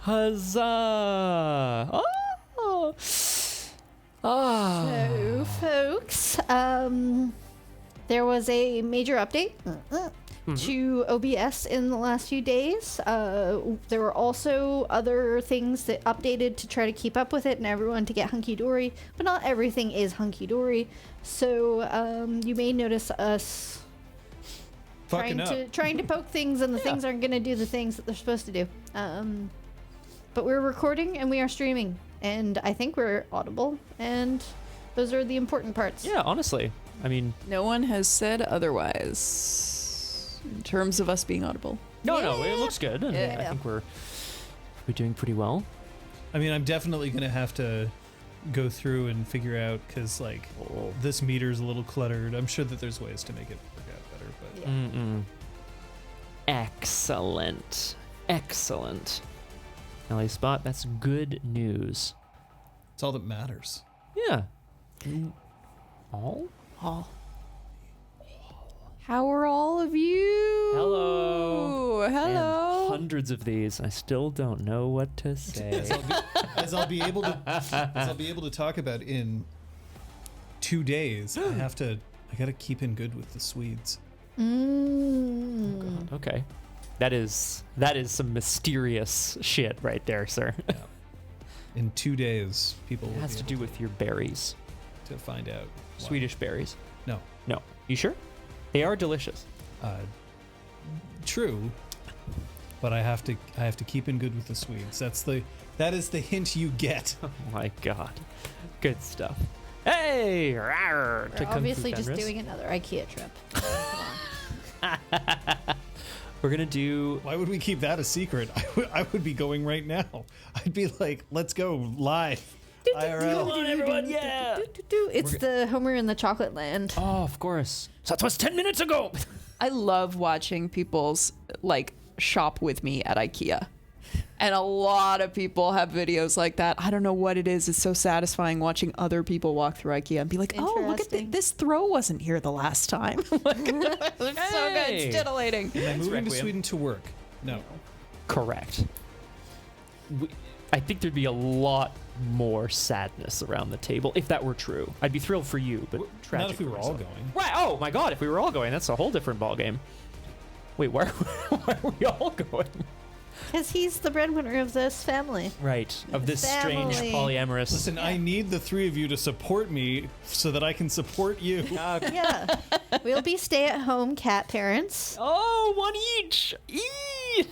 Huzzah! Oh! So, folks, there was a major update to OBS in the last few days. There were also other things that updated to try to keep up with it and everyone to get hunky-dory, but not everything is hunky-dory. So you may notice us trying to poke things, and the things aren't going to do the things that they're supposed to do. But we're recording and we are streaming, and I think we're audible, and those are the important parts. Yeah, honestly. I mean... No one has said otherwise in terms of us being audible. No, it looks good, and I think we're doing pretty well. I mean, I'm definitely going to have to go through and figure out, because, like, this meter's a little cluttered. I'm sure that there's ways to make it work out better, but... Excellent. LA Spot, that's good news. It's all that matters. Yeah. All? How are all of you? Hello. Hello. And hundreds of these. I still don't know what to say. As I'll be able to talk about in 2 days, I gotta keep in good with the Swedes. Oh God, okay. That is some mysterious shit right there, sir. Yeah. In 2 days, people will has to do with your berries. To find out. Swedish berries. No. You sure? They are delicious. True. But I have to keep in good with the Swedes. That is the hint you get. Oh my God. Good stuff. Hey! Rawr, We're obviously just doing another IKEA trip. Come on. We're gonna do... Why would we keep that a secret? I would be going right now. I'd be like, let's go live. IRL. Come on, everyone, yeah! It's the Homer in the Chocolate Land. Oh, of course. So that was 10 minutes ago! I love watching people's, like, shop with me at IKEA. And a lot of people have videos like that. I don't know what it is. It's so satisfying watching other people walk through IKEA and be like, oh, look at this throw wasn't here the last time. It's so good. It's titillating. Am I moving to Sweden to work? No. Correct. I think there'd be a lot more sadness around the table if that were true. I'd be thrilled for you, but tragic. Not if we were all going. Right. Oh my God, if we were all going, that's a whole different ballgame. Wait, why are we all going? Because he's the breadwinner of this family. Right. Of this strange polyamorous... Listen, I need the three of you to support me so that I can support you. Yeah. We'll be stay-at-home cat parents. Oh, one each! Eee!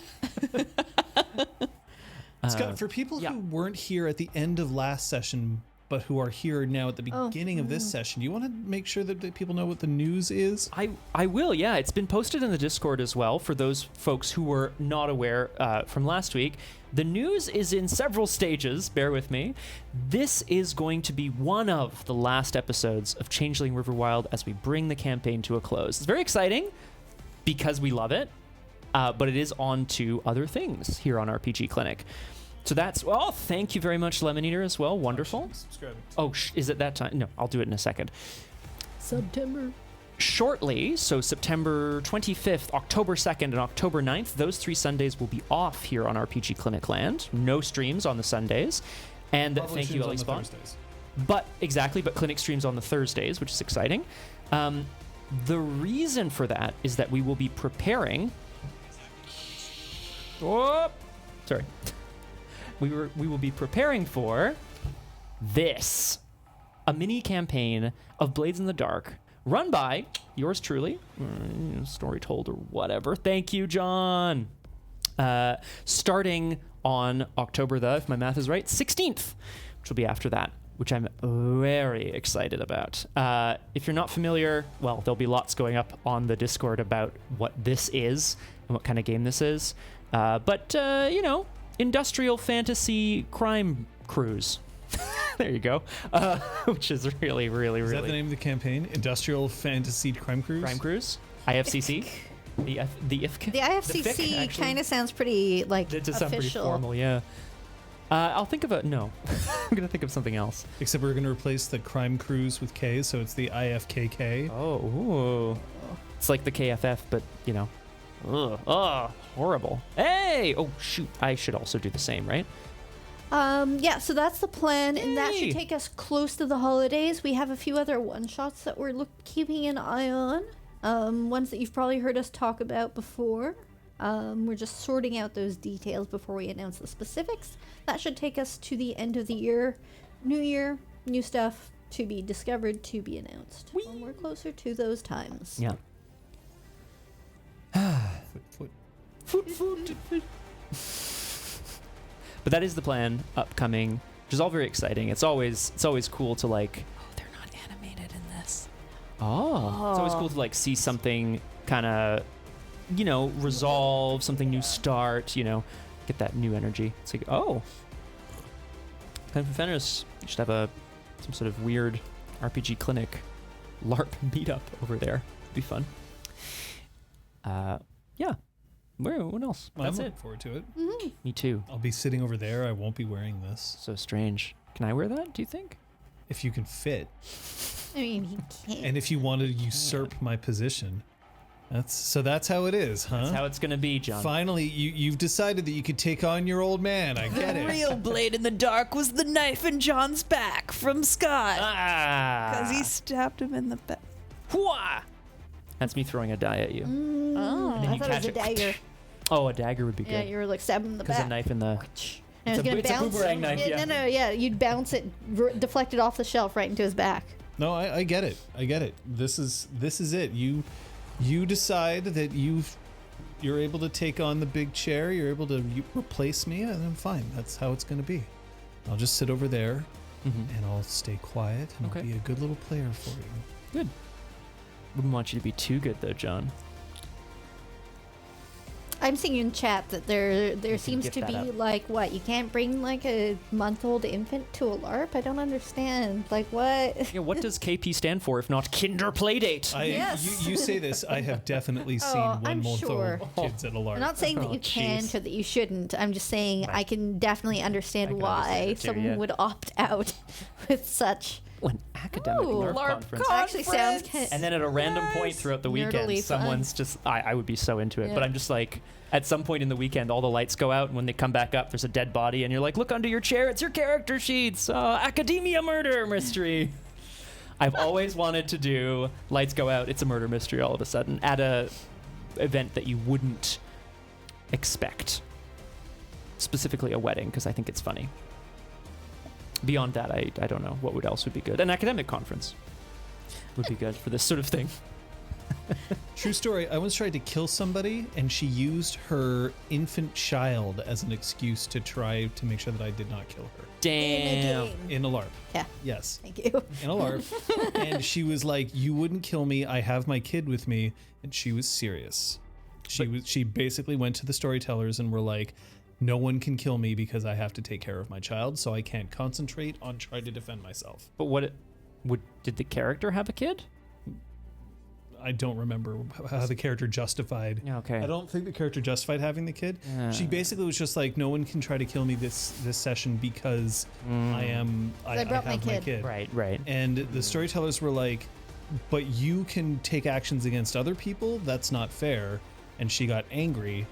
Scott, for people who weren't here at the end of last session, but who are here now at the beginning of this session, you want to make sure that people know what the news is? I will, yeah. It's been posted in the Discord as well for those folks who were not aware from last week. The news is in several stages, bear with me. This is going to be one of the last episodes of Changeling Riverwild as we bring the campaign to a close. It's very exciting because we love it, but it is on to other things here on RPG Clinic. So that's, thank you very much, Lemon Eater, as well. Wonderful. Subscribe. Oh, is it that time? No, I'll do it in a second. September. Shortly, so September 25th, October 2nd, and October 9th, those 3 Sundays will be off here on RPG Clinic Land. No streams on the Sundays. And thank you, Ellie Spawn. But Clinic streams on the Thursdays, which is exciting. The reason for that is that we will be preparing... Sorry. We will be preparing for this, a mini campaign of Blades in the Dark, run by yours truly, story told or whatever. Thank you, John. Starting on October if my math is right, 16th, which will be after that, which I'm very excited about. If you're not familiar, well, there'll be lots going up on the Discord about what this is and what kind of game this is. But industrial fantasy crime cruise. There you go. Which is really, really, is really... Is that the name of the campaign? Industrial Fantasy Crime Cruise? Crime Cruise? IFCC? The IFC? The IFCC kind of sounds pretty, it does sound pretty formal, yeah. I'll think of no. I'm going to think of something else. Except we're going to replace the Crime Cruise with K, so it's the IFKK. Oh, ooh. It's like the KFF, but, Ugh. Oh, horrible. Hey! Oh, shoot. I should also do the same, right? Yeah, so that's the plan, and that Yay. should take us close to the holidays. We have a few other one-shots that we're keeping an eye on. Ones that you've probably heard us talk about before. We're just sorting out those details before we announce the specifics. That should take us to the end of the year. New year, new stuff to be discovered, to be announced. When we're closer to those times. Yeah. Foot. But that is the plan upcoming, which is all very exciting. It's always cool to like. Oh, they're not animated in this. Oh. It's always cool to like see something kind of, resolve, something new start. Get that new energy. It's like, oh, Pen for Fenris, you should have some sort of weird RPG clinic LARP meetup over there. It'd be fun. Yeah. What else? Well, That's I'm it. looking forward to it. Mm-hmm. Me too. I'll be sitting over there. I won't be wearing this. So strange. Can I wear that, do you think? If you can fit. I mean, he can't. And if you want to usurp my position. That's how it is, huh? That's how it's going to be, John. Finally, you've decided that you could take on your old man. I get The it. real blade in the dark was the knife in John's back from Scott. Because he stabbed him in the back. Hwah! That's me throwing a die at you. Oh. then I you thought it was catch a it. dagger. Oh, a dagger would be Yeah, good. you were like stabbing in the Because back. a knife in the... And It's it was a- gonna it's a bounce. boomerang knife, yeah. No, yeah. You'd bounce it, deflect it off the shelf right into his back. No, I get it. I get it. This is it. You decide that you're able to take on the big chair. You're able to replace me, and then fine. That's how it's going to be. I'll just sit over there, and I'll stay quiet, and Okay. I'll be a good little player for you. Good. Wouldn't want you to be too good, though, John. I'm seeing in chat that there seems gift to that be up. like what, you can't bring like a month-old infant to a LARP? I don't understand. Like what? Yeah, what does KP stand for if not Kinder Playdate? Yes. You say this. I have definitely seen Oh, I'm 1 month sure. old kids at a LARP. I'm not saying that Oh, you can't jeez. or that you shouldn't. I'm just saying Right. I can definitely understand I can why understand it too, someone yeah. would opt out with such. An academic Ooh, LARP LARP conference. Actually sounds Conference. kind And then at a random point Yes. throughout the weekend, Nerdily fun. someone's just... I would be so into it. But Yeah. I'm just like... At some point in the weekend, all the lights go out, and when they come back up, there's a dead body, and you're like, look under your chair, it's your character sheets. Academia murder mystery. I've always wanted to do lights go out, it's a murder mystery all of a sudden at a event that you wouldn't expect. Specifically a wedding, because I think it's funny. Beyond that, I don't know what else would be good. An academic conference would be good for this sort of thing. True story. I once tried to kill somebody, and she used her infant child as an excuse to try to make sure that I did not kill her. Damn. In a LARP. Yeah. Yes. Thank you. In a LARP. And she was like, you wouldn't kill me. I have my kid with me. And she was serious. She basically went to the storytellers and were like, no one can kill me because I have to take care of my child, so I can't concentrate on trying to defend myself. But did the character have a kid? I don't remember how the character justified. Okay. I don't think the character justified having the kid. She Yeah. basically was just like, no one can try to kill me this session because I brought my have kid. Right. And the storytellers were like, but you can take actions against other people? That's not fair. And she got angry,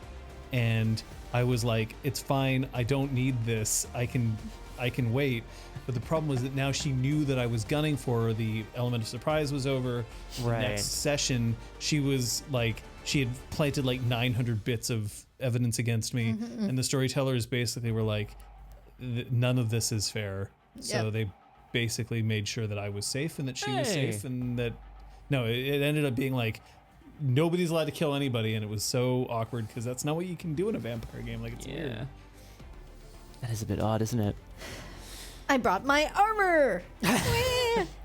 and I was like, it's fine. I don't need this. I can wait. But the problem was that now she knew that I was gunning for her. The element of surprise was over. Right. The next session, she was like, she had planted like 900 bits of evidence against me. And the storytellers basically were like, none of this is fair. So Yep. they basically made sure that I was safe and that she was Hey. safe, and that, no, it ended up being like, nobody's allowed to kill anybody. And it was so awkward because that's not what you can do in a vampire game. Like, it's weird. That is a bit odd, isn't it? I brought my armor.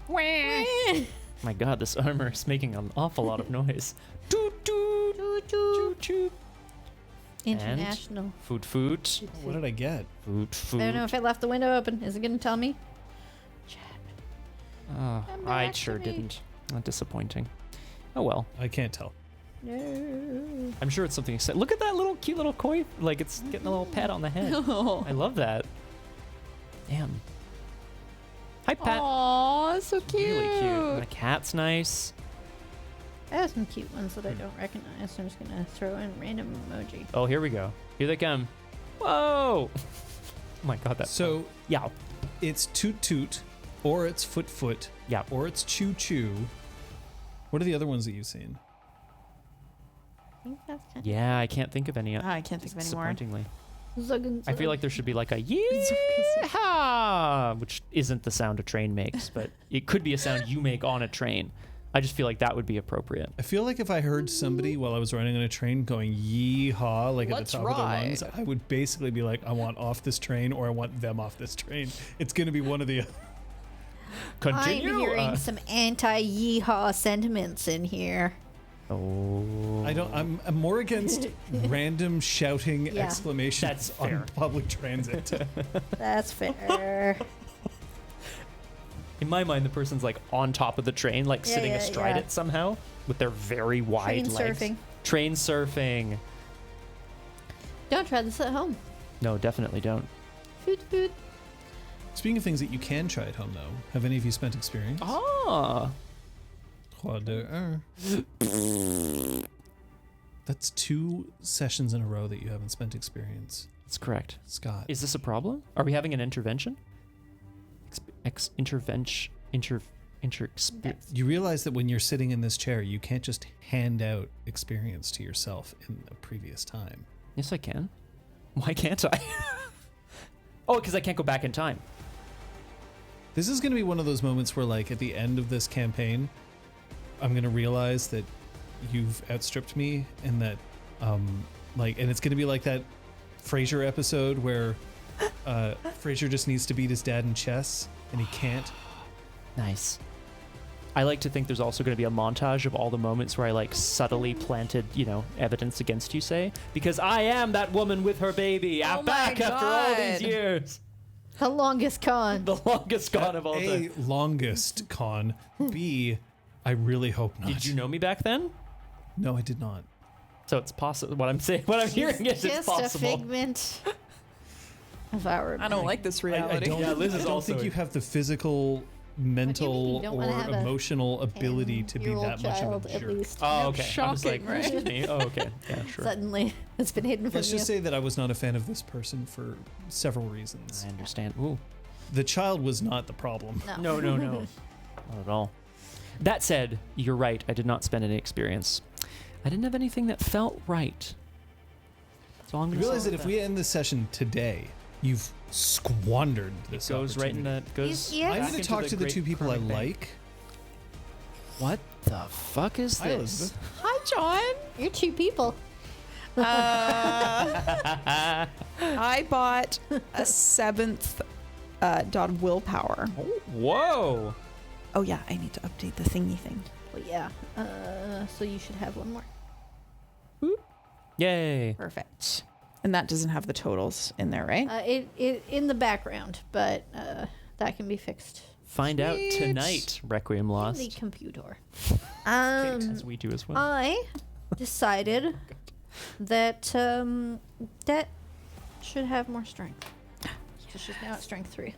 My God, this armor is making an awful lot of noise. Toot toot Toot, toot toot. International. Food. What did I get? Food. I don't know if I left the window open. Is it going to tell me? Oh, Come I back to sure me. didn't. Not disappointing. Oh well. I can't tell. No. I'm sure it's something exciting. Look at that little cute little koi. Like it's getting a little pat on the head. I love that. Damn. Hi, Pat. Aw, so cute. Really cute. And the cat's nice. I have some cute ones that I don't recognize, so I'm just gonna throw in random emoji. Oh, here we go. Here they come. Whoa! Oh my god, that's So yeah. it's toot toot, or it's foot foot, Yeah. or it's choo choo. What are the other ones that you've seen? I think that's kind Yeah, I can't think of any. I can't think of any more. Disappointingly. of I feel like there should be like a yeehaw, which isn't the sound a train makes, but it could be a sound you make on a train. I just feel like that would be appropriate. I feel like if I heard somebody while I was riding on a train going yeehaw, like at Let's the top of their ride. lungs, I would basically be like, I want off this train, or I want them off this train. It's going to be one of the other. Continue. I'm hearing some anti-yeehaw sentiments in here. Oh. I'm more against random shouting Yeah. exclamations That's on fair. public transit. That's fair. In my mind, the person's like on top of the train, like Yeah, sitting yeah, astride yeah. it somehow with their very wide Train legs. surfing. Train surfing. Don't try this at home. No, definitely don't. Food, food. Speaking of things that you can try at home, though, have any of you spent experience? Ah. Croix de That's 2 sessions in a row that you haven't spent experience. That's correct. Scott. Is this a problem? Are we having an intervention? You realize that when you're sitting in this chair, you can't just hand out experience to yourself in a previous time. Yes, I can. Why can't I? Oh, because I can't go back in time. This is going to be one of those moments where, like, at the end of this campaign, I'm going to realize that you've outstripped me, and that, and it's going to be like that Frasier episode where Frasier just needs to beat his dad in chess, and he can't. Nice. I like to think there's also going to be a montage of all the moments where I like subtly planted, evidence against you, say, because I am that woman with her baby Oh back my after all these God. years. The longest con. The longest con of all A, time. longest con. B, I really hope not. Did you know me back then? No, I did not. So it's possible. What I'm saying, what I'm hearing is it's Just a possible. figment of our. I don't like this reality. I Yeah, Liz is don't also think a- you have the physical, mental, don't or wanna have a emotional ability to be 10-year-old that much child, of a at jerk. least. Oh, okay. I was like, Shocking, right? excuse me. Oh, okay. Yeah, sure. Suddenly, it's been hidden from Let's you. just say that I was not a fan of this person for several reasons. I understand. Ooh. The child was not the problem. No, no, no. Not at all. That said, you're right. I did not spend any experience. I didn't have anything that felt right. So I'm You going to realize that if we end this session today, you've squandered this goes right in opportunity. that goes. Yeah. I'm back going to into talk to the great 2 people I karmic bank. like. What the fuck is Hi, this? Elizabeth. Hi, John. You're 2 people. I bought a 7th dot of willpower. Whoa. Oh yeah, I need to update the thingy thing. Well, yeah. So you should have one more. Yay. Perfect. And that doesn't have the totals in there, right? It in the background, but that can be fixed Find out Sweet. tonight, Requiem in Lost. the computer. As we do as well. I decided that that should have more strength. So she's now at strength 3.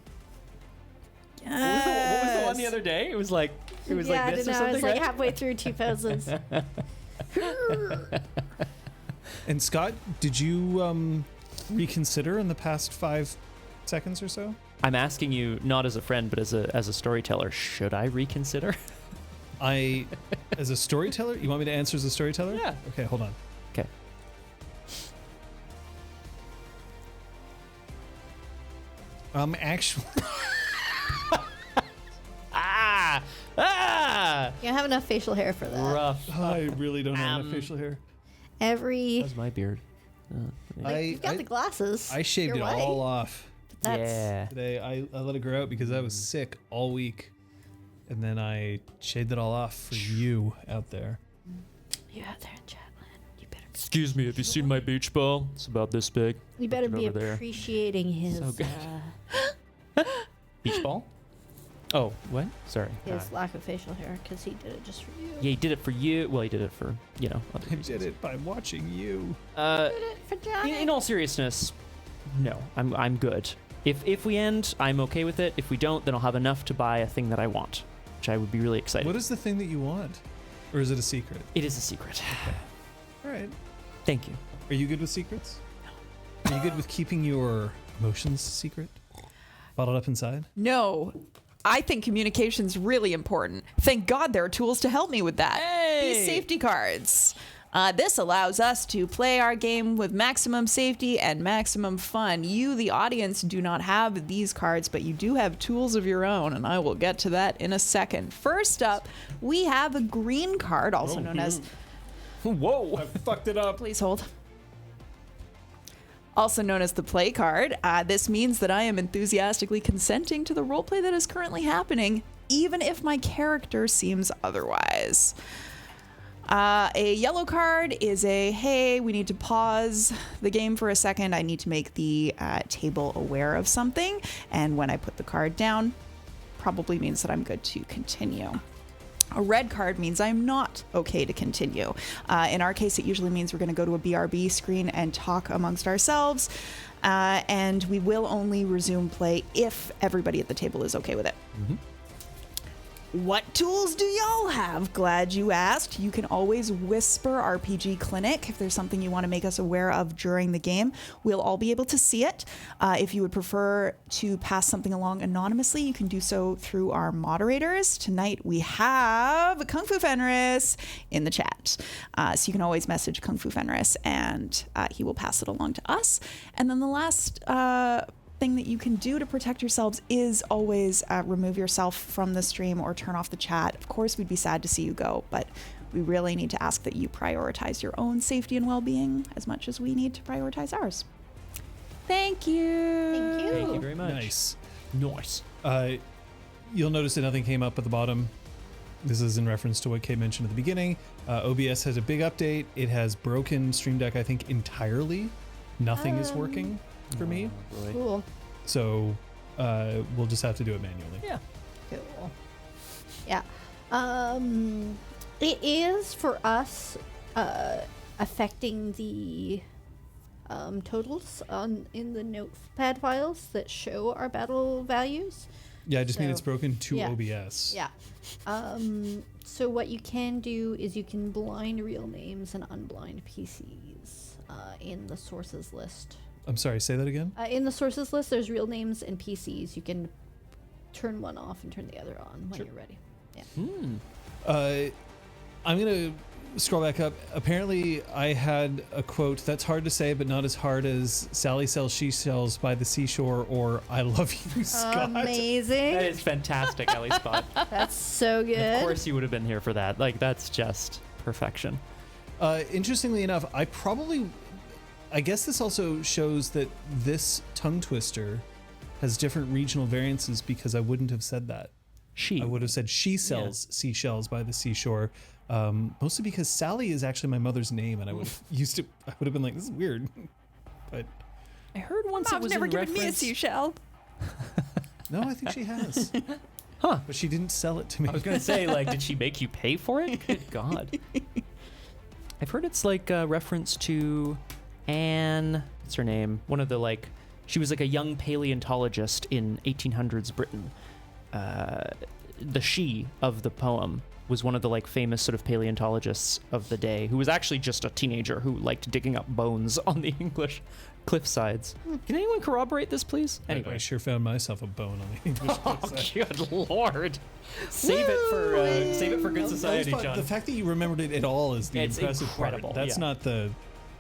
What was the one the other day? It was like Yeah, like I this don't or know. something, It's like right? halfway through 2000s. And Scott, did you reconsider in the past 5 seconds or so? I'm asking you not as a friend, but as a storyteller. Should I reconsider? As a storyteller, you want me to answer as a storyteller? Yeah. Okay, hold on. Okay. Actually, You don't have enough facial hair for that. Rough. I really don't have enough facial hair. Every That's my beard. you've got the glasses. I shaved You're it white. all off That's Yeah. today. I let it grow out because I was sick all week, and then I shaved it all off for you out there. you out there in Chatland. You better Excuse me, have you seen my beach ball? It's about this big. you better Look be over there. appreciating his So good. Beach ball? Oh, what? Sorry. his lack of facial hair because he did it just for you. Yeah, he did it for you. Well, he did it for, other I reasons. did it by watching you. Did it for Johnny. In all seriousness, no, I'm good. If we end, I'm okay with it. If we don't, then I'll have enough to buy a thing that I want, which I would be really excited. What is the thing that you want? Or is it a secret? It is a secret. All right. Thank you. Are you good with secrets? Are you good with keeping your emotions secret? Bottled up inside? No. I think communication's really important. Thank God there are tools to help me with that. Hey! These safety cards. This allows us to play our game with maximum safety and maximum fun. You, the audience, do not have these cards, but you do have tools of your own, and I will get to that in a second. First up, we have a green card, also known as... Whoa. I fucked it up. Please hold. Also known as the play card. This means that I am enthusiastically consenting to the roleplay that is currently happening, even if my character seems otherwise. A yellow card is a, hey, we need to pause the game for a second. I need to make the table aware of something. And when I put the card down, probably means that I'm good to continue. A red card means I'm not okay to continue. In our case, it usually means we're going to go to a BRB screen and talk amongst ourselves. And we will only resume play if everybody at the table is okay with it. Mm-hmm. What tools do y'all have? Glad you asked. You can always whisper RPGClinic if there's something you want to make us aware of during the game. We'll all be able to see it. If you would prefer to pass something along anonymously, you can do so through our moderators. Tonight we have Kung Fu Fenris in the chat. So you can always message Kung Fu Fenris and he will pass it along to us. And then the last thing that you can do to protect yourselves is always remove yourself from the stream or turn off the chat. Of course, we'd be sad to see you go, but we really need to ask that you prioritize your own safety and well-being as much as we need to prioritize ours. Thank you. Thank you. Thank you very much. Nice. Nice. You'll notice that nothing came up at the bottom. This is in reference to what Kate mentioned at the beginning. OBS has a big update. It has broken Stream Deck, I think, entirely. Nothing is working for me. Boy. Cool. So we'll just have to do it manually. Yeah. Cool. Yeah. It is for us affecting the totals in the notepad files that show our battle values. Yeah, I just mean So, it's broken to yeah. OBS. Yeah. So what you can do is you can blind real names and unblind PCs in the sources list. I'm sorry, say that again? In the sources list, there's real names and PCs. You can turn one off and turn the other on when you're ready. Yeah. I'm going to scroll back up. Apparently, I had a quote that's hard to say, but not as hard as Sally sells she sells by the seashore or I love you, Scott. Amazing. That is fantastic, Ellie Spot. That's so good. Of course you would have been here for that. Like, that's just perfection. Interestingly enough, I guess this also shows that this tongue twister has different regional variances because I wouldn't have said that. I would have said she sells seashells by the seashore, mostly because Sally is actually my mother's name, and I would have been like, this is weird, but I heard once it Mom's was never in given me a reference. seashell. no, I think she has. Huh. But she didn't sell it to me. I was gonna say, like, did she make you pay for it? Good God. I've heard it's like a reference to Anne. What's her name? One of the she was like a young paleontologist in 1800s Britain. The she of the poem was one of the famous sort of paleontologists of the day, who was actually just a teenager who liked digging up bones on the English cliff sides. Can anyone corroborate this, please? Anyway. I sure found myself a bone on the English Oh, cliffside. good Lord! Save it for good society, John. The fact that you remembered it at all is the It's impressive incredible, part. That's yeah. not the.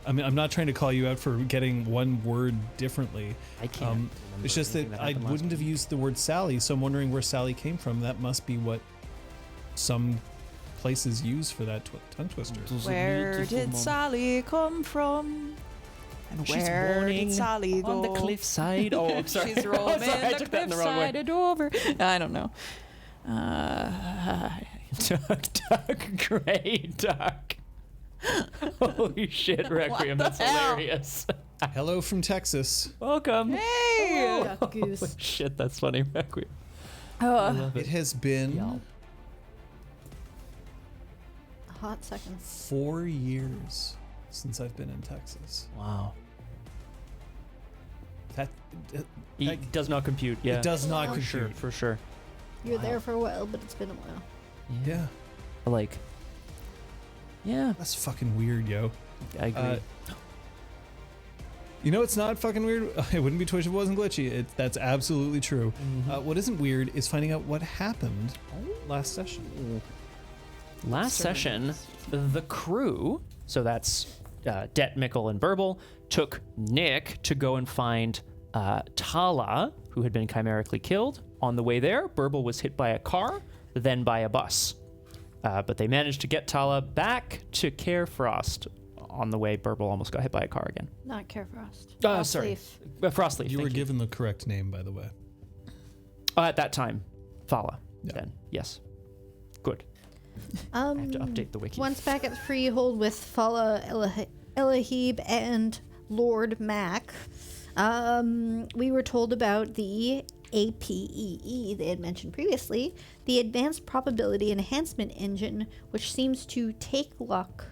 I mean, I'm not trying to call you out for getting one word differently. I can't. remember It's just that anything I happened last wouldn't have week. used the word Sally, so I'm wondering where Sally came from. That must be what some places use for that tongue twister. Where did Sally come from? And She's where mourning did Sally go? on the cliffside. Oh, I'm sorry. She's roaming Sorry, I the took that in the wrong way. cliffside and over. I don't know. Duck, gray duck. Holy shit, Requiem. That's hell? hilarious. Hello from Texas. Welcome. Hey! Duck goose. Holy shit, that's funny, Requiem. I love It has been Y'all. A hot second. 4 years since I've been in Texas. Wow. That It does not compute. Yeah. it does not For For compute. sure. For sure. You were Wow. there for a while, but it's been a while. Yeah. Like, Yeah, That's fucking weird, yo. I agree. You know, it's not fucking weird. It wouldn't be Twitch if it wasn't glitchy. That's absolutely true. What isn't weird is finding out what happened last session. Last session, the crew, so that's Det, Mikkel, and Burble, took Nick to go and find Tala, who had been chimerically killed. On the way there, Burble was hit by a car, then by a bus. But they managed to get Tala back to Carefrost. On the way, Burble almost got hit by a car again. Not Carefrost. Sorry. Frostleaf. You were thank given the correct name, by the way. At that time, Thala. Yeah. Then, yes. Good. I have to update the wiki. Once back at the Freehold with Fala, Elahib, and Lord Mac, we were told about the APEE they had mentioned previously, the Advanced Probability Enhancement Engine, which seems to take luck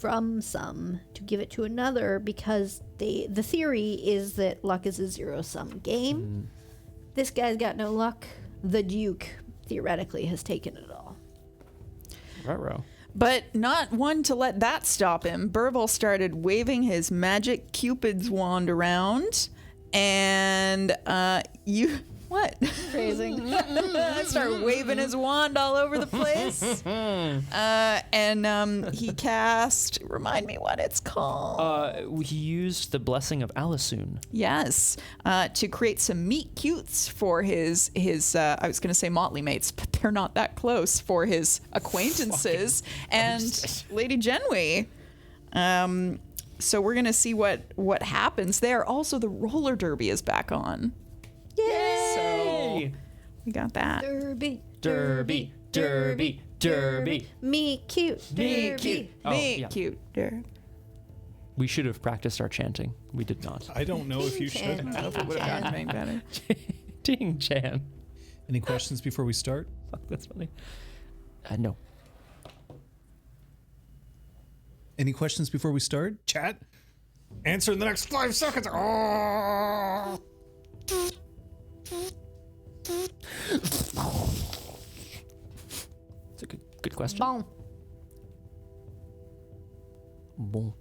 from some to give it to another, because the theory is that luck is a zero-sum game. This guy's got no luck. The Duke theoretically has taken it all. Ruh-roh. But not one to let that stop him. Burble started waving his magic Cupid's wand around, and what? Phrasing. Started waving his wand all over the place. And he cast, remind me what it's called. He used the Blessing of Alisoun. Yes, to create some meet cutes for his I was going to say motley mates, but they're not that close, for his acquaintances and Lady Genwy. So we're going to see what happens there. Also, the roller derby is back on. Yay! So we got that. Derby, Derby, derby, derby. me cute, Me derby. cute. Oh, Meet yeah. cute derby. We should have practiced our chanting. We did not. I don't know if you should. I don't know if it would have gotten any better. Ding, Chan. Any questions before we start? Fuck, that's funny. No. Any questions before we start? Chat? Answer in the next 5 seconds. Oh! It's a good question. Bon. Bon.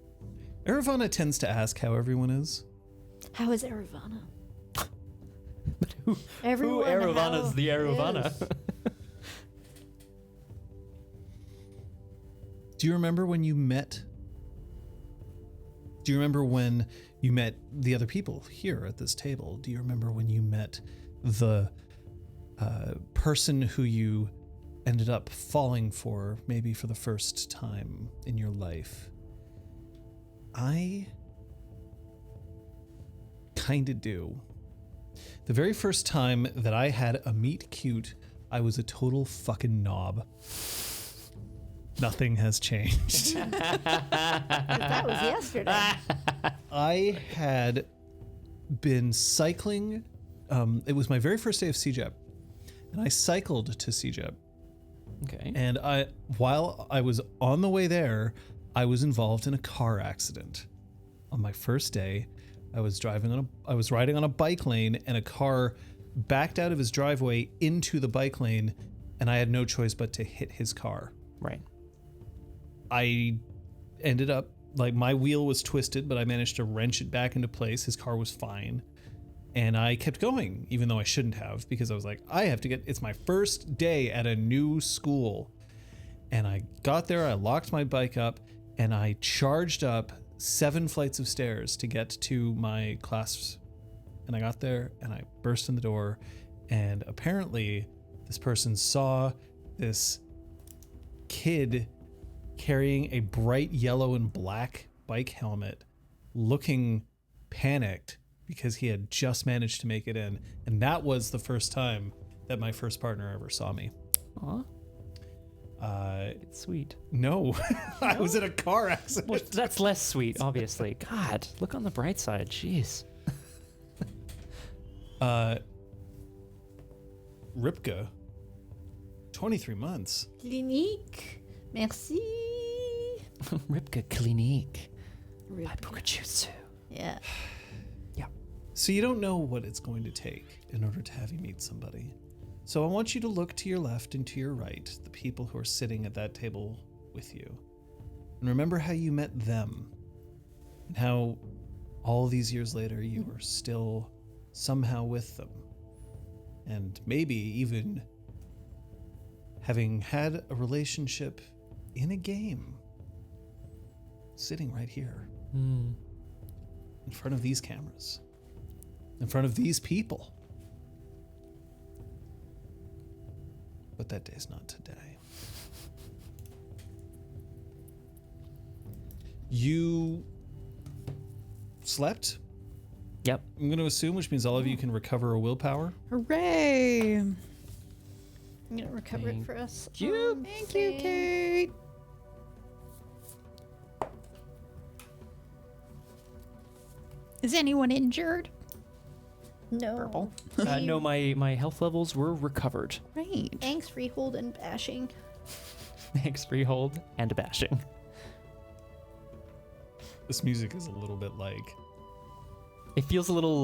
Aravana tends to ask how everyone is. How is Aravana? But who Aravana's the Aravana? Do you remember when you met? Do you remember when you met the other people here at this table? Do you remember when you met the person who you ended up falling for, maybe for the first time in your life? I kinda do. The very first time that I had a meet cute, I was a total fucking knob. Nothing has changed. That was yesterday. I had been cycling. It was my very first day of CJEP, and I cycled to CJEP. Okay. And while I was on the way there, I was involved in a car accident. On my first day, I was riding on a bike lane, and a car backed out of his driveway into the bike lane, and I had no choice but to hit his car. Right. I ended up, like, my wheel was twisted, but I managed to wrench it back into place. His car was fine. And I kept going, even though I shouldn't have, because I was like, it's my first day at a new school. And I got there, I locked my bike up, and I charged up 7 flights of stairs to get to my class. And I got there, and I burst in the door, and apparently this person saw this kid carrying a bright yellow and black bike helmet, looking panicked because he had just managed to make it in. And that was the first time that my first partner ever saw me. Aw. It's sweet. No, I was in a car accident. Well, that's less sweet, obviously. God, look on the bright side. Jeez. Ripka, 23 months. Clinique. Merci. Ripka Clinique. By Rip. Pukajutsu. Yeah. So you don't know what it's going to take in order to have you meet somebody. So I want you to look to your left and to your right, the people who are sitting at that table with you. And remember how you met them. And how all these years later you are still somehow with them. And maybe even having had a relationship in a game. Sitting right here. In front of these cameras. In front of these people. But that day's not today. You slept? Yep. I'm going to assume, which means all of you can recover a willpower. Hooray! I'm gonna recover it for us. Thank you. Thank you, Kate. Is anyone injured? No. Purple. No, my health levels were recovered. Great. Thanks, freehold and bashing. Thanks, freehold and bashing. This music is a little bit like It feels a little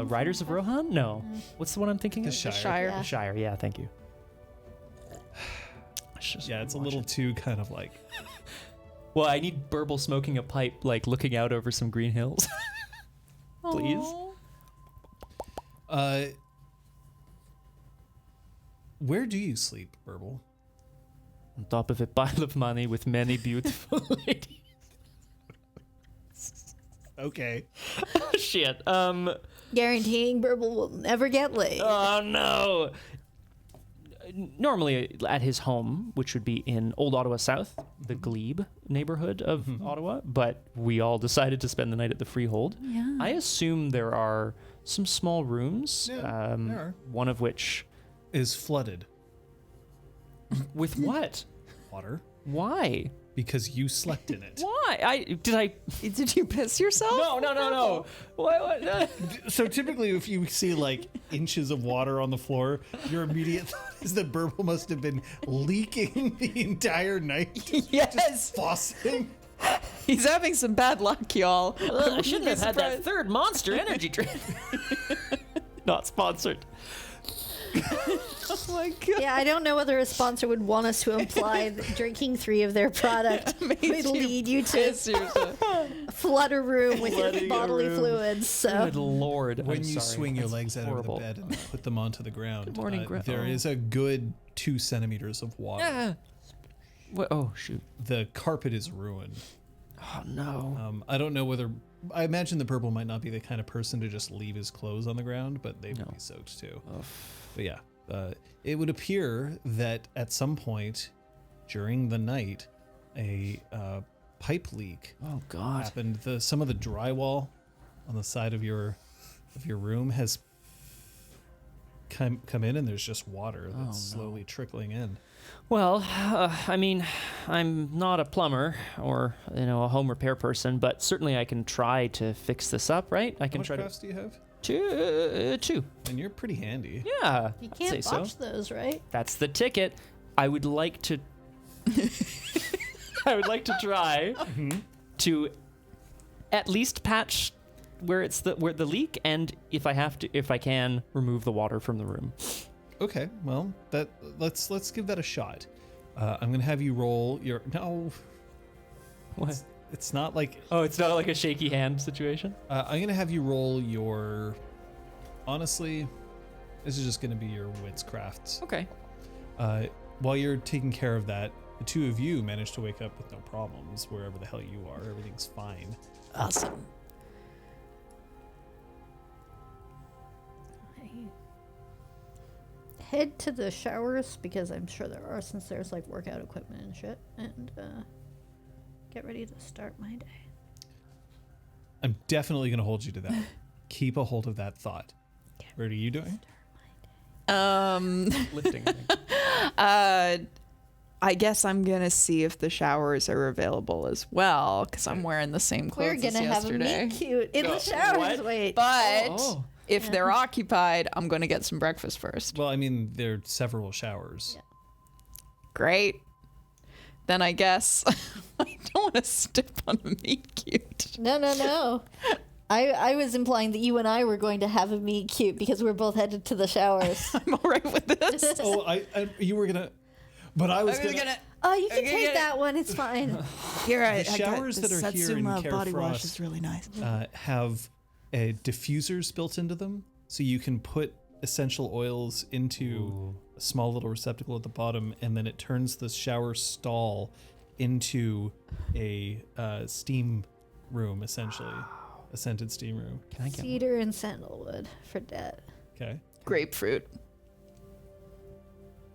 Riders of Rohan? No. What's the one I'm thinking the of? Shire. Shire. Yeah. The Shire, yeah, thank you. I should just Yeah, it's a watch little it. too kind of like. Well, I need Burble smoking a pipe, like looking out over some green hills. Please. Aw. Where do you sleep, Burble? On top of a pile of money with many beautiful ladies. Okay. Shit. Guaranteeing Burble will never get laid. Oh no. Normally at his home, which would be in Old Ottawa South, the Glebe neighborhood of Ottawa, but we all decided to spend the night at the Freehold. Yeah. I assume there are some small rooms, Yeah, there are. one of which Is flooded. with what? Water. Why? Because you slept in it. Why? Did you piss yourself? No. What? So typically if you see like inches of water on the floor, your immediate thought is that Burble must have been leaking the entire night. Yes. Fauceting. He's having some bad luck, y'all. I shouldn't have had that surprised. third Monster Energy drink. Not sponsored. Oh my god. Yeah, I don't know whether a sponsor would want us to imply that drinking 3 of their product would lead you to Piss yourself. flood a room with Flooding a bodily room. fluids. So Good lord. When I'm you sorry. swing your That's legs out horrible. of the bed and put them onto the ground, Good morning, there is a good 2 centimeters of water. Yeah. What? Oh shoot. The carpet is ruined. Oh no. I don't know whether. I imagine the Burble might not be the kind of person to just leave his clothes on the ground, but they would be soaked too. But yeah, it would appear that at some point during the night, a pipe leak Oh god. happened. Some of the drywall on the side of your room has come in, and there's just water that's slowly trickling in. Well, I mean, I'm not a plumber or a home repair person, but certainly I can try to fix this up, right? I How can much try crafts do you have? to two. And you're pretty handy. Yeah. you I'd can't say botch so. those, right? That's the ticket. I would like to. I would like to try to at least patch where the leak, and if I can remove the water from the room. Okay, well, let's give that a shot. I'm gonna have you roll your What? It's not like Oh, it's not like a shaky hand situation. I'm gonna have you roll your. Honestly, this is just gonna be your wits crafts. Okay. While you're taking care of that, the 2 of you manage to wake up with no problems wherever the hell you are. Everything's fine. Awesome. Head to the showers because I'm sure there are, since there's like workout equipment and shit, and get ready to start my day. I'm definitely gonna hold you to that. Keep a hold of that thought. What are you doing? Lifting. I think. I guess I'm gonna see if the showers are available as well, because I'm wearing the same We're clothes as gonna have a yesterday. meet cute in No, the showers. what? Wait, But Oh. if they're occupied, I'm gonna get some breakfast first. Well, I mean, there are several showers. Yeah. Great. Then I guess I don't want to step on a meat cute. no. I was implying that you and I were going to have a meet cute because we're both headed to the showers. I'm all right with this. Oh, you were gonna. But I was gonna Oh, you can take that one. It's fine. Here, I the showers got that the are here in Satsuma Care body wash Frost, is really nice. have diffusers built into them, so you can put essential oils into a small little receptacle at the bottom, and then it turns the shower stall into a steam room, essentially. A scented steam room. Can I get Cedar and sandalwood for debt. Okay. Grapefruit.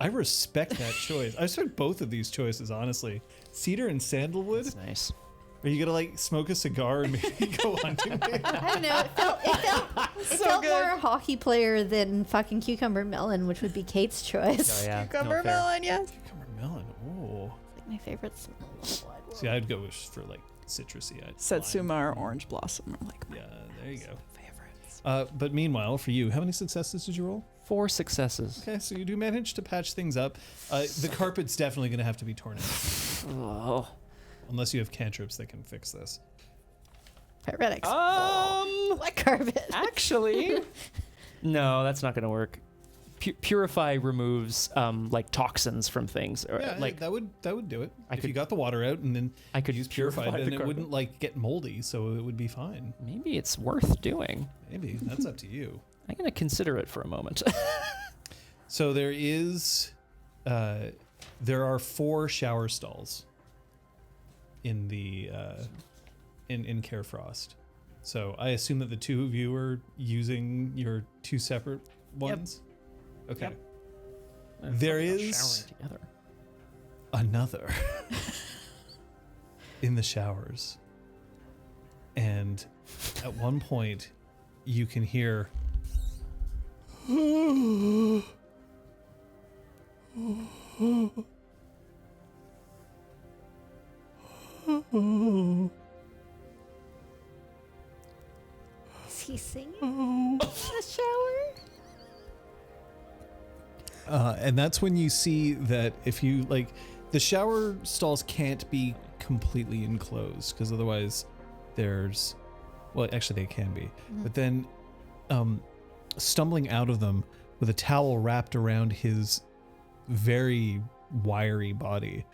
I respect that choice. I respect both of these choices, honestly. Cedar and sandalwood? That's nice. Are you gonna like smoke a cigar and maybe go hunting? I don't know. It felt more hockey player than fucking cucumber melon, which would be Kate's choice. Oh, yeah. Cucumber melon, yes. Cucumber melon. Oh. Like my favorite smell. See, I'd go for like citrusy. Satsuma or orange blossom are like my Yeah, there you go. favorites. But meanwhile, for you, how many successes did you roll? 4 successes. Okay, so you do manage to patch things up. The carpet's definitely going to have to be torn out. Oh. Unless you have cantrips that can fix this. Pyretics. What carpet? Actually, no, that's not going to work. Purify removes like toxins from things. Or, Yeah, like that would do it. If you could- got the water out and then I could use purify, purify then the it carpet. wouldn't like get moldy, so it would be fine. maybe it's worth doing. Maybe that's up to you. I'm going to consider it for a moment. So there are 4 shower stalls in the in Care Frost. So I assume that the two of you are using your 2 separate ones. Okay. There is Showering together. another in the showers, and at one point you can hear Is he singing in the shower? and that's when you see that if you like, the shower stalls can't be completely enclosed because otherwise there's, well, actually they can be, but then stumbling out of them with a towel wrapped around his very wiry body,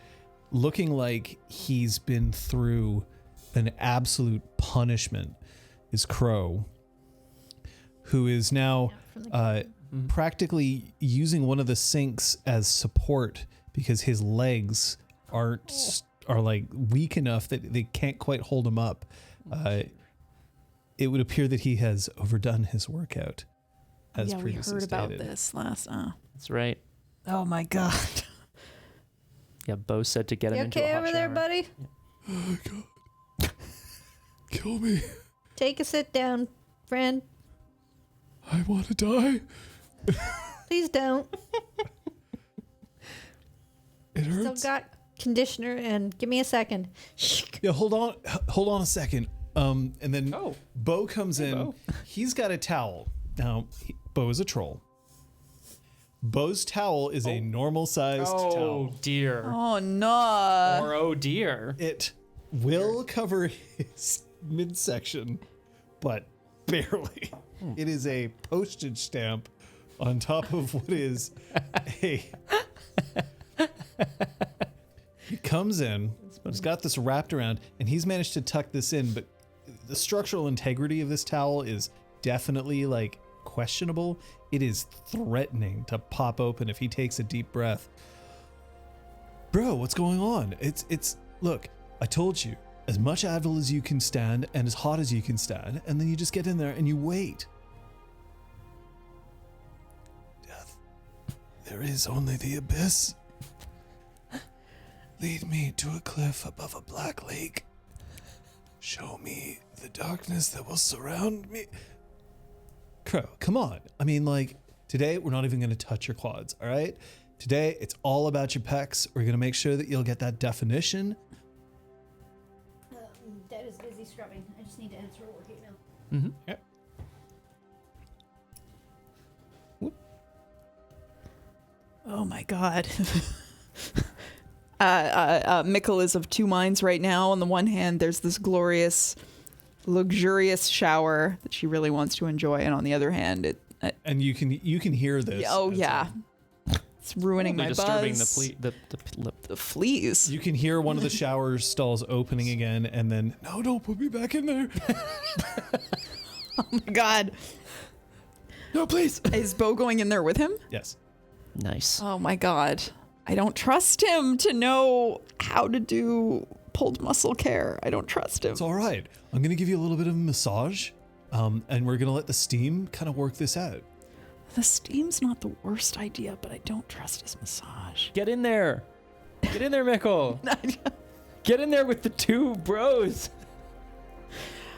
looking like he's been through an absolute punishment, is Crow, who is now practically using one of the sinks as support because his legs are like weak enough that they can't quite hold him up. It would appear that he has overdone his workout, as we previously heard about stated. this last. That's right. Oh my god. Yeah, Bo said to get him You into okay a hot over there, shower. buddy? Oh God! Kill me! Take a sit down, friend. I want to die. Please don't. It Still hurts. got conditioner and give me a second. Yeah, hold on a second. And then Oh. Bo comes in. Bo. He's got a towel. Now, Bo is a troll. Bo's towel is a normal-sized Oh towel. dear. Oh no. Or oh dear. It will cover his midsection, but barely. It is a postage stamp on top of what is a... He comes in, he's got this wrapped around, and he's managed to tuck this in, but the structural integrity of this towel is definitely like questionable. It is threatening to pop open if he takes a deep breath. Bro, what's going on? It's look, I told you, as much Advil as you can stand and as hot as you can stand, and then you just get in there and you wait. Death. There is only the abyss. Lead me to a cliff above a black lake. Show me the darkness that will surround me. Crow, come on. I mean, like, today we're not even going to touch your quads, all right? Today it's all about your pecs. We're going to make sure that you'll get that definition. Dad is busy scrubbing. I just need to answer a work email. Mm-hmm. Yep. Oh my god. Mikkel is of two minds right now. On the one hand, there's this glorious, luxurious shower that she really wants to enjoy, and on the other hand, And you can hear this. oh as yeah, it's It's ruining my disturbing buzz. the Fleas. You can hear one of the shower stalls opening again, and then, no, don't put me back in there. Oh my god. No, please. Is Bo going in there with him? Yes. Nice. Oh my god. I don't trust him to know how to do pulled muscle care. I don't trust him. It's all right. I'm going to give you a little bit of a massage, and we're going to let the steam kind of work this out. The steam's not the worst idea, but I don't trust his massage. Get in there. Get in there, Mikkel. Get in there with the two bros.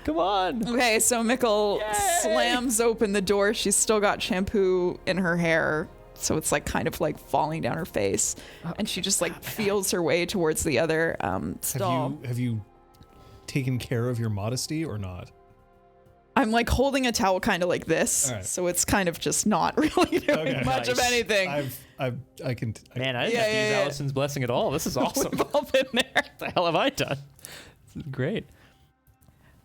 Come on. Okay, so Mikkel slams open the door. She's still got shampoo in her hair, so it's like kind of like falling down her face. And she just like feels her way towards the other stall. Have you taken care of your modesty or not? I'm like holding a towel kind of like this, All right. so it's kind of just not really doing much of anything. I can. Man, I didn't have to use Allison's blessing at all. This is awesome. We've all been there. What the hell have I done? This is great.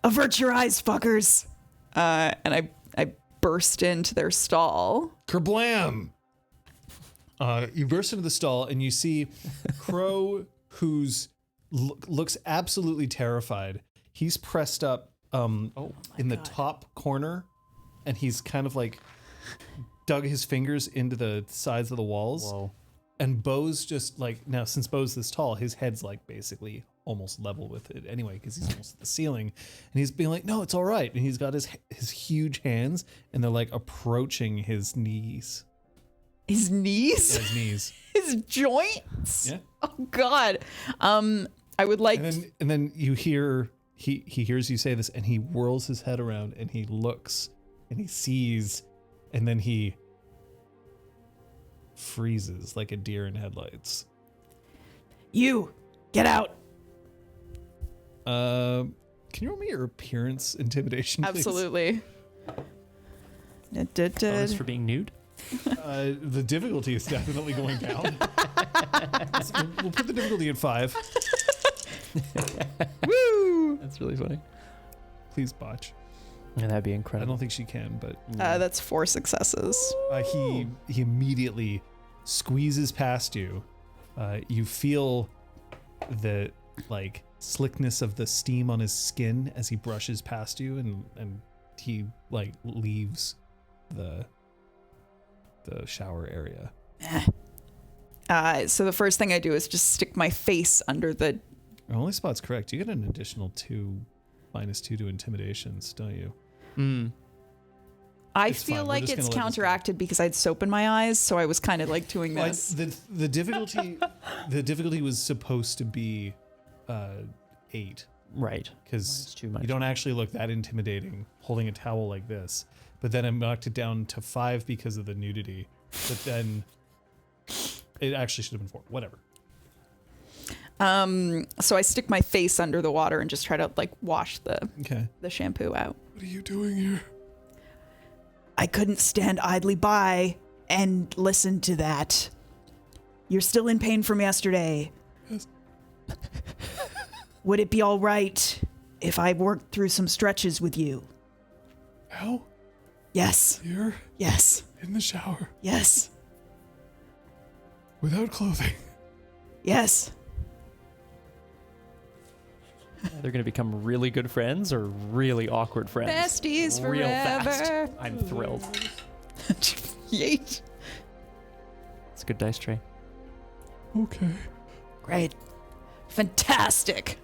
Avert your eyes, fuckers. And I burst into their stall. Kerblam! You burst into the stall and you see Crow, who's looks absolutely terrified. He's pressed up in the top corner, and he's kind of like dug his fingers into the sides of the walls. Whoa. And Bo's just like, now since Bo's this tall, his head's like basically almost level with it anyway, because he's almost at the ceiling. And he's being like, no, it's all right. And he's got his huge hands, and they're like approaching his knees. His knees? Yeah, his knees. His joints? Yeah. Oh God. I would like. And then you hear he hears you say this, and he whirls his head around, and he looks, and he sees, and then he freezes like a deer in headlights. You get out. Can you roll me your appearance intimidation, please? Absolutely. Bonus for being nude? The difficulty is definitely going down. We'll put the difficulty at 5. Woo! That's really funny. Please botch. And that'd be I incredible. don't think she can, but That's 4 successes. he immediately squeezes past you. You feel the like slickness of the steam on his skin as he brushes past you, and he like leaves the shower area. So the first thing I do is just stick my face under the. Your only spot's correct. You get an additional -2 to intimidations, don't you? I It's feel fine. We're like just it's gonna let this go. counteracted because I had soap in my eyes, so I was kind of like doing Like, this. the difficulty was supposed to be 8. Right. Because too much. you don't actually look that intimidating holding a towel like this. But then I knocked it down to 5 because of the nudity. But then it actually should have been 4. Whatever. So I stick my face under the water and just try to like wash the shampoo out. What are you doing here? I couldn't stand idly by and listen to that. You're still in pain from yesterday. Yes. Would it be all right if I worked through some stretches with you? How? Yes. Here? Yes. In the shower? Yes. Without clothing? Yes. They're going to become really good friends or really awkward friends. Besties Real forever. fast. I'm thrilled. Yeet. It's a good dice tray. Okay. Great. Fantastic.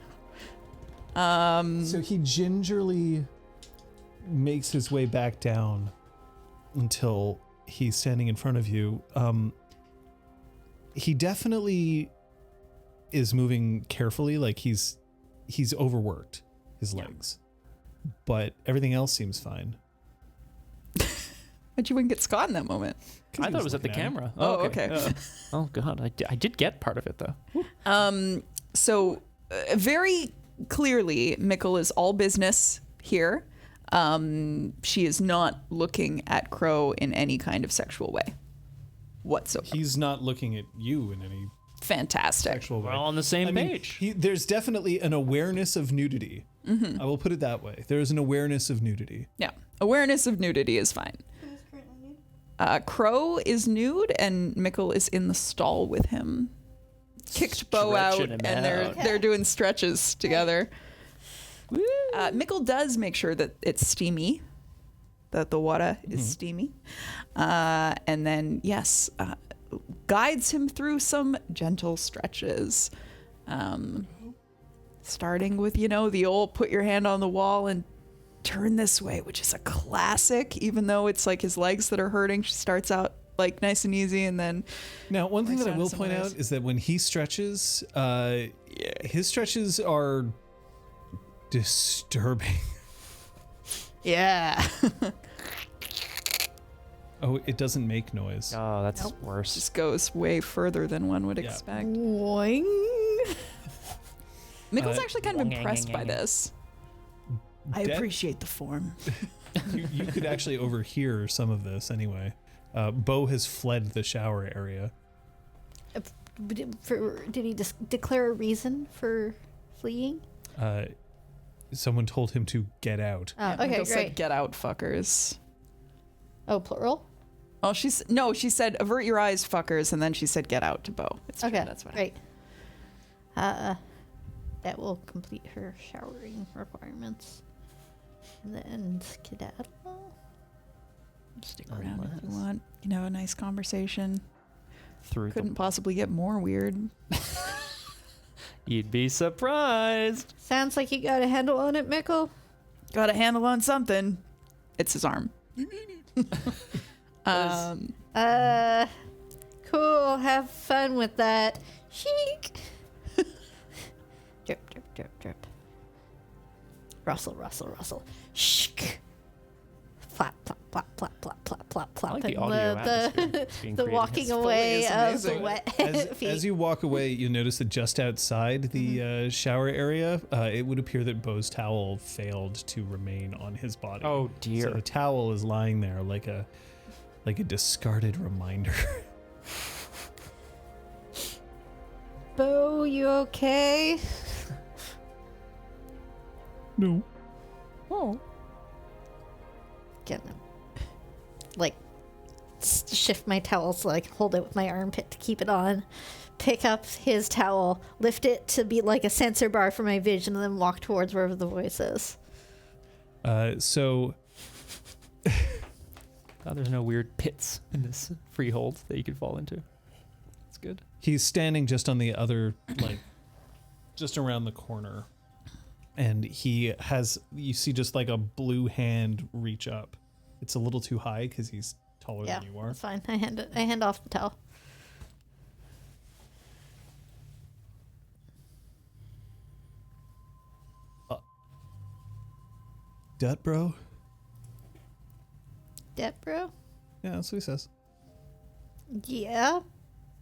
So he gingerly makes his way back down until he's standing in front of you. He definitely is moving carefully, like he's overworked his legs, but everything else seems fine. Why'd you wouldn't get Scott in that moment? I thought it was at the looking at camera. Oh, okay. Oh, God. I did get part of it, though. So very clearly, Mikkel is all business here. She is not looking at Crow in any kind of sexual way whatsoever. He's not looking at you in any Fantastic. sexual way. We're all on the same page. There's definitely an awareness of nudity. Mm-hmm. I will put it that way. There is an awareness of nudity. Yeah. Awareness of nudity is fine. Crow is nude and Mickle is in the stall with him. Kicked Bo out Stretching him and out. they're doing stretches together. Mickle does make sure that it's steamy, that the water is steamy. And then, yes, guides him through some gentle stretches. Starting with, the old put your hand on the wall and turn this way, which is a classic, even though it's like his legs that are hurting. She starts out like nice and easy and then... Now, one thing that I works will on some point ways. out is that when he stretches, his stretches are disturbing. Yeah. Oh, it doesn't make noise. Oh, that's worse. Just goes way further than one would Yeah. expect. Boing. Mickle's actually kind of Wong, impressed by yang, this. I Dead- appreciate the form. You could actually overhear some of this anyway. Bo has fled the shower area. Did he declare a reason for fleeing? Someone told him to get out. Oh, Yeah, okay, Mickle great. said, "Get out, fuckers." Oh, plural? Oh, she said, "Avert your eyes, fuckers," and then she said, "Get out" to Bo. It's true, Okay, that's what. great. That will complete her showering requirements. And then skedaddle. Stick around if you want. A nice conversation. Through Couldn't possibly get more weird. You'd be surprised. Sounds like you got a handle on it, Mickle. Got a handle on something. It's his arm. Cool. Have fun with that. Chic. Drip, drip, drip, drip. Rustle, rustle, rustle. Shk. Flap, flap, flap, flap, flap, flap, flap, flap. I like the And audio atmosphere being the created. walking It's fully away is of the amazing. wet feet. As you walk away, you notice that just outside the shower area, it would appear that Bo's towel failed to remain on his body. Oh dear. So the towel is lying there like a discarded reminder. Bo, you okay? No. Oh. Get him. Like, shift my towel so I can hold it with my armpit to keep it on. Pick up his towel, lift it to be like a sensor bar for my vision, and then walk towards wherever the voice is. So There's no weird pits in this freehold that you could fall into. It's good. he's standing just on the other, just around the corner. And you see just like a blue hand reach up. It's a little too high because he's taller Yeah, than you are. that's fine. I hand off the towel. Debt, bro? Debt, bro? Yeah, that's what he says. Yeah.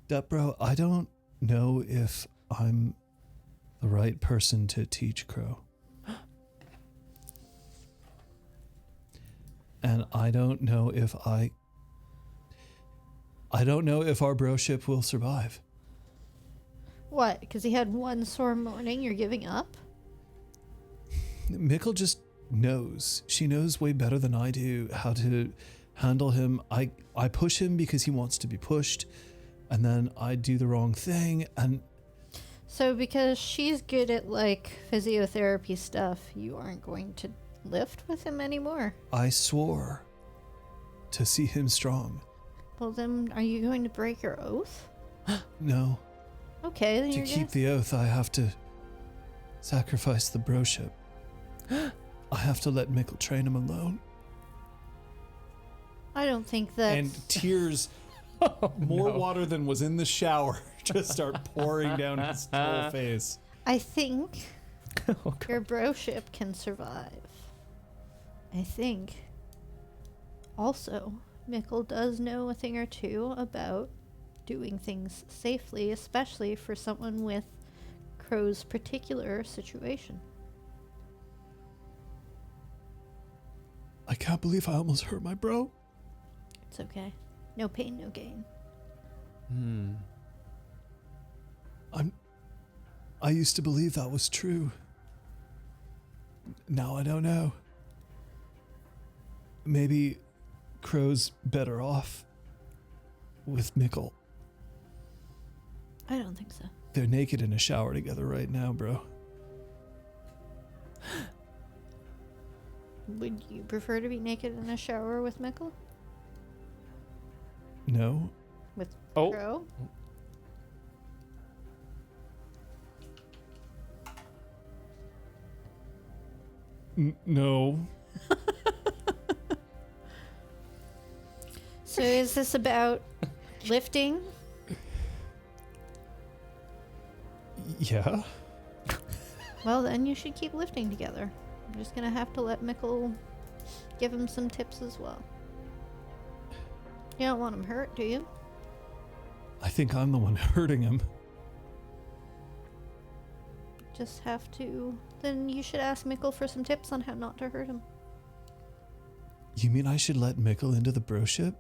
Debt, bro, I don't know if I'm the right person to teach Crow. And I don't know if our broship will survive. What? Because he had one sore morning, you're giving up? Mickle just knows. She knows way better than I do how to handle him. I push him because he wants to be pushed, and then I do the wrong thing, and So because she's good at, like, physiotherapy stuff, you aren't going to lift with him anymore? I swore to see him strong. Well, then, are you going to break your oath? No, Okay, then to you're keep the oath, I have to sacrifice the broship. I have to let Mickle train him alone. I don't think that... And tears, more water than was in the shower, just start pouring down his whole face. I think Oh, God. your broship can survive. I think also Mickle does know a thing or two about doing things safely, especially for someone with Crow's particular situation. I can't believe I almost hurt my bro. It's okay. No pain, no gain. I used to believe that was true. Now I don't know. Maybe Crow's better off with Mickle. I don't think so. They're naked in a shower together right now, bro. Would you prefer to be naked in a shower with Mickle? No? With Oh. Crow? No. So is this about lifting? Yeah? Well, then you should keep lifting together. I'm just gonna have to let Mickle give him some tips as well. You don't want him hurt, do you? I think I'm the one hurting him. Just have to... Then you should ask Mickle for some tips on how not to hurt him. You mean I should let Mickle into the broship?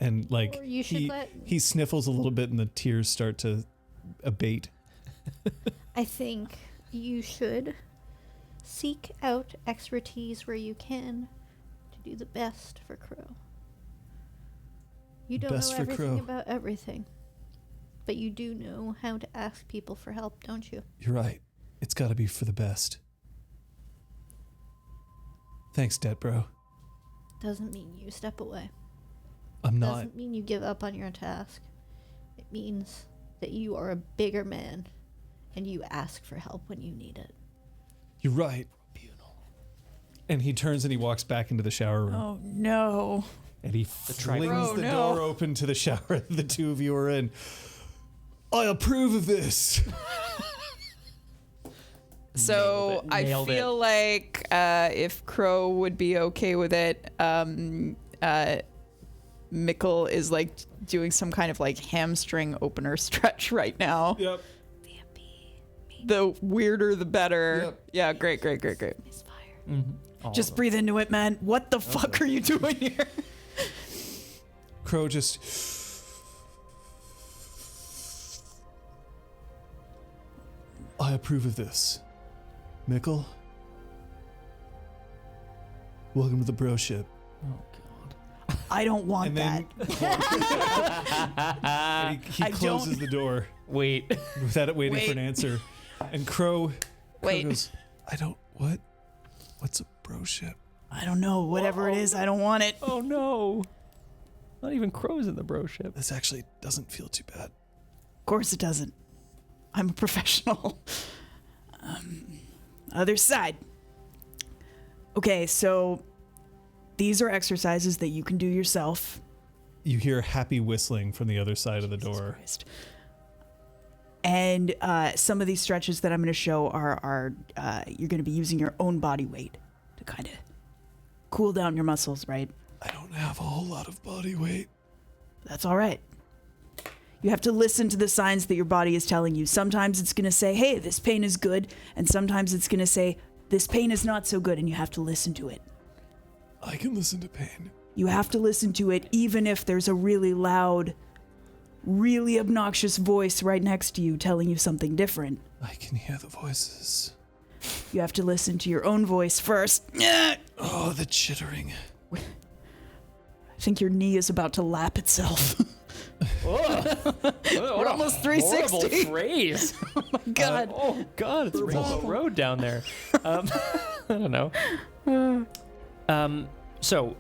And like Or you should he sniffles a little bit and the tears start to abate. I think you should seek out expertise where you can to do the best for Crow. You don't Best know for everything Crow. about everything, but you do know how to ask people for help, don't you? You're right. It's got to be for the best. Thanks, Det Bro. Doesn't mean you step away. I'm not. Doesn't mean you give up on your task. It means that you are a bigger man and you ask for help when you need it. You're right. And he turns and he walks back into the shower room. Oh no. And he tripod. flings Oh, the no. door open to the shower that the two of you are in. I approve of this. So Nailed it. I Nailed feel like if Crow would be okay with it, Mickle is like doing some kind of like hamstring opener stretch right now. Yep. The weirder the better. Yep. Yeah, great. Misfire. Just breathe into it, man. What the fuck are you doing here? Crow just... I approve of this. Mickle, welcome to the bro ship. Oh god. I don't want And that. then and he I closes the door Wait. without it waiting for Wait. an answer. And Crow Wait. goes, I don't... What? What's a bro ship? I don't know. Whatever it is, I don't want it. Oh no. Not even Crow's in the bro ship. This actually doesn't feel too bad. Of course it doesn't. I'm a professional. Other side. Okay, so these are exercises that you can do yourself. You hear happy whistling from the other side of the Jesus door. Christ. And some of these stretches that I'm going to show are you're going to be using your own body weight to kind of cool down your muscles, right? I don't have a whole lot of body weight. That's all right. You have to listen to the signs that your body is telling you. Sometimes it's going to say, hey, this pain is good. And sometimes it's going to say, this pain is not so good. And you have to listen to it. I can listen to pain. You have to listen to it even if there's a really loud, really obnoxious voice right next to you telling you something different. I can hear the voices. You have to listen to your own voice first. Oh, the chittering. I think your knee is about to lap itself. We're almost 360. Horrible phrase. Oh my God. Oh god, it's Rainbow Road down there. I don't know. So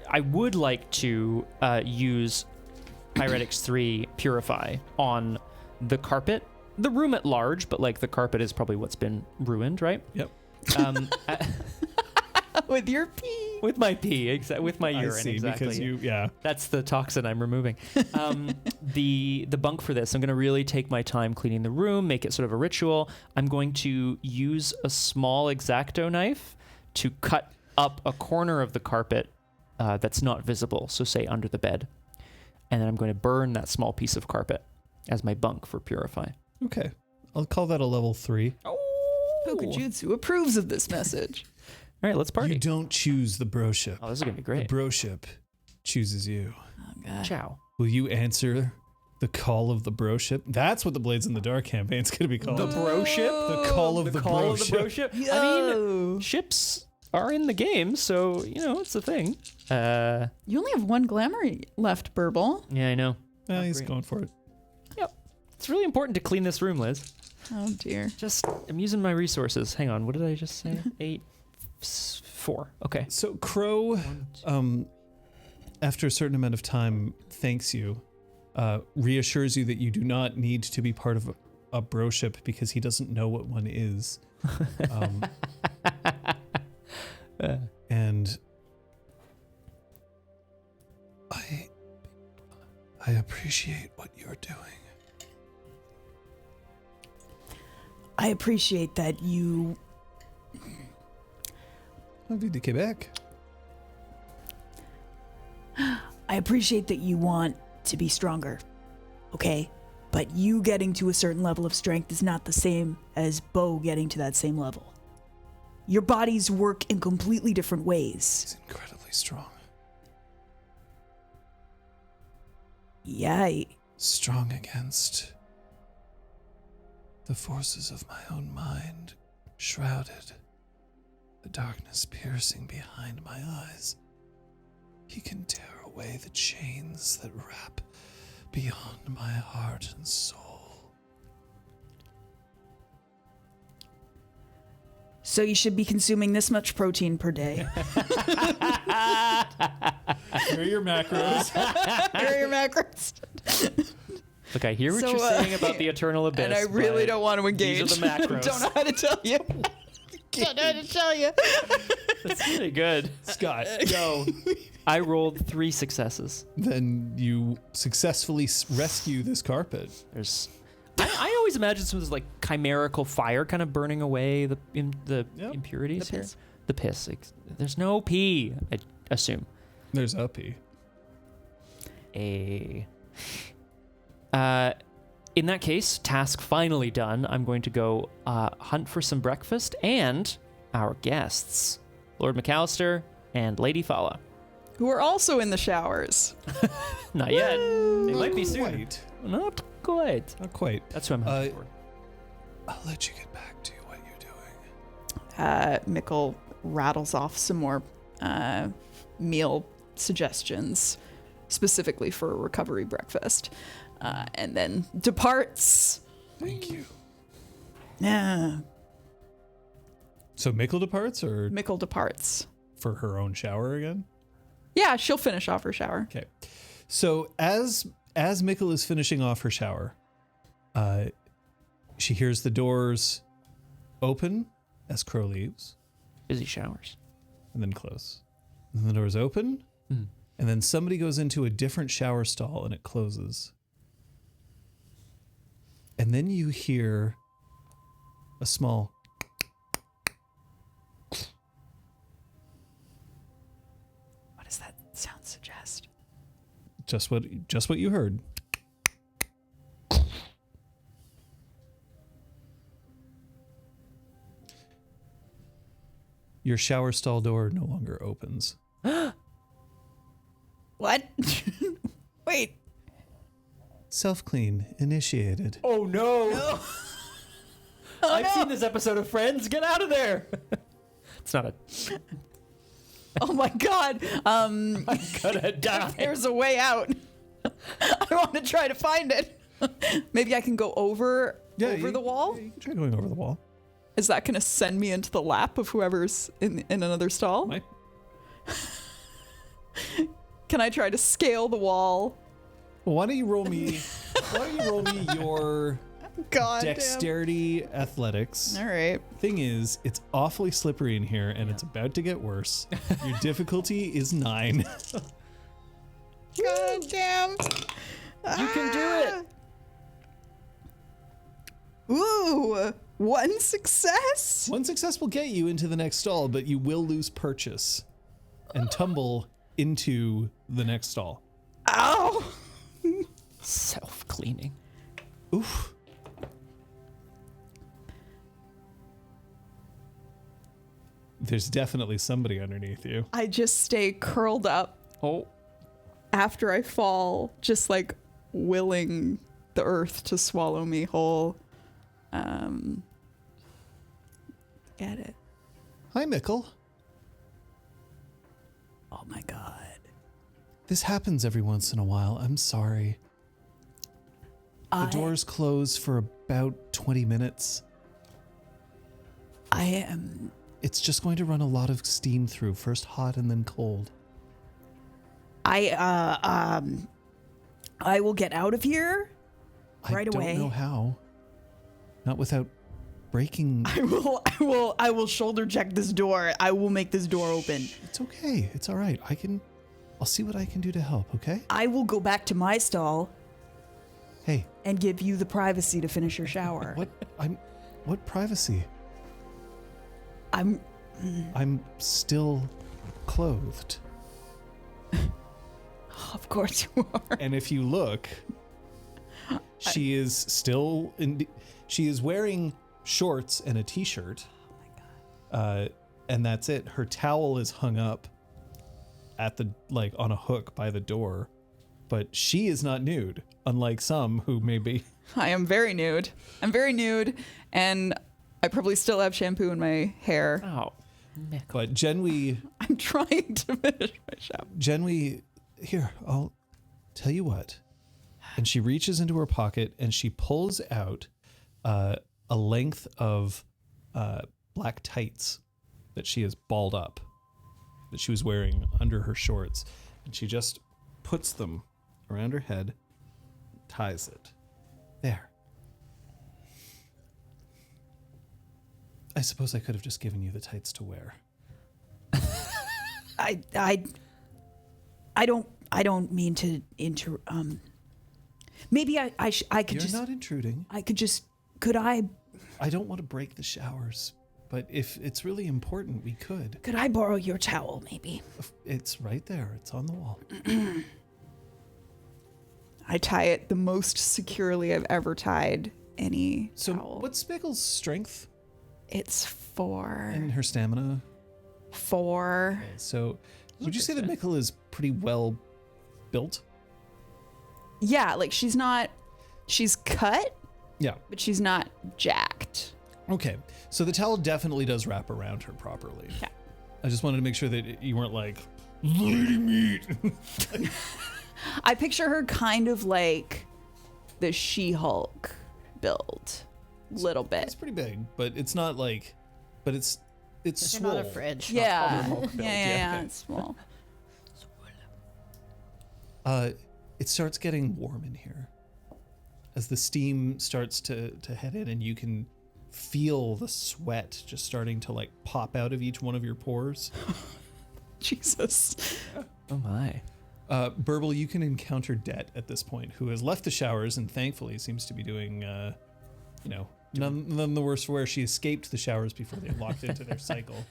I would like to use Pyretics 3 Purify on the carpet, the room at large, but like the carpet is probably what's been ruined, right? Yep. With your pee. With my pee, with my urine, I see, exactly. because you, yeah. That's the toxin I'm removing. The bunk for this, I'm going to really take my time cleaning the room, make it sort of a ritual. I'm going to use a small X-Acto knife to cut up a corner of the carpet that's not visible, so say under the bed. And then I'm going to burn that small piece of carpet as my bunk for Purify. Okay. I'll call that a level 3. Pokajutsu approves of this message. All right, let's party. You don't choose the bro ship. Oh, this is going to be The great. bro ship chooses you. Oh, God. Ciao. Will you answer the call of the bro ship? That's what the Blades in the Dark campaign's going to be called. The bro ship? The call of the call bro of the bro ship. ship? I mean, ships are in the game, so it's a thing. You only have 1 glamour left, Burble. Yeah, I know. He's going for it. Yep. It's really important to clean this room, Liz. Oh dear. I'm using my resources. Hang on, what did I just say? 8, 4. Okay. So Crow, after a certain amount of time, thanks you, reassures you that you do not need to be part of a broship because he doesn't know what one is. And I appreciate what you're doing. I appreciate that you... Envie de Quebec. I appreciate that you want to be stronger, okay? But you getting to a certain level of strength is not the same as Bo getting to that same level. Your bodies work in completely different ways. He's incredibly strong. Yeah, Strong against the forces of my own mind, shrouded, the darkness piercing behind my eyes. He can tear away the chains that wrap beyond my heart and soul. so you should be consuming this much protein per day. Here are your macros. Here are your macros. Look, I hear what So, you're saying about the eternal abyss. And I really but don't want to engage. These are the macros. Don't know how to tell you. Don't know how to tell you. That's really good. Scott, go. I rolled 3 successes. Then you successfully rescue this carpet. There's. I always imagine some of this like chimerical fire kind of burning away the impurities The here. piss. The piss. There's no pee, I assume. There's Uppy. In that case, task finally done. I'm going to go hunt for some breakfast and our guests, Lord McAllister and Lady Fala. Who are also in the showers. Not yet. They might be soon. Quite. Not quite. Not quite. That's what I'm hunting for. I'll let you get back to what you're doing. Mikkel rattles off some more meal suggestions, specifically for a recovery breakfast, and then departs. Thank you. Yeah. So Mikkel departs, or Mikkel departs. for her own shower again? Yeah, she'll finish off her shower. Okay. So as Mikkel is finishing off her shower, she hears the doors open as Crow leaves, Busy showers. and then close. And then the doors open, and then somebody goes into a different shower stall, and it closes. And then you hear a small What does that sound suggest? just what you heard. Your shower stall door no longer opens. What? Wait. Self-clean initiated. Oh no! I've seen this episode of Friends. Get out of there! It's not a. Oh my God. I'm gonna die. There's a way out. I want to try to find it. Maybe I can go over the wall. Yeah, you can try going over the wall. Is that going to send me into the lap of whoever's in another stall? Might. Can I try to scale the wall? Well, why don't you roll me your God dexterity athletics? damn. All right. Thing is, it's awfully slippery in here, and it's about to get worse. Your difficulty is 9. God damn. You can do it. Ooh, 1 success. One success will get you into the next stall, but you will lose purchase and tumble into the next stall. Ow. Self-cleaning. Oof. There's definitely somebody underneath you. I just stay curled up Oh. after I fall, just like willing the earth to swallow me whole. Get it. Hi, Mikkel. This happens every once in a while. I'm sorry. The doors close for about 20 minutes. I am. It's just going to run a lot of steam through, first hot and then cold. I will get out of here right away. I don't know how. Not without breaking. I will shoulder check this door. I will make this door open. It's okay. It's all right. I'll see what I can do to help, okay? I will go back to my stall Hey, and give you the privacy to finish your shower. what privacy? I'm still clothed. Of course you are. And if you look, she is wearing shorts and a t-shirt. Oh my god. And that's it. Her towel is hung up at on a hook by the door, but she is not nude, unlike some who may be. I am very nude. I'm very nude, and I probably still have shampoo in my hair. Oh, Nick. But Genwi, I'm trying to finish my shower. here, I'll tell you what. And she reaches into her pocket and she pulls out a length of black tights that she has balled up, that she was wearing under her shorts. And she just puts them around her head, ties it. There. I suppose I could have just given you the tights to wear. I don't mean to maybe I could You're just not intruding. could I I don't want to break the showers, but if it's really important, we could. could I borrow your towel maybe? It's right there. It's on the wall. I tie it the most securely I've ever tied any So towel. what's Spiggle's strength It's 4. and her stamina? 4. Okay, so would you say that Mikkel is pretty well built? Yeah, like she's cut, Yeah. but she's not jacked. Okay. So the towel definitely does wrap around her properly. Yeah. I just wanted to make sure that you weren't like, lady meat. I picture her kind of like the She-Hulk build, little bit. It's pretty big, but it's not like, but it's You're swole. not a fridge. Yeah. Hulk build, Yeah, okay. it's small. It starts getting warm in here as the steam starts to head in, and you can feel the sweat just starting to like pop out of each one of your pores. Jesus. Oh my. Burble, you can encounter Det at this point, who has left the showers and thankfully seems to be doing, none the worse for wear. She escaped the showers before they locked into their cycle.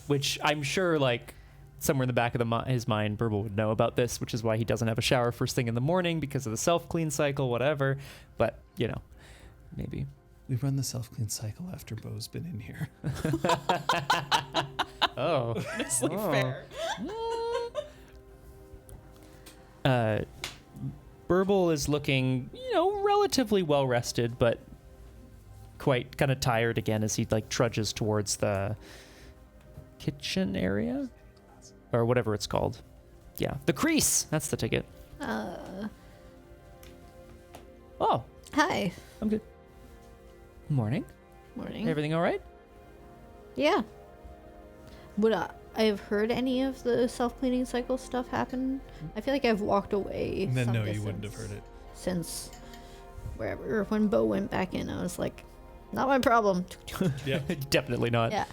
Which I'm sure, like, somewhere in the back of his mind, Burble would know about this, which is why he doesn't have a shower first thing in the morning because of the self-clean cycle, whatever. But, maybe. We run the self-clean cycle after Bo's been in here. Oh. Honestly fair. Burble is looking, relatively well rested, but quite kind of tired again as he like trudges towards the kitchen area or whatever it's called. Yeah, the crease. That's the ticket. Oh, Hi. I'm good. Morning. Morning. Everything all right? Yeah. Would I have heard any of the self-cleaning cycle stuff happen? I feel like I've walked away. Then some no, you wouldn't have distance heard it. since wherever. When Bo went back in, I was like, not my problem. Yeah. Definitely not. Yeah.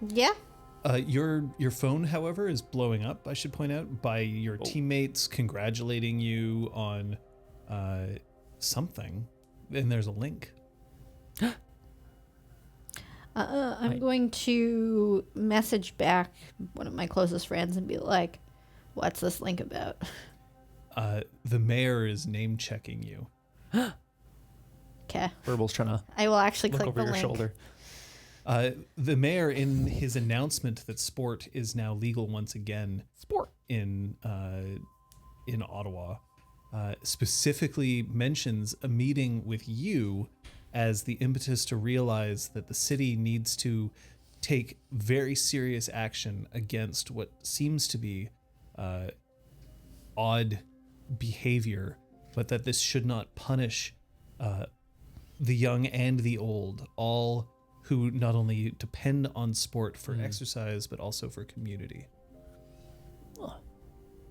Yeah. Your phone, however, is blowing up, I should point out, by your teammates congratulating you on something. And there's a link. I'm going to message back one of my closest friends and be like, what's this link about? The mayor is name checking you. Okay. Burble's trying to I will actually look click over the your link. shoulder. The mayor, in his announcement that sport is now legal once again, in Ottawa, specifically mentions a meeting with you as the impetus to realize that the city needs to take very serious action against what seems to be odd behavior, but that this should not punish the young and the old, all who not only depend on sport for exercise, but also for community.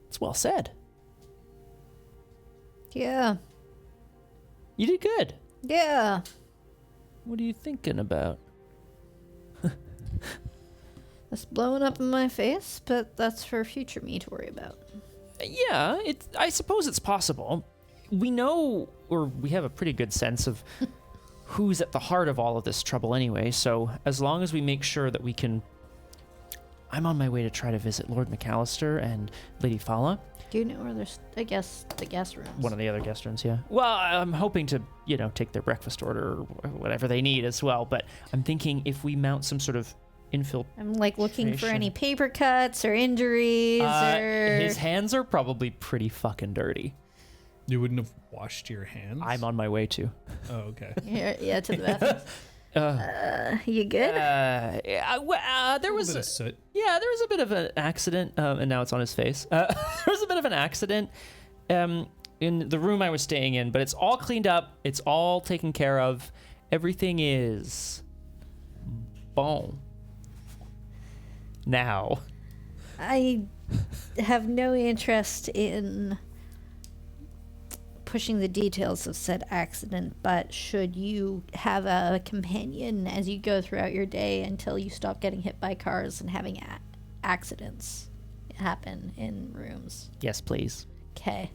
It's well said. Yeah. You did good. Yeah. What are you thinking about? It's blowing up in my face, but that's for future me to worry about. Yeah, I suppose it's possible. We know, or we have a pretty good sense of who's at the heart of all of this trouble anyway, so as long as we make sure that we can... I'm on my way to try to visit Lord McAllister and Lady Fala. Do you know where there's, I guess, the guest rooms? One of the other guest rooms, yeah. Well, I'm hoping to, take their breakfast order or whatever they need as well, but I'm thinking if we mount some sort of I'm like looking for any paper cuts or injuries or... His hands are probably pretty fucking dirty. You wouldn't have washed your hands? I'm on my way to. Oh, okay. Yeah, to the bathroom. You good? There was a bit of soot. Yeah, there was a bit of an accident, and now it's on his face. There was a bit of an accident in the room I was staying in, but it's all cleaned up. It's all taken care of. Everything is bon. Now. I have no interest in pushing the details of said accident, but should you have a companion as you go throughout your day until you stop getting hit by cars and having accidents happen in rooms? Yes, please. Okay.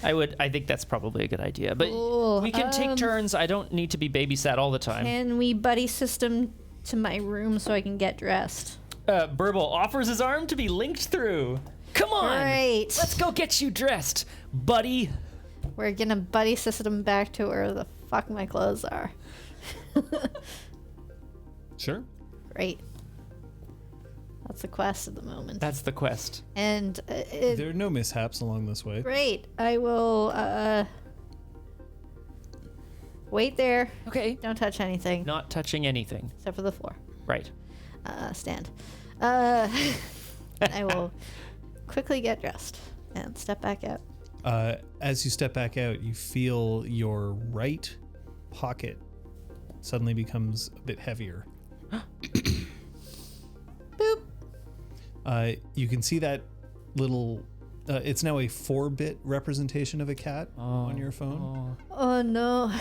I think that's probably a good idea, but Cool. we can take turns. I don't need to be babysat all the time. Can we buddy system to my room so I can get dressed? Burble offers his arm to be linked through. Come on. Great. Let's go get you dressed, buddy. We're gonna buddy system back to where the fuck my clothes are. Sure. Great. That's the quest at the moment. That's the quest. And There are no mishaps along this way. great. I will wait there. Okay. Don't touch anything Not touching anything. except for the floor. Right. Stand. I will quickly get dressed and step back out. As you step back out, you feel your right pocket suddenly becomes a bit heavier. Boop. You can see that little... it's now a 4-bit representation of a cat on your phone. Oh no.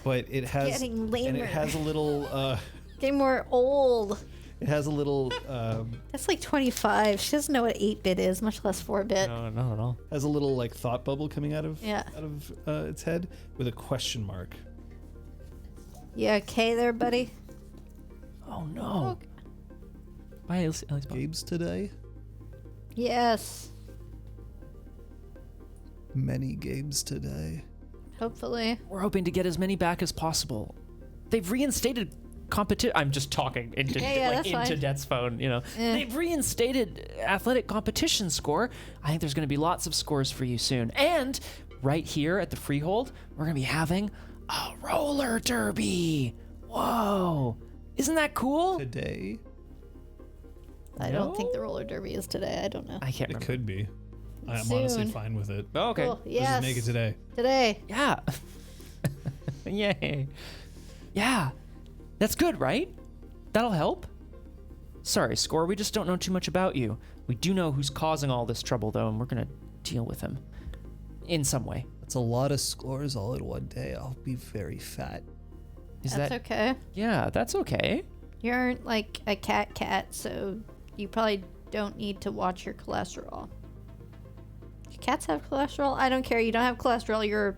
But it has... Getting lamer. And it has a little... Getting more old. it has a little... That's like 25. She doesn't know what 8-bit is, much less 4-bit. No, not at all. has a little like thought bubble coming out of Yeah. its head with a question mark. You okay there, buddy? Oh no. Bye, Elise. Gabe's today? Yes. Many Gabe's today. Hopefully. We're hoping to get as many back as possible. They've reinstated competition. I'm just talking into that's into fine. Det's phone. They've reinstated athletic competition score. I think there's going to be lots of scores for you soon. And right here at the Freehold, we're going to be having a roller derby. Whoa! Isn't that cool? Today? I don't think the roller derby is today. I don't know. I can't It remember. could be. I'm Soon. honestly fine with it. Oh, okay. Cool. Let's Yes. just make it today. Today. Yeah. Yay. Yeah. That's good, right? That'll help. Sorry, Score, we just don't know too much about you. We do know who's causing all this trouble, though, and we're going to deal with him in some way. That's a lot of scores all in one day. I'll be very fat. Is That's that okay. Yeah, that's okay. You aren't like a cat, so you probably don't need to watch your cholesterol. Do cats have cholesterol? I don't care. You don't have cholesterol. You're a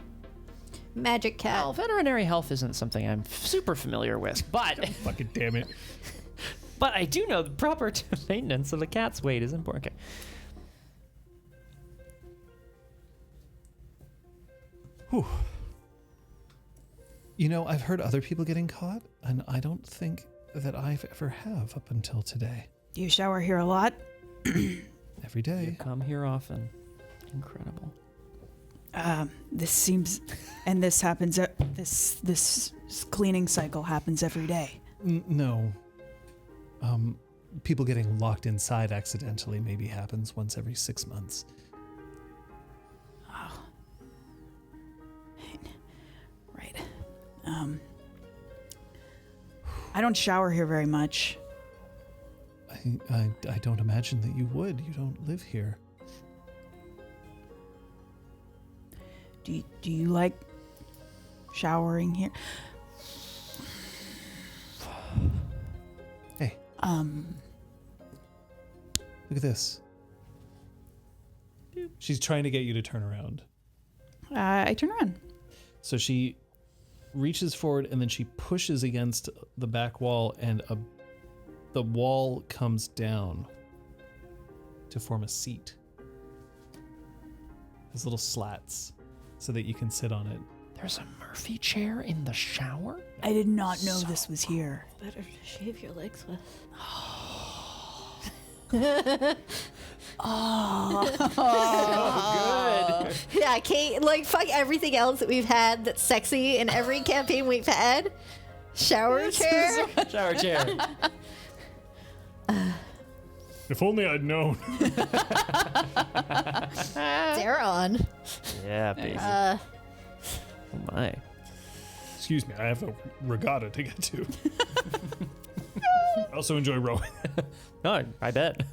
magic cat. Well, veterinary health isn't something I'm super familiar with, but Fucking damn it. but I do know the proper maintenance of a cat's weight is important. Okay. Whew. You know, I've heard other people getting caught, and I don't think that I've ever have up until today. Do you shower here a lot? Every day. You come here often. Incredible. This seems, and this happens. This cleaning cycle happens every day. No. people getting locked inside accidentally maybe happens once every 6 months. Oh. Right. I don't shower here very much. I don't imagine that you would. You don't live here. Do you like showering here? Hey. Look at this. She's trying to get you to turn around. I turn around. So she reaches forward and then she pushes against the back wall, and the wall comes down to form a seat. There's little slats so that you can sit on it. There's a Murphy chair in the shower? I did not know this was here. Better to shave your legs with. Good. Yeah, Kate, like, fuck everything else that we've had that's sexy in every campaign we've had. Shower chair. Shower chair. If only I'd known. They're on. Yeah, baby. Uh, Oh my. Excuse me, I have a regatta to get to. I also enjoy rowing. No, I bet.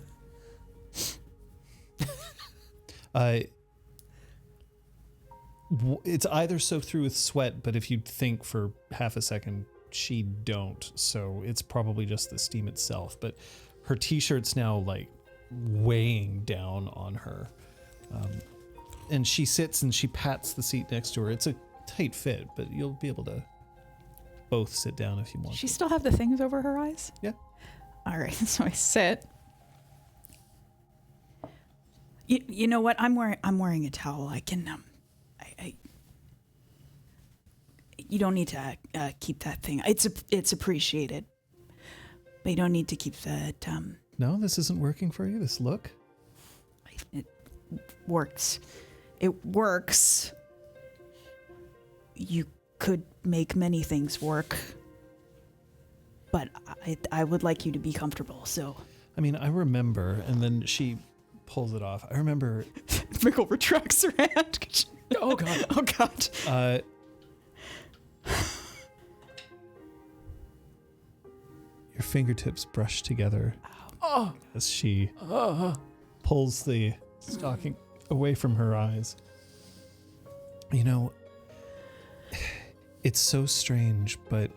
It's either soaked through with sweat, but if you think for half a second, she don't. So it's probably just the steam itself. But her t-shirt's now like weighing down on her. And she sits and she pats the seat next to her. It's a tight fit, but you'll be able to both sit down if you want. She still have the things over her eyes? Yeah. All right, so I sit. You know what? I'm wearing a towel. I can you don't need to keep that thing. It's appreciated, but you don't need to keep that. No, this isn't working for you. This look. It works. It works. You could make many things work, but I would like you to be comfortable. So. I mean, I remember, and then she pulls it off. I remember. Mickle retracts her hand. Oh god. Oh god. Your fingertips brush together as she pulls the stocking away from her eyes. You know, it's so strange, but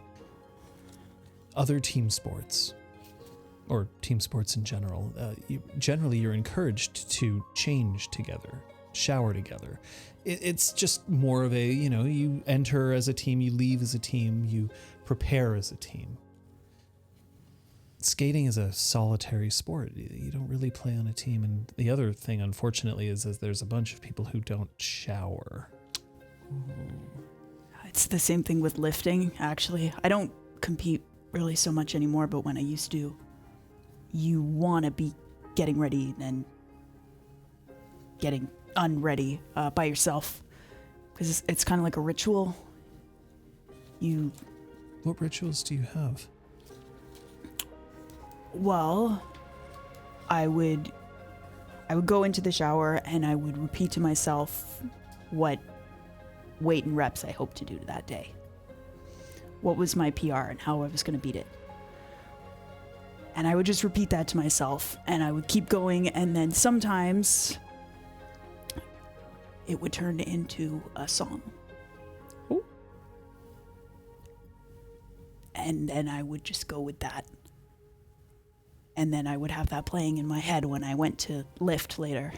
other team sports, or team sports in general, generally you're encouraged to change together, shower together. It's just more of a, you enter as a team, you leave as a team, you prepare as a team. Skating is a solitary sport. You don't really play on a team. And the other thing, unfortunately, is there's a bunch of people who don't shower. It's the same thing with lifting, actually. I don't compete really so much anymore, but when I used to, you want to be getting ready and getting unready by yourself, because it's kind of like a ritual. What rituals do you have? Well, I would go into the shower and I would repeat to myself what weight and reps I hoped to do that day. What was my PR and how I was going to beat it. And I would just repeat that to myself and I would keep going, and then sometimes it would turn into a song. Ooh. And then I would just go with that. And then I would have that playing in my head when I went to lift later.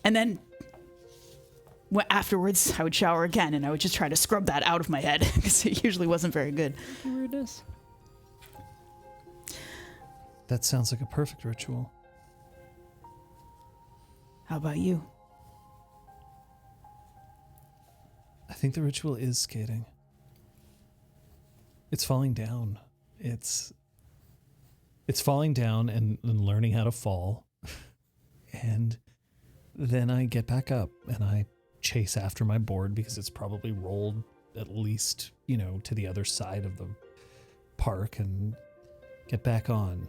And then afterwards, I would shower again, and I would just try to scrub that out of my head, because it usually wasn't very good. Weirdness. That sounds like a perfect ritual. How about you? I think the ritual is skating. It's falling down. It's falling down and learning how to fall. And then I get back up and I chase after my board, because it's probably rolled at least, to the other side of the park and get back on.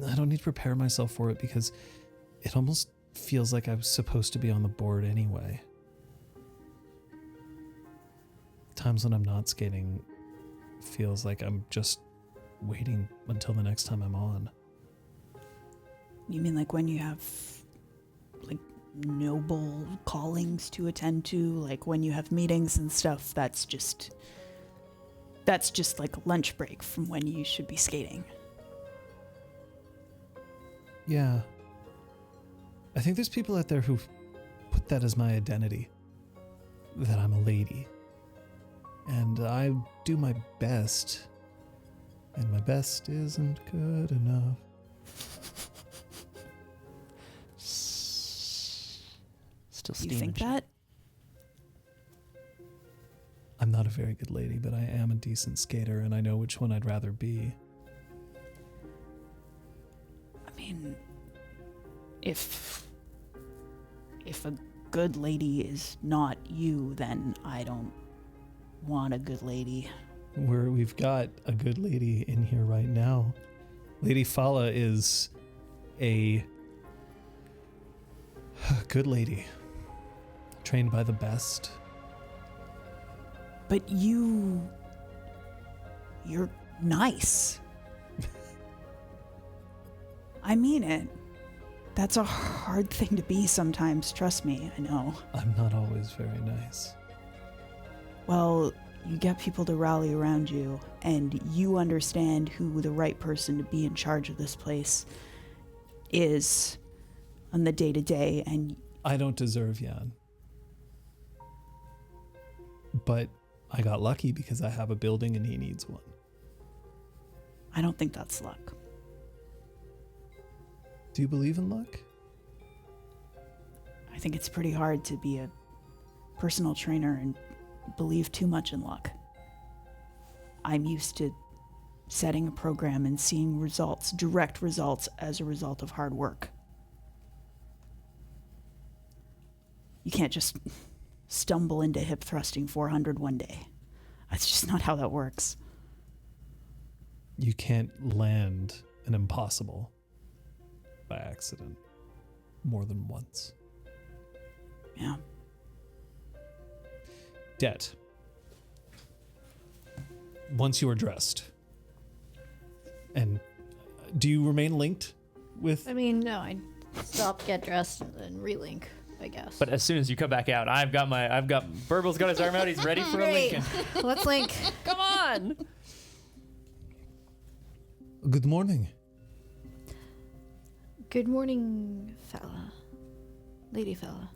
I don't need to prepare myself for it because it almost feels like I was supposed to be on the board anyway. Times when I'm not skating feels like I'm just waiting until the next time I'm on. You mean like when you have like noble callings to attend to, like when you have meetings and stuff, that's just like lunch break from when you should be skating. Yeah. I think there's people out there who put that as my identity. That I'm a lady. And I do my best. And my best isn't good enough. Still You steaming. think that? I'm not a very good lady, but I am a decent skater, and I know which one I'd rather be. I mean, if a good lady is not you, then I don't want a good lady. We've got a good lady in here right now. Lady Fala is a good lady. Trained by the best. But you're nice. I mean it. That's a hard thing to be sometimes, trust me, I know. I'm not always very nice. Well, you get people to rally around you, and you understand who the right person to be in charge of this place is on the day-to-day, and... I don't deserve Jan. But I got lucky because I have a building and he needs one. I don't think that's luck. Do you believe in luck? I think it's pretty hard to be a personal trainer and believe too much in luck. I'm used to setting a program and seeing results, direct results, as a result of hard work. You can't just stumble into hip thrusting 400 one day. That's just not how that works. You can't land an impossible by accident more than once. Yeah. Debt. Once you are dressed. And do you remain linked with... I mean, no, I stop, get dressed, and then relink, I guess. But as soon as you come back out, Burbal's got his arm out. He's ready for a Great. Lincoln. Let's link. Come on. Good morning. Good morning, fella. Lady fella.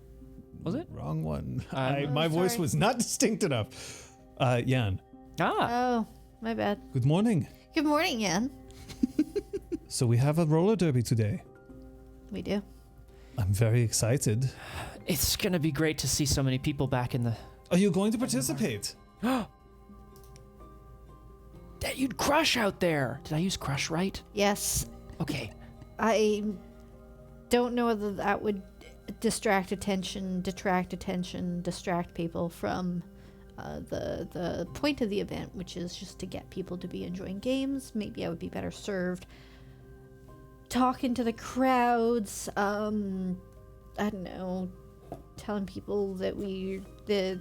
Was it? Wrong one. Oh, My voice sorry. was not distinct enough. Jan. Ah. Oh, my bad. Good morning. Good morning, Yan. So we have a roller derby today. We do. I'm very excited. It's going to be great to see so many people back in the... Are you going to participate? That you'd crush out there. Did I use crush right? Yes, Okay. I don't know whether that would detract attention, distract people from the point of the event, which is just to get people to be enjoying games. Maybe I would be better served talking to the crowds. I don't know, telling people that the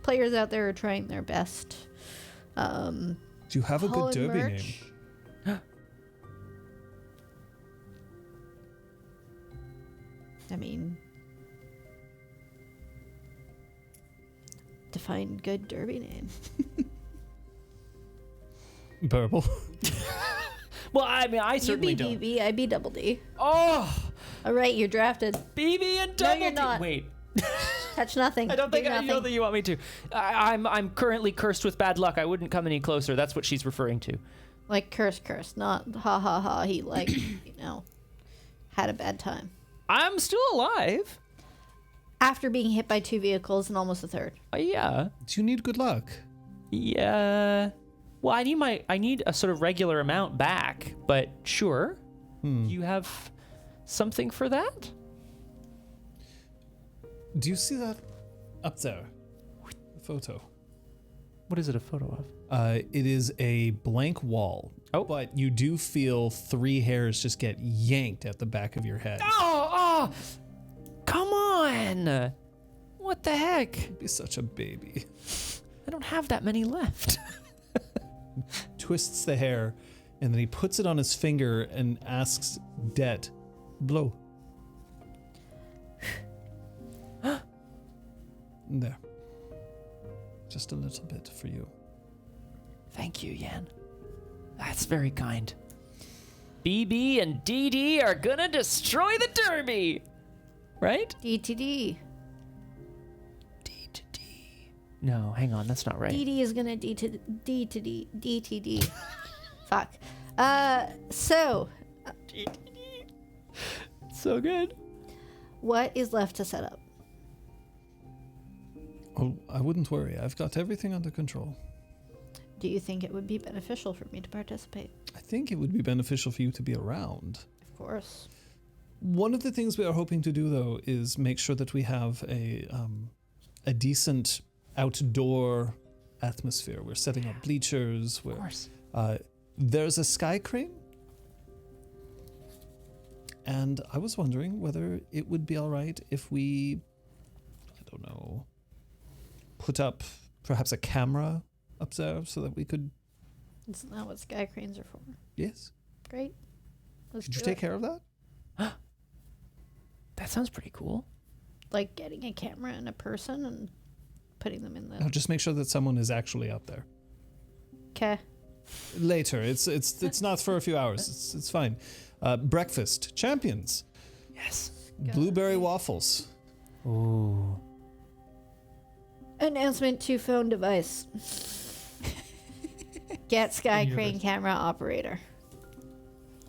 players out there are trying their best. Do you have a good hauling derby name? merch. I mean, define good derby name. Burble. Well, I mean, I You certainly be don't. DB, I be double D. Oh, All right, you're drafted. BB and double you're D. not. Wait, Touch nothing. I don't think Do I know nothing. that you want me to. I'm currently cursed with bad luck. I wouldn't come any closer. That's what she's referring to. Like curse, not ha ha ha. He like, had a bad time. I'm still alive. After being hit by 2 vehicles and almost a third. Yeah. Do you need good luck? Yeah. Well, I need a sort of regular amount back, but sure. Do you have something for that? Do you see that up there? The photo. What is it a photo of? It is a blank wall. Oh. But you do feel 3 hairs just get yanked at the back of your head. Oh, come on. What the heck? Be such a baby. I don't have that many left. Twists the hair, and then he puts it on his finger and asks Det, blow. There. Just a little bit for you. Thank you, Yan. That's very kind. BB and DD are gonna destroy the derby, right? DTD. D to D. No, hang on, that's not right. DD is gonna D to D. DTD. Fuck. So, So good. what is left to set up? Oh, I wouldn't worry. I've got everything under control. Do you think it would be beneficial for me to participate? I think it would be beneficial for you to be around. Of course. One of the things we are hoping to do, though, is make sure that we have a decent outdoor atmosphere. We're setting up bleachers. Of course. There's a sky crane, and I was wondering whether it would be all right if we, I don't know, put up perhaps a camera up there so that we could. Isn't that what sky cranes are for? Yes. Great. Let's Could you do take it. care of that? That sounds pretty cool. Like getting a camera and a person and putting them in the. No, just make sure that someone is actually up there. Okay. Later. It's not for a few hours. It's fine. Breakfast. Champions. Yes. Blueberry waffles. Ooh. Announcement to phone device. Get sky crane camera operator.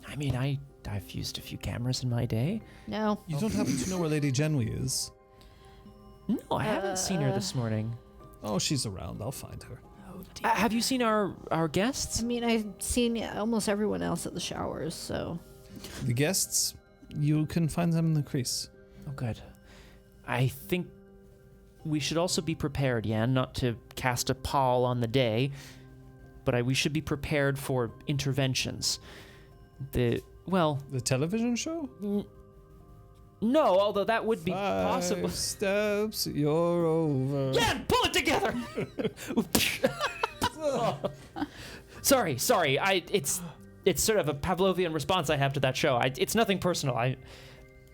I mean, I've used a few cameras in my day. No. You don't happen to know where Lady Genwy is? No, I haven't seen her this morning. Oh, she's around. I'll find her. Have you seen our guests? I mean, I've seen almost everyone else at the showers, so. The guests, you can find them in the crease. Oh, good. I think we should also be prepared, Yan, not to cast a pall on the day, but we should be prepared for interventions. The television show? No, although that would be possible. 5 steps, you're over. Yan, pull it together! Sorry. It's sort of a Pavlovian response I have to that show. It's nothing personal.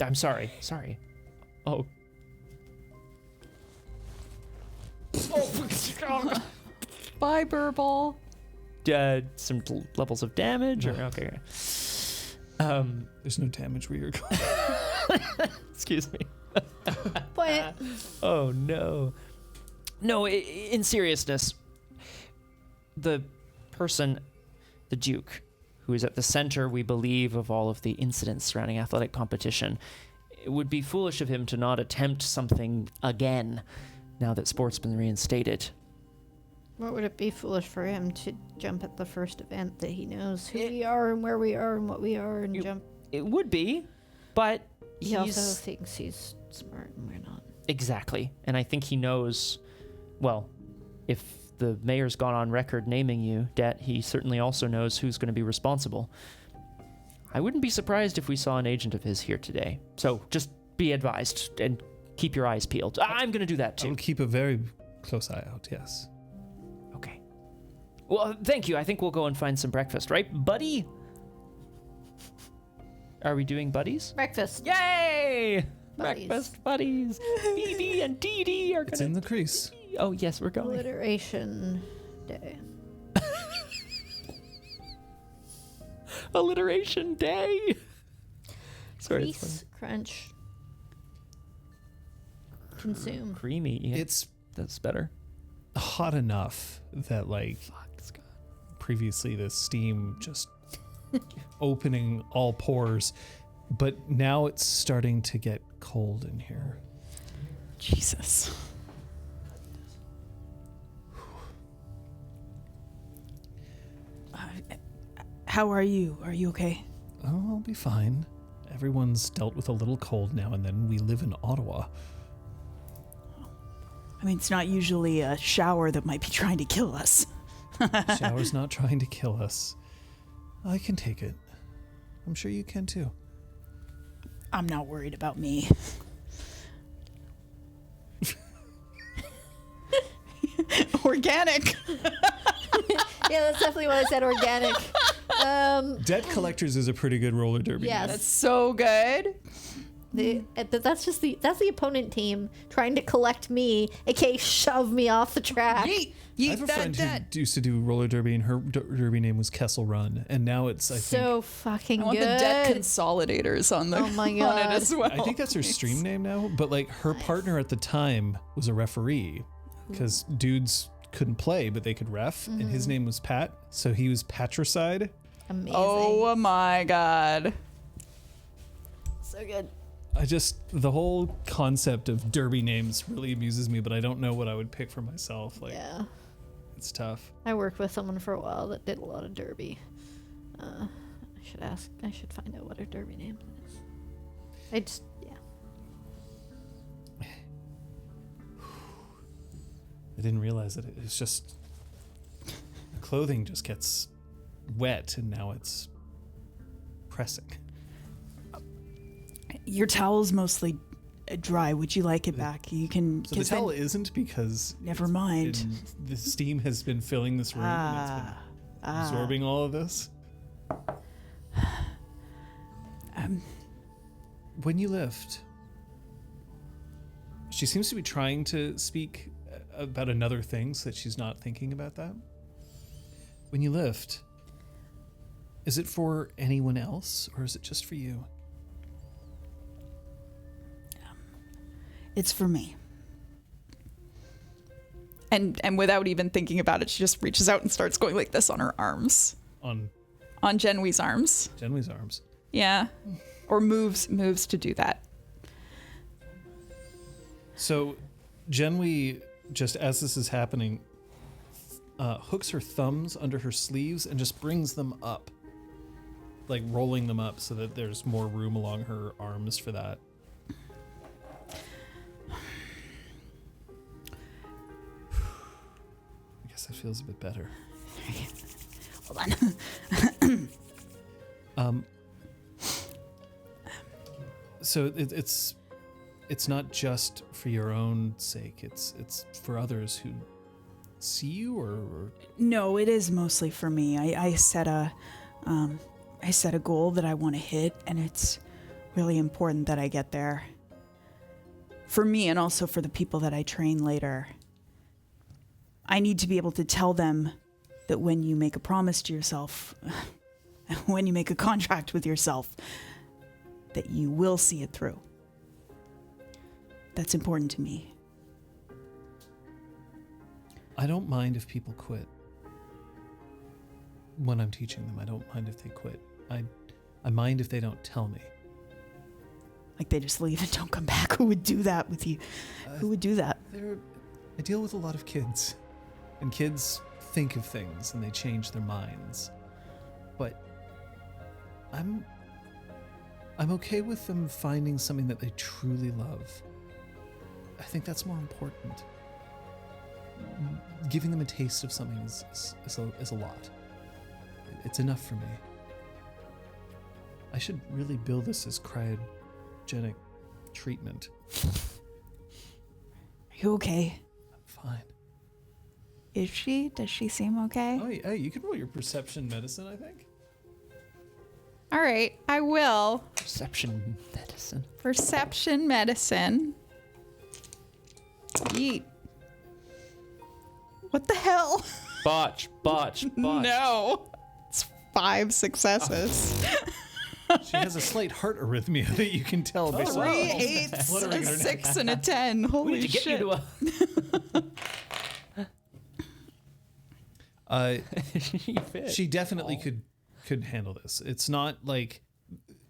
I'm sorry. Oh. Bye, Burble. Some levels of damage? Or, okay. There's no damage where you're going. Excuse me. But Oh, no. No, in seriousness, the person, the Duke, who is at the center, we believe, of all of the incidents surrounding athletic competition, it would be foolish of him to not attempt something again now that sport's been reinstated. what would it be foolish for him to jump at the first event that he knows who we are and where we are and what we are and jump? It would be, but He he's... also thinks he's smart and we're not. Exactly. And I think he knows, well, if the mayor's gone on record naming you, Det, he certainly also knows who's going to be responsible. I wouldn't be surprised if we saw an agent of his here today. So just be advised and keep your eyes peeled. I'm going to do that I'll too. keep a very close eye out, yes. Okay. Well, thank you. I think we'll go and find some breakfast, right, buddy? Are we doing buddies? Breakfast. Yay! Buddies. Breakfast buddies. BB and DD are It's going in the crease. Oh, yes, we're going. Alliteration day. Alliteration day. Sorry. it's Crease, crunch, consume. creamy. Yeah, It's that's better. hot enough that, like, Fuck, Scott. previously the steam just opening all pores, but now it's starting to get cold in here. Jesus. How are you? Are you okay? Oh, I'll be fine. Everyone's dealt with a little cold now and then. We live in Ottawa. I mean, it's not usually a shower that might be trying to kill us. Shower's not trying to kill us. I can take it. I'm sure you can too. I'm not worried about me. Organic. Yeah, that's definitely why I said organic. Debt Collectors is a pretty good roller derby. Yes. That's so good. That's the opponent team trying to collect me, aka shove me off the track. Yeet. I Yeet have a that friend debt. who used to do roller derby, and her derby name was Kessel Run, and now it's So fucking I want good. the debt consolidators on the Oh my on it God. as well. I think that's her stream name now. But like her partner at the time was a referee because dudes couldn't play, but they could ref, and his name was Pat, so he was patricide. Amazing. Oh my God. So good. The whole concept of derby names really amuses me, but I don't know what I would pick for myself. Like, Yeah. it's tough. I worked with someone for a while that did a lot of derby. I should find out what her derby name is. I didn't realize that it's just the clothing just gets wet, and now it's pressing. Your towel's mostly dry. Would you like it back? You can. So the 'cause then- towel isn't because Never mind. the steam has been filling this room and it's been absorbing all of this. When you lift, she seems to be trying to speak about another thing so that she's not thinking about that. When you lift, is it for anyone else or is it just for you? It's for me. And without even thinking about it, she just reaches out and starts going like this on her arms. On Genwi's arms. Genwi's arms. Yeah. Or moves to do that. So Genwi, just as this is happening, hooks her thumbs under her sleeves and just brings them up, like rolling them up so that there's more room along her arms for that. I guess that feels a bit better. Hold on. So it's not just for your own sake. It's for others who see you, or No, it is mostly for me. I set a goal that I want to hit, and it's really important that I get there. For me, and also for the people that I train later. I need to be able to tell them that when you make a promise to yourself, when you make a contract with yourself, that you will see it through. That's important to me. I don't mind if people quit. When I'm teaching them, I don't mind if they quit. I mind if they don't tell me. Like they just leave and don't come back. Who would do that with you? Who would do that? I deal with a lot of kids, and kids think of things and they change their minds. But I'm okay with them finding something that they truly love. I think that's more important. Giving them a taste of something is a lot. It's enough for me. I should really bill this as cryogenic treatment. Are you okay? I'm fine. Is she? Does she seem okay? Oh, yeah, you can roll your perception medicine, I think. All right, I will. Perception medicine. Perception medicine. Yeet. What the hell? Botch. No. It's 5 successes. She has a slight heart arrhythmia that you can tell based on 3 the 8s, fluttering a in her neck. 6, and a 10. Holy We need to get shit. you to a. She definitely could handle this. It's not like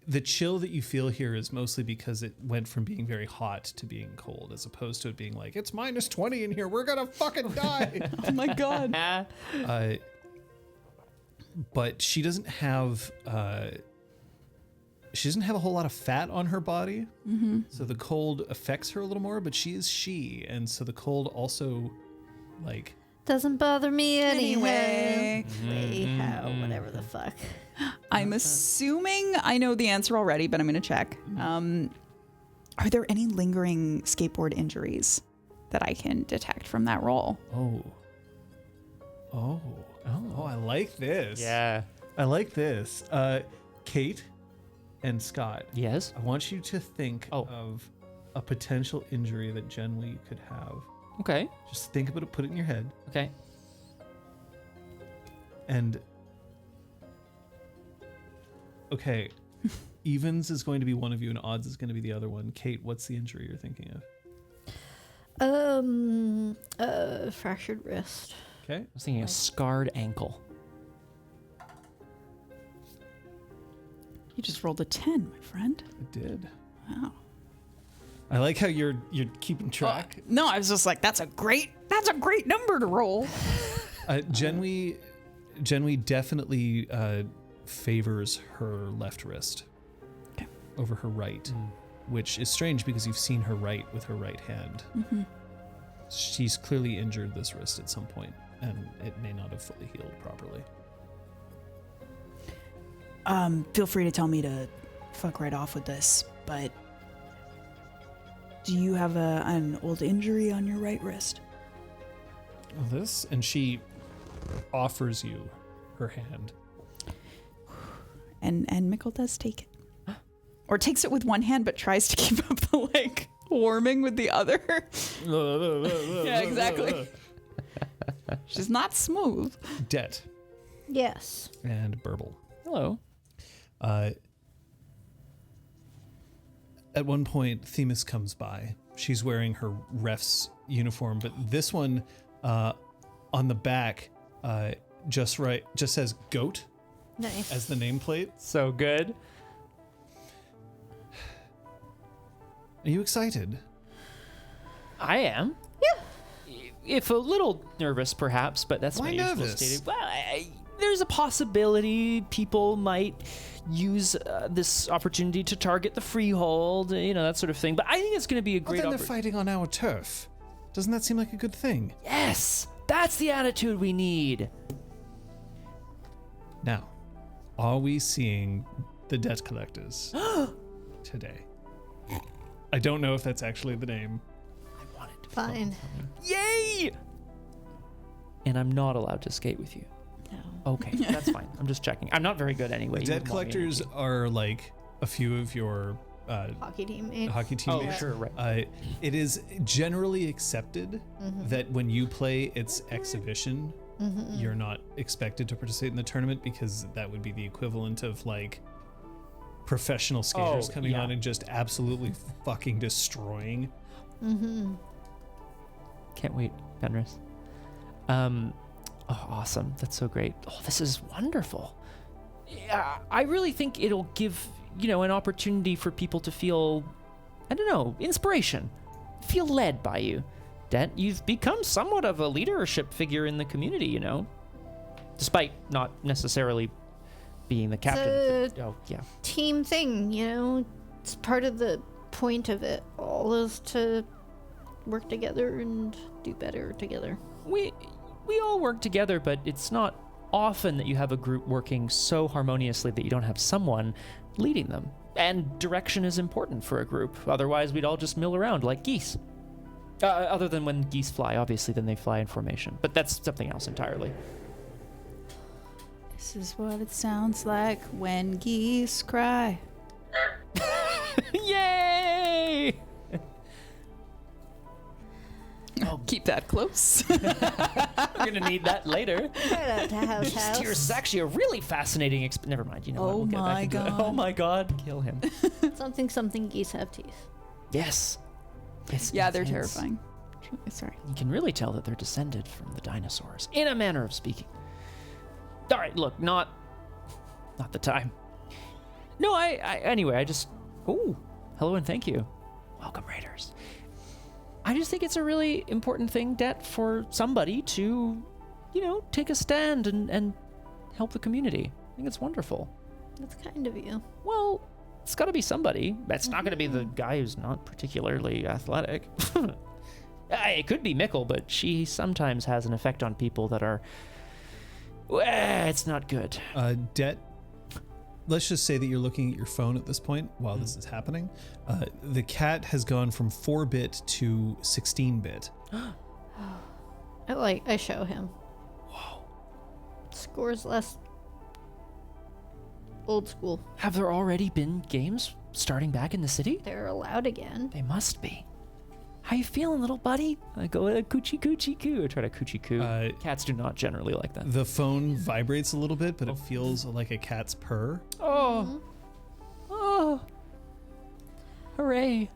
the chill that you feel here is mostly because it went from being very hot to being cold, as opposed to it being like, it's -20 in here, we're gonna fucking die. Oh my god. But she doesn't have she doesn't have a whole lot of fat on her body, so the cold affects her a little more. But she is she, and so the cold also, like, Doesn't bother me Anyway. Anyhow, whatever the fuck. I'm assuming I know the answer already, but I'm going to check. Are there any lingering skateboard injuries that I can detect from that roll? Oh, I like this. Yeah. I like this. Kate and Scott. Yes. I want you to think of a potential injury that Genly could have. Okay. Just think about it, put it in your head. Okay. And okay, evens is going to be one of you and odds is going to be the other one. Kate, what's the injury you're thinking of? Fractured wrist. Okay. I was thinking a scarred ankle. You just rolled a 10, my friend. It did. Wow. I like how you're keeping track. No, I was just like, that's a great number to roll. Genwy definitely favors her left wrist over her right, which is strange because you've seen her write with her right hand. She's clearly injured this wrist at some point, and it may not have fully healed properly. Feel free to tell me to fuck right off with this, but do you have an old injury on your right wrist? This, and she offers you her hand. And Mikkel does take it. Or takes it with one hand, but tries to keep up the, like, warming with the other. Yeah, exactly. She's not smooth. Det Yes. and Burble. Hello. At one point, Themis comes by. She's wearing her ref's uniform, but this one on the back just says GOAT Nice. as the nameplate. So good. Are you excited? I am. Yeah. If a little nervous, perhaps, but that's Why my usual nervous? state. Well, there's a possibility people might use this opportunity to target the freehold, that sort of thing. But I think it's going to be a great Then they're opportunity. fighting on our turf. Doesn't that seem like a good thing? Yes, that's the attitude we need. Now, are we seeing the debt collectors today? I don't know if that's actually the name. I wanted to. Fine. Yay! And I'm not allowed to skate with you. No. Okay, that's fine. I'm just checking. I'm not very good anyway. The You debt wouldn't want me collectors in are like a few of your Hockey teammates. hockey it. Oh, teammates. sure, right. It is generally accepted Mm-hmm. that when you play its exhibition, Mm-hmm. you're not expected to participate in the tournament because that would be the equivalent of like professional skaters coming yeah. on and just absolutely fucking destroying. Can't wait, Penrith. Awesome. That's so great. Oh, this is wonderful. Yeah, I really think it'll give, an opportunity for people to feel, inspiration. Feel led by you. Det, you've become somewhat of a leadership figure in the community, despite not necessarily being the captain. a- Oh, yeah. Team thing, It's part of the point of it all is to work together and do better together. We all work together, but it's not often that you have a group working so harmoniously that you don't have someone leading them. And direction is important for a group. Otherwise, we'd all just mill around like geese. Other than when geese fly, obviously, then they fly in formation. But that's something else entirely. This is what it sounds like when geese cry. Yay! Oh, keep that close. We're gonna need that later. Shout out to House Tears is House. actually a really fascinating. Never mind. What? Oh We'll get back my into it. God. Oh my God! Kill him. Something geese have teeth. Yes. It's Yeah, they're intense. terrifying. Sorry. You can really tell that they're descended from the dinosaurs, in a manner of speaking. All right, look, not the time. No, anyway, I just, hello and thank you. Welcome, Raiders. I just think it's a really important thing, Det, for somebody to, take a stand and help the community. I think it's wonderful. That's kind of you. Well, It's got to be somebody. That's not going to be the guy who's not particularly athletic. It could be Mickle, but she sometimes has an effect on people that are... it's not good. Det, let's just say that you're looking at your phone at this point while this is happening. The cat has gone from 4-bit to 16-bit. I show him. Whoa. Scores less old school. Have there already been games starting back in the city? They're allowed again. They must be. How you feeling, little buddy? I go coochie coochie coo. I try to coochie coo. Cats do not generally like that. The phone vibrates a little bit, but it feels like a cat's purr. Oh. Oh. Hooray.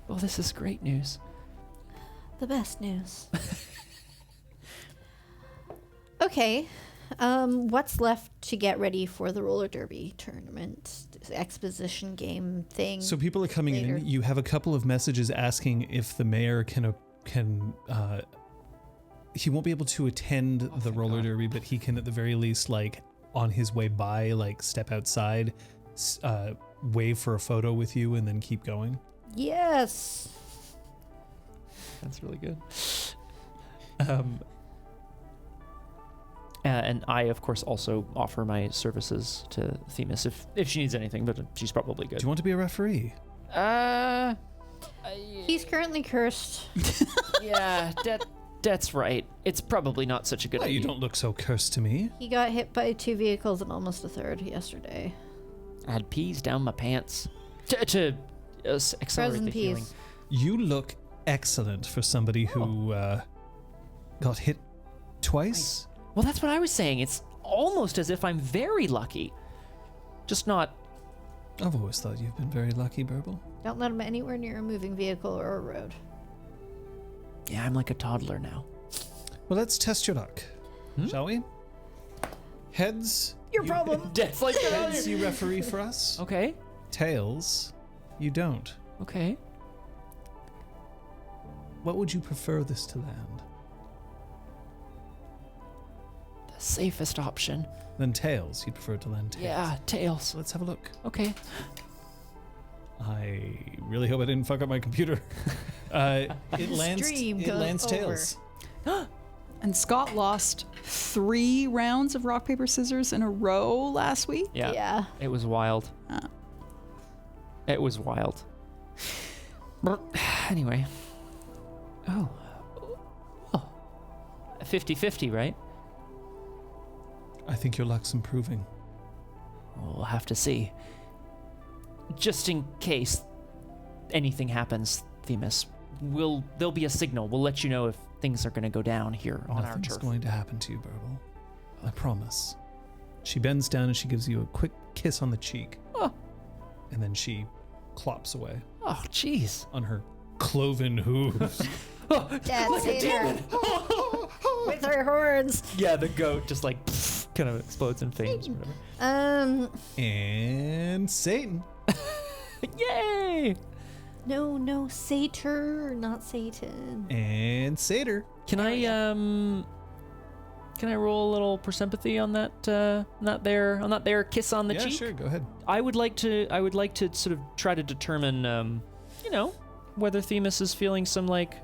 Well, this is great news. The best news. Okay. What's left to get ready for the roller derby tournament exposition game thing? So people are coming later. in. You have a couple of messages asking if the mayor can he won't be able to attend the roller derby, but he can at the very least, like, on his way by, like, step outside, wave for a photo with you, and then keep going. Yes. That's really good. And I, of course, also offer my services to Themis if she needs anything, but she's probably good. Do you want to be a referee? He's currently cursed. Yeah, that's right. It's probably not such a good Well, idea. you don't look so cursed to me. He got hit by 2 vehicles and almost a third yesterday. I had peas down my pants to accelerate Frozen the healing. peas. You look excellent for somebody who got hit twice. Well, that's what I was saying. It's almost as if I'm very lucky. Just not... I've always thought you've been very lucky, Burble. Don't let him anywhere near a moving vehicle or a road. Yeah, I'm like a toddler now. Well, let's test your luck, shall we? Heads. Your problem. Death's like Heads, you referee for us. Okay. Tails, you don't. Okay. What would you prefer this to land? The safest option. Then tails. You'd prefer it to land tails. Yeah, tails. So let's have a look. Okay. I really hope I didn't fuck up my computer. It lands. Stream It goes lands over. tails. And Scott lost 3 rounds of rock, paper, scissors in a row last week. Yeah. It was wild. It was wild. Anyway. Oh. 50-50, right? I think your luck's improving. We'll have to see. Just in case anything happens, Themis, there'll be a signal. We'll let you know if things are going to go down here on our Nothing's turf. going to happen to you, Burble. I promise. She bends down and she gives you a quick kiss on the cheek. Oh. And then she clops away Oh, jeez. on her cloven hooves. That's it. With her horns. Yeah, the goat just like kind of explodes in flames or whatever. And Satan. Yay! No, Satyr, not Satan. And Satyr. Can I roll a little persympathy on that there kiss on the Yeah, cheek? sure. Go ahead. I would like to sort of try to determine whether Themis is feeling some like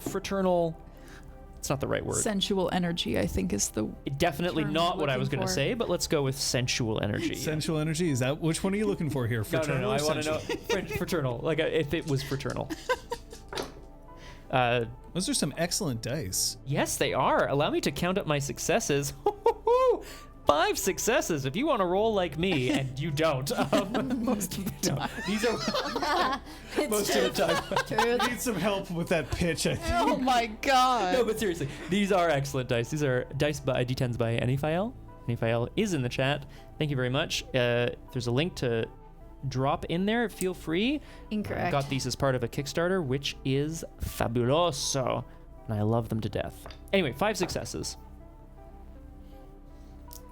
fraternal. It's not the right word. Sensual energy, I think, is the Definitely term not I'm what I was looking going to for. say, but let's go with sensual energy. Sensual energy. Is that which one are you looking for here? Fraternal No. or I want to know sensual? fraternal. Like if it was fraternal. Those are some excellent dice. Yes, they are. Allow me to count up my successes. 5 successes. If you want to roll like me, and you don't, most of the time. These are most of the time. Truth. Need some help with that pitch, I think. Oh my god. No, but seriously, these are excellent dice. These are dice by D10s by Anyfael. Anyfael is in the chat. Thank you very much. There's a link to drop in there. Feel free. Incorrect. I got these as part of a Kickstarter, which is fabuloso, and I love them to death. Anyway, 5 successes.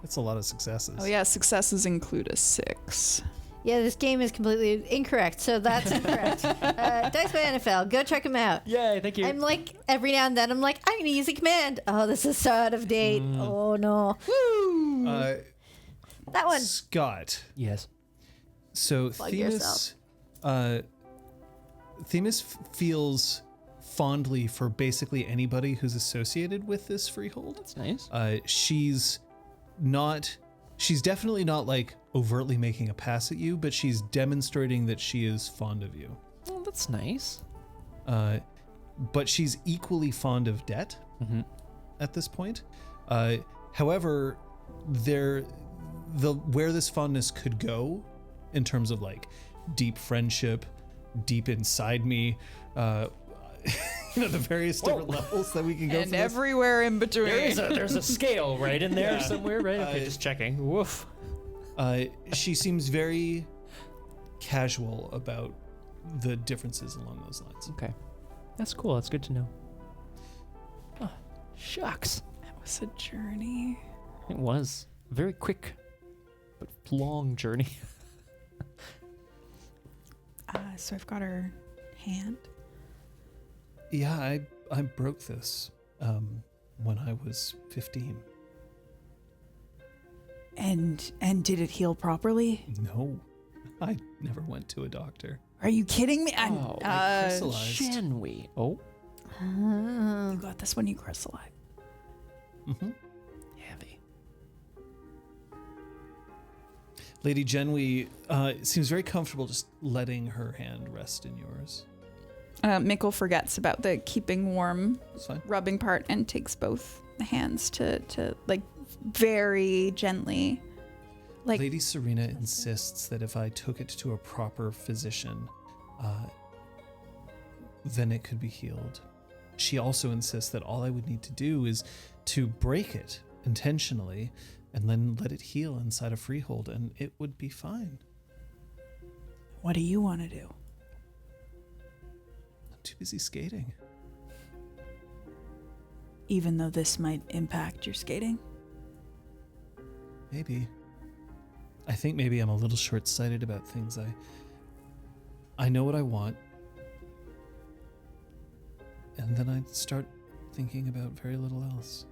That's a lot of successes. Oh yeah, successes include a 6. Yeah, this game is completely incorrect, so that's incorrect. Dice by NFL, go check them out. Yay, thank you. I'm like, every now and then, I'm like, I'm going to use a command. Oh, this is so out of date. Oh, no. Woo! That one. Scott. Yes. So Plug Themis, Themis feels fondly for basically anybody who's associated with this freehold. That's nice. She's definitely not like overtly making a pass at you, but she's demonstrating that she is fond of you. Oh, that's nice. But she's equally fond of debt at this point. However, where this fondness could go in terms of like deep friendship, deep inside me, the various different levels that we can go And for everywhere in between. There's a scale right in there somewhere, right? Okay, just checking. Woof. She seems very casual about the differences along those lines. Okay. That's cool. That's good to know. Oh, shucks. That was a journey. It was a very quick but long journey. So I've got her hand. Yeah, I broke this when I was 15. And did it heal properly? No, I never went to a doctor. Are you kidding me? Oh, Crystallized. Shenwi. Oh, You got this when you crystallized. Mm-hmm. heavy. Lady Genwi seems very comfortable just letting her hand rest in yours. Mikkel forgets about the keeping warm That's fine. rubbing part and takes both hands to like very gently. Like Lady Serena insists that if I took it to a proper physician, then it could be healed. She also insists that all I would need to do is to break it intentionally and then let it heal inside a freehold, and it would be fine. What do you want to do? I'm too busy skating. Even though this might impact your skating? Maybe. I think maybe I'm a little short-sighted about things. I know what I want, and then I start thinking about very little else.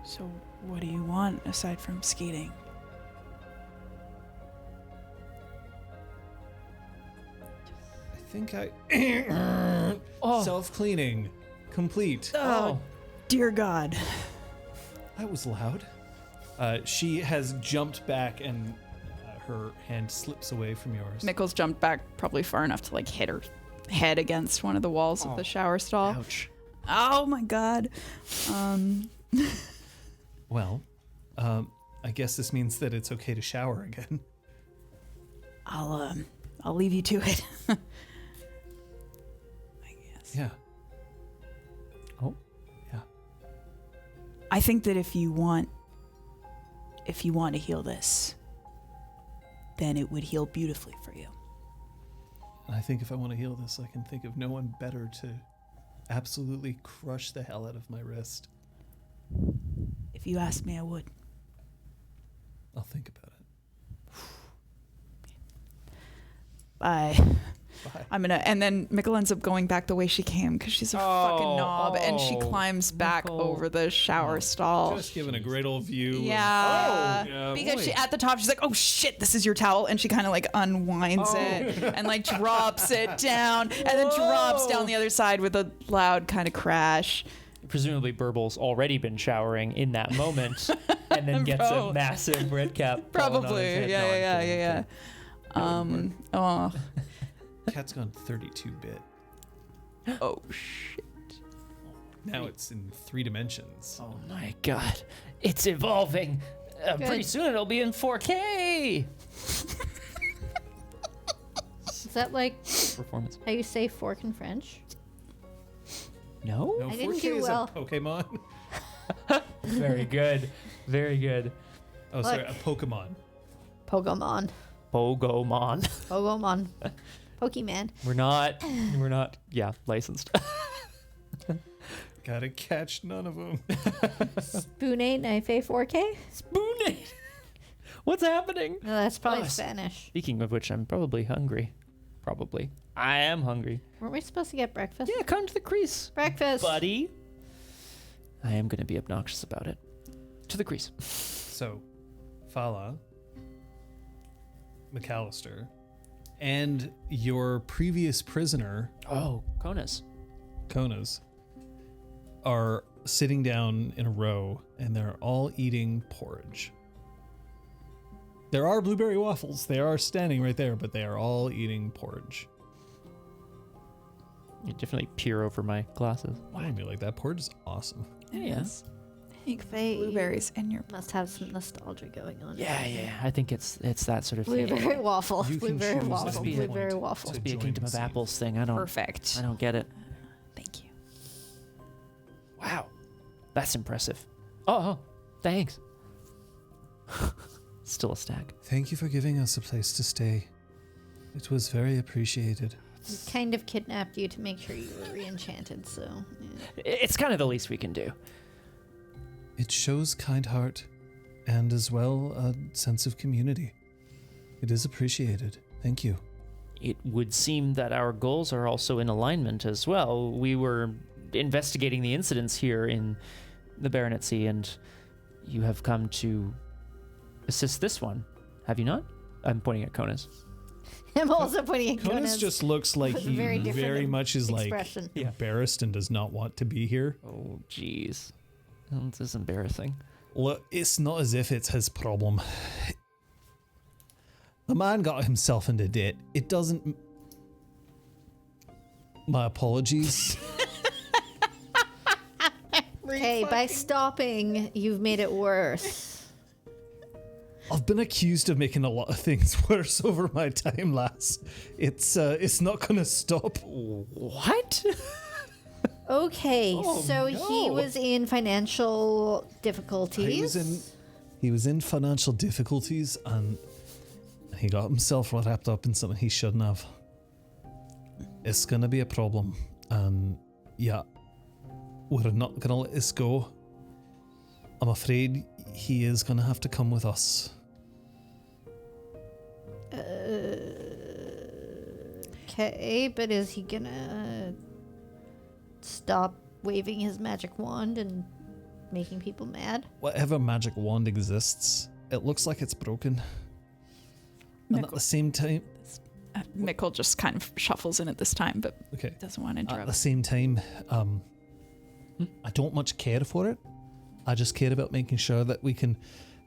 So what do you want aside from skating? I think self-cleaning complete. Oh. Dear God. That was loud. She has jumped back and her hand slips away from yours. Mikkel's jumped back probably far enough to like hit her head against one of the walls of the shower stall. Ouch. Oh my God. Well, I guess this means that it's okay to shower again. I'll leave you to it. I guess. Yeah. Oh, yeah. I think that if you want to heal this, then it would heal beautifully for you. And I think if I want to heal this, I can think of no one better to absolutely crush the hell out of my wrist. If you asked me, I would. I'll think about it. Bye. Bye. I'm gonna, and then Mikkel ends up going back the way she came because she's a fucking knob, and she climbs back Mikkel. over the shower stall. Just giving a great old view. Yeah. Yeah, Because boy. she at the top she's like, oh shit, this is your towel, and she kind of like unwinds it and like drops it down, and then drops down the other side with a loud kind of crash. Presumably Burble's already been showering in that moment and then gets a massive red cap. falling on his Probably. head. No, I'm Yeah. kidding. Oh Cat's gone 32-bit. oh shit. Now it's in 3 dimensions. Oh my god. It's evolving. Pretty Good. soon it'll be in 4K. Is that like Performance. how you say fork in French? No? No, I didn't 4K do is well. a Pokemon. Very good. Very good. Oh, sorry, Look. a Pokemon. Pokemon. Pogomon. Pokemon. Pokemon. We're not, licensed. Gotta catch none of them. Spoonate knife 4K? Spoon. What's happening? No, that's probably Oh, Spanish. Speaking of which, I'm probably hungry. Probably. I am hungry. Weren't we supposed to get breakfast? Yeah, come to the crease, Breakfast. buddy. I am going to be obnoxious about it. To the crease. So, Fala, McAllister, and your previous prisoner, Oh, Konas. Konas, are sitting down in a row, and they're all eating porridge. There are blueberry waffles. They are standing right there, but they are all eating porridge. You definitely peer over my glasses. I would be like, that porridge is awesome. Yes. They Blueberries in your must have some nostalgia going on. Yeah. I think it's that sort of thing. Blueberry waffle. You can Blueberry choose waffle. at any Blueberry point waffle. to Must be a join Kingdom the of scene. Apples thing. I perfect. don't get it. Thank you. Wow. That's impressive. Oh, thanks. Still a stack. Thank you for giving us a place to stay. It was very appreciated. We kind of kidnapped you to make sure you were re-enchanted, so... Yeah. It's kind of the least we can do. It shows kind heart and as well a sense of community. It is appreciated. Thank you. It would seem that our goals are also in alignment as well. We were investigating the incidents here in the Baronetcy, and you have come to assist this one, have you not? I'm pointing at Konas. I'm also pointing at Konas Conan. just looks like with a he very very, different much is expression. like embarrassed and does not want to be here. Oh, jeez. This is embarrassing. Look, it's not as if it's his problem. The man got himself into debt. It doesn't... My apologies. Okay, by stopping, you've made it worse. I've been accused of making a lot of things worse over my time, lass. It's not gonna stop. What? Okay, Oh, so he no. was in financial difficulties. He was in financial difficulties and he got himself wrapped up in something he shouldn't have. It's gonna be a problem, and yeah, we're not gonna let this go. I'm afraid he is gonna have to come with us. Okay, but is he gonna stop waving his magic wand and making people mad? Whatever magic wand exists, it looks like it's broken. And at the same time, Mikkel just kind of shuffles in at this time, but okay. doesn't want to At the interrupt. same time, I don't much care for it. I just care about making sure that we can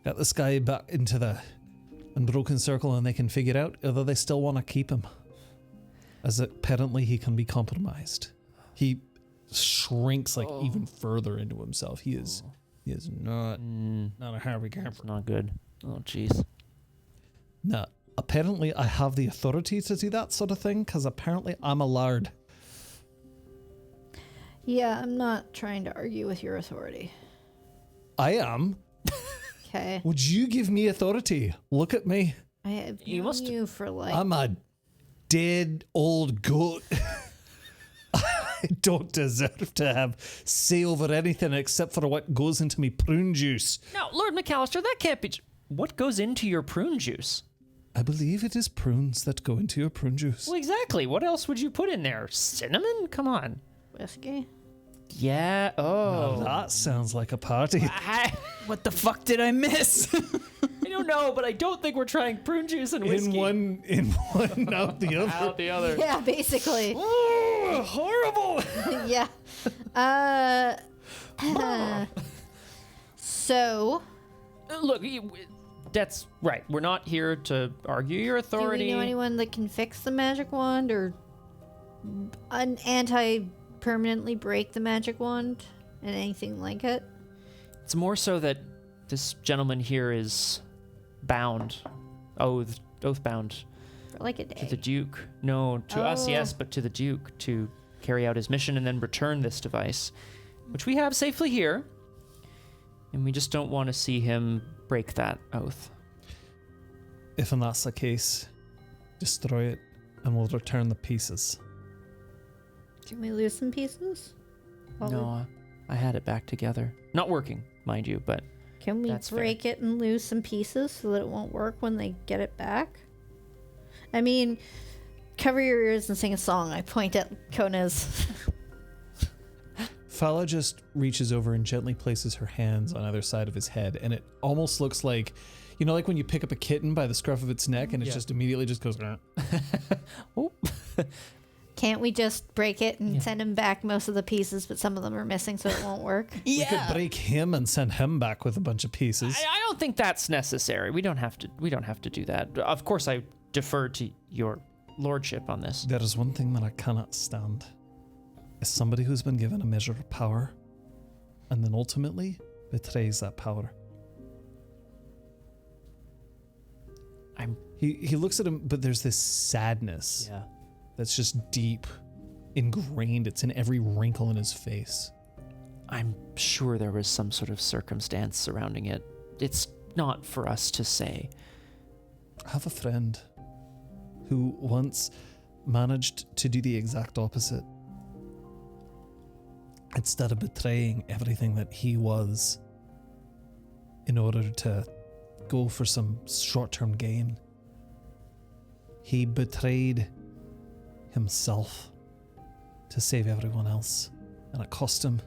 get this guy back into the unbroken circle and they can figure out whether they still want to keep him. As apparently he can be compromised. He shrinks like even further into himself. He is not a Harvey camper. It's not good. Oh, jeez. No. Apparently I have the authority to do that sort of thing because apparently I'm a lard. Yeah, I'm not trying to argue with your authority. I am. Okay. Would you give me authority? Look at me. I have You known must- you for like... I'm a dead old goat. I don't deserve to have say over anything except for what goes into me prune juice. Now, Lord McAllister, that can't be... What goes into your prune juice? I believe it is prunes that go into your prune juice. Well, exactly. What else would you put in there? Cinnamon? Come on. Whiskey? Yeah. Oh. That sounds like a party. What the fuck did I miss? I don't know, but I don't think we're trying prune juice and whiskey. In one, out the other. Out the other. Yeah, basically. Oh, horrible. Yeah. So, Look, that's right. We're not here to argue your do authority. we know anyone that can fix the magic wand or anti-permanently break the magic wand and anything like it? It's more so that this gentleman here is bound, oath bound For like a to the day. Duke. No, to us, Oh. yes, but to the Duke to carry out his mission and then return this device, which we have safely here. And we just don't want to see him break that oath. If that's the case, destroy it and we'll return the pieces. Can we lose some pieces? While we- No, I had it back together. Not working, mind you, but Can we That's fair. break it and lose some pieces so that it won't work when they get it back? I mean, cover your ears and sing a song. I point at Kona's. Fala just reaches over and gently places her hands on either side of his head, and it almost looks like, you know, like when you pick up a kitten by the scruff of its neck and it just immediately just goes. Oh. Can't we just break it and send him back most of the pieces, but some of them are missing, so it won't work? We could break him and send him back with a bunch of pieces. I don't think that's necessary. We don't have to do that. Of course, I defer to your lordship on this. There is one thing that I cannot stand. Is somebody who's been given a measure of power and then ultimately betrays that power. He looks at him, but there's this sadness that's just deep, ingrained. It's in every wrinkle in his face. I'm sure there was some sort of circumstance surrounding it. It's not for us to say. I have a friend who once managed to do the exact opposite. Instead of betraying everything that he was in order to go for some short-term gain, he betrayed himself to save everyone else, and it cost him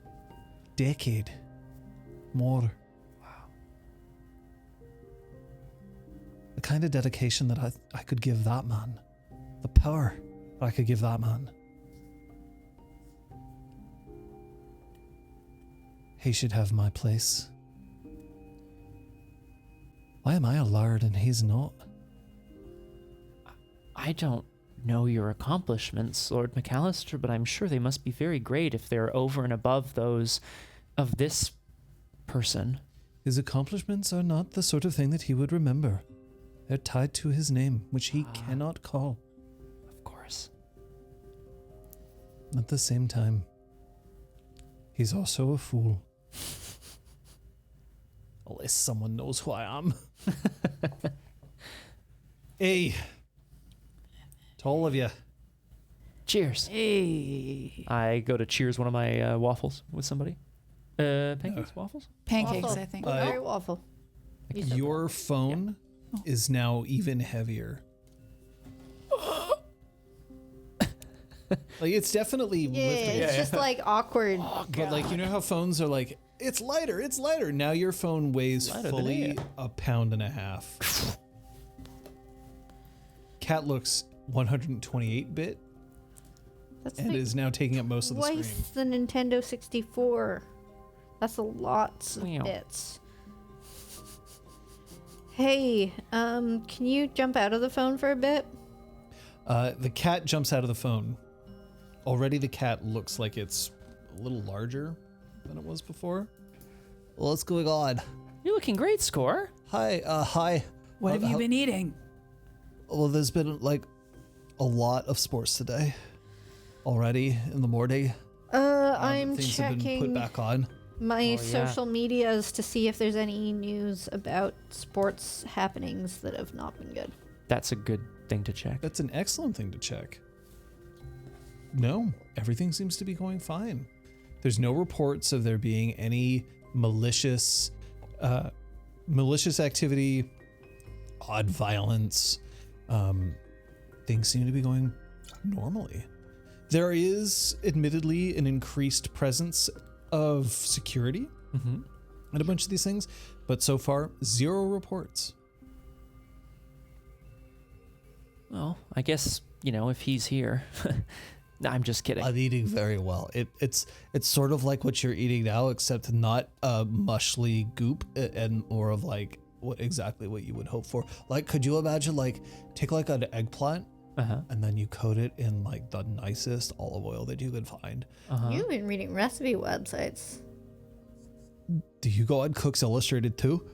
a decade more. Wow. The kind of dedication that I could give that man, the power that I could give that man, he should have my place. Why am I a laird and he's not? I don't know your accomplishments, Lord McAllister, but I'm sure they must be very great if they're over and above those of this person. His accomplishments are not the sort of thing that he would remember. They're tied to his name, which he cannot call. Of course. At the same time, he's also a fool. Unless someone knows who I am. Hey. To all of you. Cheers. Hey. I go to cheers one of my waffles with somebody. Pancakes, waffles? Pancakes, Waffle. I think. Very waffle. You said Your phone is now even heavier. Like, it's definitely Yeah, lifting. it's just like awkward. But like, you know how phones are like, it's lighter, it's lighter. Now your phone weighs Lighter than fully air. 1.5 pounds. Cat looks 128-bit That's and like is now taking up most of the screen. twice the Nintendo 64. That's a lot of Wow. bits. Hey, can you jump out of the phone for a bit? The cat jumps out of the phone. Already the cat looks like it's a little larger than it was before. What's going on? You're looking great, Score. Hi. What have you been eating? Well, there's been like a lot of sports today already in the morning. I'm Things have been checking put back on. my social medias to see if there's any news about sports happenings that have not been good. That's a good thing to check. That's an excellent thing to check. No, everything seems to be going fine. There's no reports of there being any malicious activity, odd violence. Things seem to be going normally. There is admittedly an increased presence of security at a bunch of these things, but so far, 0 reports. Well, I guess, if he's here. I'm just kidding. I'm eating very well. It's sort of like what you're eating now, except not mushly goop and more of like what you would hope for. Like, could you imagine take like an eggplant and then you coat it in like the nicest olive oil that you could find? You've been reading recipe websites. Do you go on Cooks Illustrated too?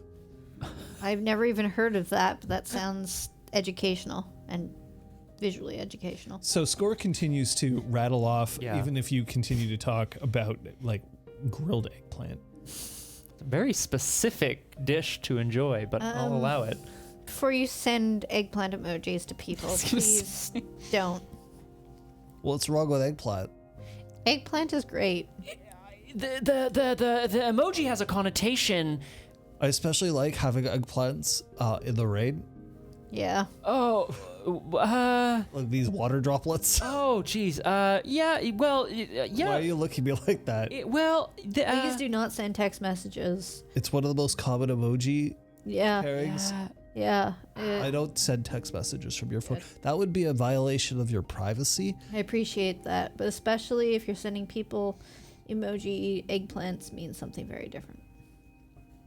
I've never even heard of that, but that sounds educational and visually educational. So Score continues to rattle off, even if you continue to talk about like grilled eggplant. It's a very specific dish to enjoy, but I'll allow it. Before you send eggplant emojis to people, please don't. What's wrong with eggplant? Eggplant is great. The emoji has a connotation. I especially like having eggplants in the rain. Yeah. Oh, Like these water droplets. oh, geez. Yeah. Well, yeah. Why are you looking at me like that? Please do not send text messages. It's one of the most common emoji Yeah. pairings. Yeah. I don't send text messages from your phone. That would be a violation of your privacy. I appreciate that, but especially if you're sending people emoji eggplants means something very different.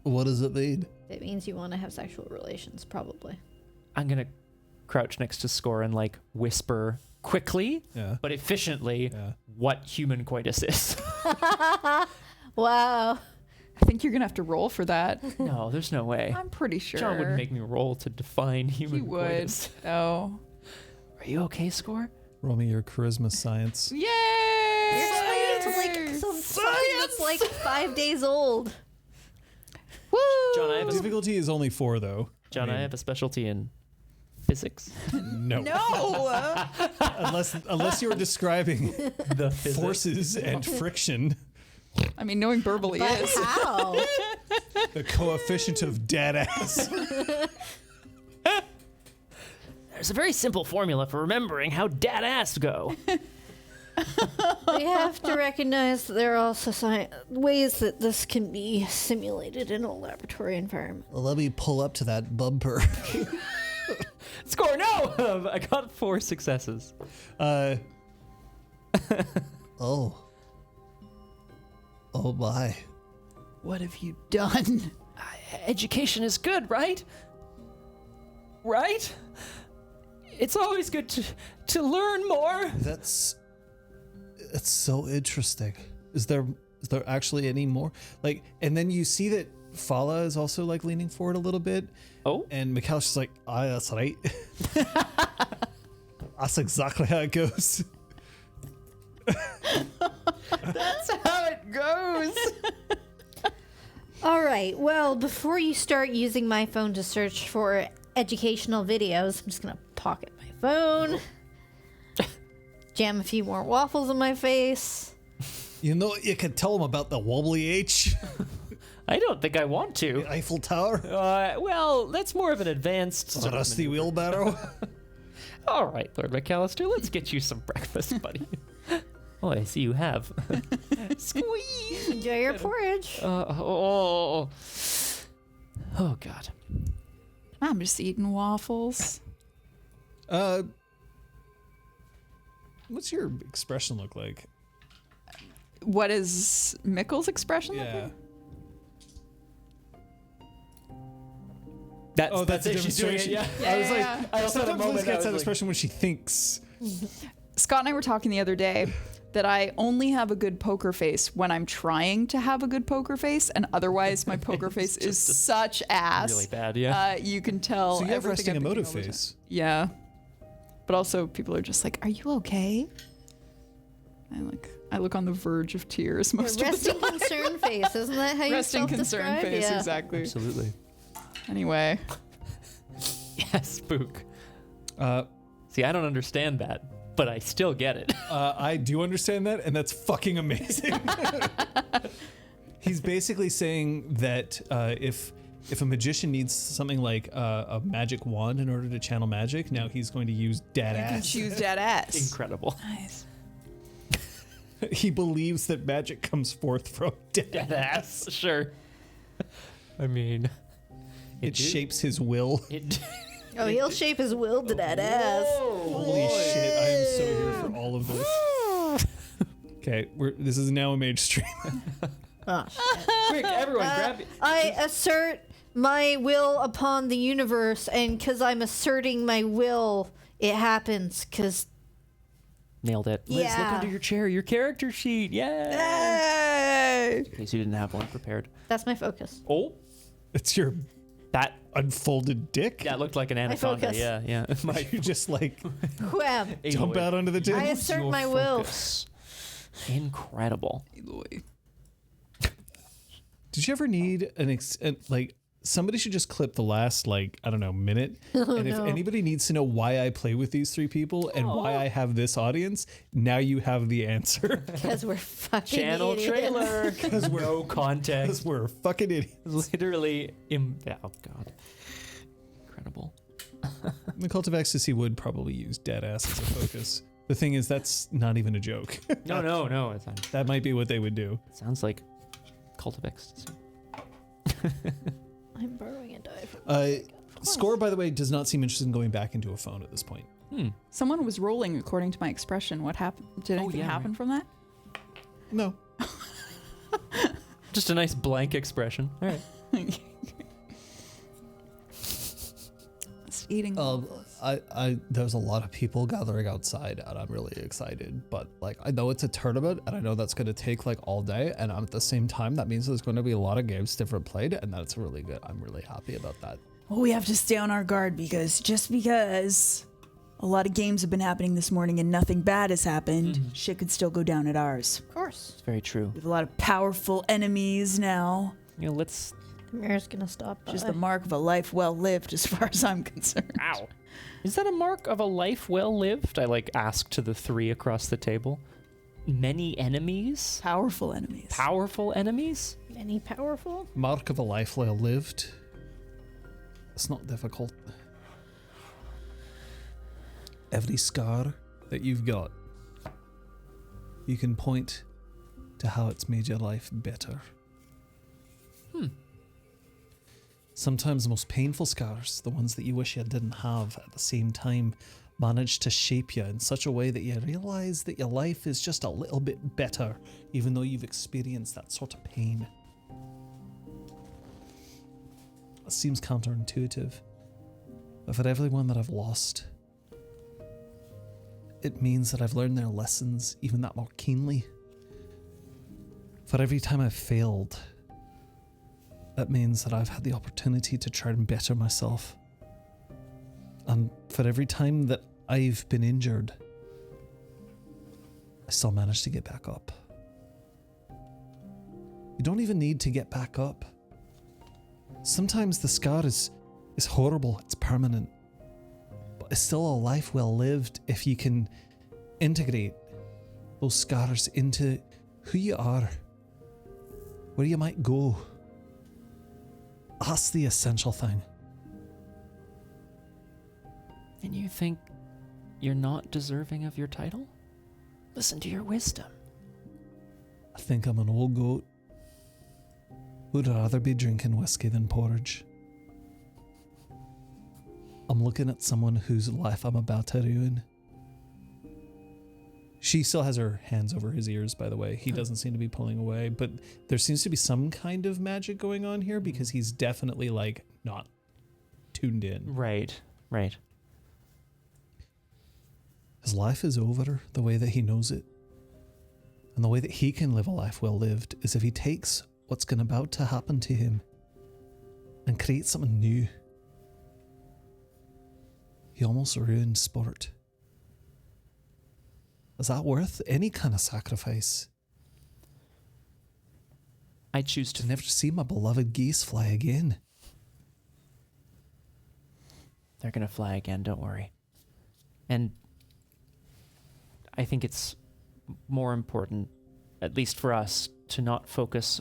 What does it mean? It means you want to have sexual relations, probably. I'm gonna crouch next to Score and like whisper quickly, Yeah. but efficiently, Yeah. what human coitus is. Wow. I think you're gonna have to roll for that. No, there's no way. I'm pretty sure. John wouldn't make me roll to define He human would. coitus. Oh. Are you okay, Score? Roll me your charisma science. Yay! You're explaining to like something that's like 5 days old. Woo! John, I have a, Difficulty is only 4 though. John, I have a specialty in physics. No. No. Unless you were describing The physics. forces and friction. I mean, knowing verbally But is. how? The coefficient of dead ass. There's a very simple formula for remembering how dad ass go. We have to recognize that there are also ways that this can be simulated in a laboratory environment. Let me pull up to that bumper. Score, no! I got 4 successes. Oh. Oh my. What have you done? Education is good, right? Right? It's always good to learn more. That's so interesting. Is there actually any more? Like, and then you see that Fala is also like leaning forward a little bit. Oh? And Mikhail's just like, that's right. That's exactly how it goes. That's how it goes. All right. Well, before you start using my phone to search for educational videos, I'm just going to pocket my phone, jam a few more waffles in my face. You know, you can tell them about the wobbly H, I don't think I want to. the Eiffel Tower, Well, that's more of an advanced the sort of rusty maneuver. wheelbarrow. All right, Lord McAllister, let's get you some breakfast, buddy. Oh, I see you have. Squeeze. Enjoy your porridge. Oh, God. I'm just eating waffles. What's your expression look like? What is Mickle's expression? Yeah. That's a it. She's doing it. demonstration. Yeah. I was like, I also had a sometimes moment. Liz gets I that was expression when she thinks. Scott and I were talking the other day that I only have a good poker face when I'm trying to have a good poker face, and otherwise my poker face is such ass. really bad, yeah. You can tell. So you have everything resting I'm thinking emotive all the time. face. Yeah. But also people are just like, "Are you okay?" I look on the verge of tears most of the Resting time. concern face. Isn't that how you Resting concern self-describe? face, Yeah. exactly. Absolutely. Anyway, Yes, spook. Uh, See, I don't understand that, but I still get it. I do understand that, and that's fucking amazing. He's basically saying that if a magician needs something like a magic wand in order to channel magic, now he's going to use dad you can ass. choose dead ass. Incredible. Nice. He believes that magic comes forth from dead Dead ass. Sure. I mean, It shapes his will. It. Oh, he'll shape his will to that ass. Holy shit! I am so here for all of this. Okay, this is now a mage stream. Oh, Quick, everyone, grab it. I assert my will upon the universe, and because I'm asserting my will, it happens. Because Nailed it. Liz, look Yeah. under your chair. Your character sheet. Yeah. Hey! In case you didn't have one prepared. that's my focus. Oh, It's your that unfolded dick. that looked like an anaconda. focus. Yeah, yeah. My You just like Wham! jump out onto the table. I assert your my will. focus. Incredible. Eloy. Did you ever need like somebody should just clip the last like I don't know minute, and if no. anybody needs to know why I play with these 3 people and why I have this audience, now you have the answer. Because we're fucking Channel idiots. trailer. Because we're no context. Because we're fucking idiots. Literally. Oh God. Incredible. The Cult of Ecstasy would probably use Deadass as a focus. The thing is, that's not even a joke. No. It's not. That might be what they would do. Sounds like Cult of Ecstasy. I'm borrowing a die from Score, by the way, does not seem interested in going back into a phone at this point. Someone was rolling according to my expression. What happened? Did anything happen from that? No. Just a nice blank expression. All right. It's eating. There's a lot of people gathering outside, and I'm really excited. But like, I know it's a tournament, and I know that's going to take like all day. And at the same time, that means there's going to be a lot of games different played, and that's really good. I'm really happy about that. Well, we have to stay on our guard because a lot of games have been happening this morning and nothing bad has happened, shit could still go down at ours. Of course. It's very true. We have a lot of powerful enemies now. You know, let's. The mayor's gonna stop by. Just the mark of a life well lived, as far as I'm concerned. Ow. Is that a mark of a life well lived? I like ask to the three across the table. Many enemies? Powerful enemies. Powerful enemies? Any powerful? Mark of a life well lived. It's not difficult. Every scar that you've got, you can point to how it's made your life better. Sometimes the most painful scars, the ones that you wish you didn't have, at the same time manage to shape you in such a way that you realize that your life is just a little bit better, even though you've experienced that sort of pain. It seems counterintuitive, but for everyone that I've lost, it means that I've learned their lessons even that more keenly. For every time I've failed, that means that I've had the opportunity to try and better myself. And for every time that I've been injured, I still managed to get back up. You don't even need to get back up. Sometimes the scar is horrible, it's permanent. But it's still a life well lived if you can integrate those scars into who you are, where you might go. That's the essential thing. And you think you're not deserving of your title? Listen to your wisdom. I think I'm an old goat who'd rather be drinking whiskey than porridge. I'm looking at someone whose life I'm about to ruin. She still has her hands over his ears, by the way. He doesn't seem to be pulling away, but there seems to be some kind of magic going on here because he's definitely like not tuned in. Right. His life is over the way that he knows it. And the way that he can live a life well lived is if he takes what's about to happen to him and creates something new. He almost ruined sport. Is that worth any kind of sacrifice? I choose To never see my beloved geese fly again. They're going to fly again, don't worry. And I think it's more important, at least for us, to not focus.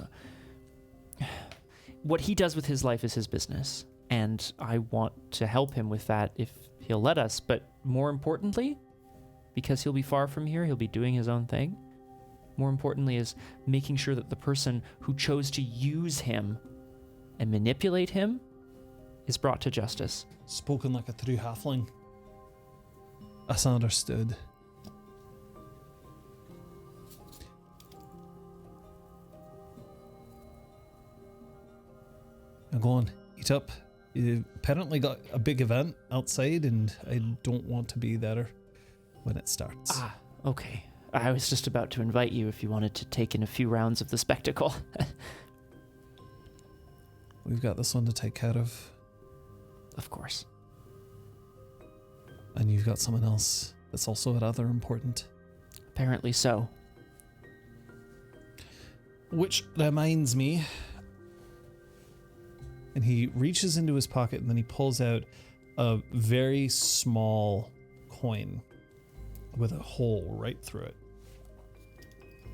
What he does with his life is his business, and I want to help him with that if he'll let us. But more importantly, because he'll be far from here, he'll be doing his own thing. More importantly is making sure that the person who chose to use him and manipulate him is brought to justice. Spoken like a true halfling. That's understood. Now go on, eat up. You apparently got a big event outside and I don't want to be there when it starts. Ah, okay. I was just about to invite you if you wanted to take in a few rounds of the spectacle. We've got this one to take care of. Of course. And you've got someone else that's also rather important. Apparently so. Which reminds me. And he reaches into his pocket and then he pulls out a very small coin with a hole right through it.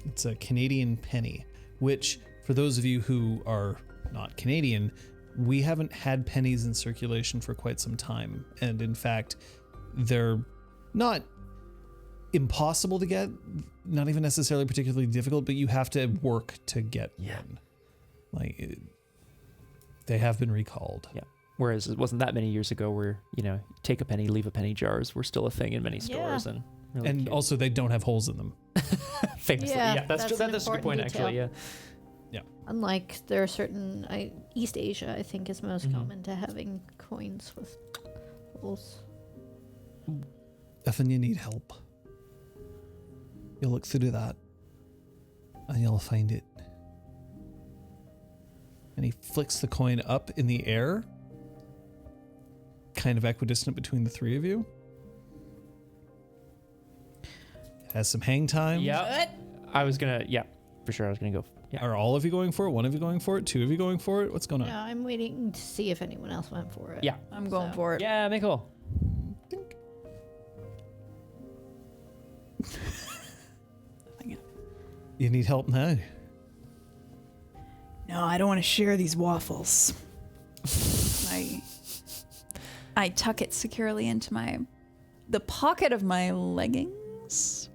It's a Canadian penny, which for those of you who are not Canadian we haven't had pennies in circulation for quite some time. And in fact, they're not impossible to get, not even necessarily particularly difficult, but you have to work to get one. Like, they have been recalled. Yeah. Whereas it wasn't that many years ago where, take a penny, leave a penny jars were still a thing in many stores. And really and cute. also, they don't have holes in them. Famously. Yeah, that's true. an That's a good point, important actually. Yeah. detail. Unlike there are certain, East Asia, I think, is most common to having coins with holes. If you need help, you'll look through that and you'll find it. And he flicks the coin up in the air, kind of equidistant between the three of you. It has some hang time. Yeah. I was going to, for sure. I was going to go. Yeah. Are all of you going for it? One of you going for it? Two of you going for it? What's going on? Yeah, I'm waiting to see if anyone else went for it. Yeah. I'm going for it. Yeah, make a roll. Dink. You need help now? No, I don't want to share these waffles. I tuck it securely into the pocket of my leggings.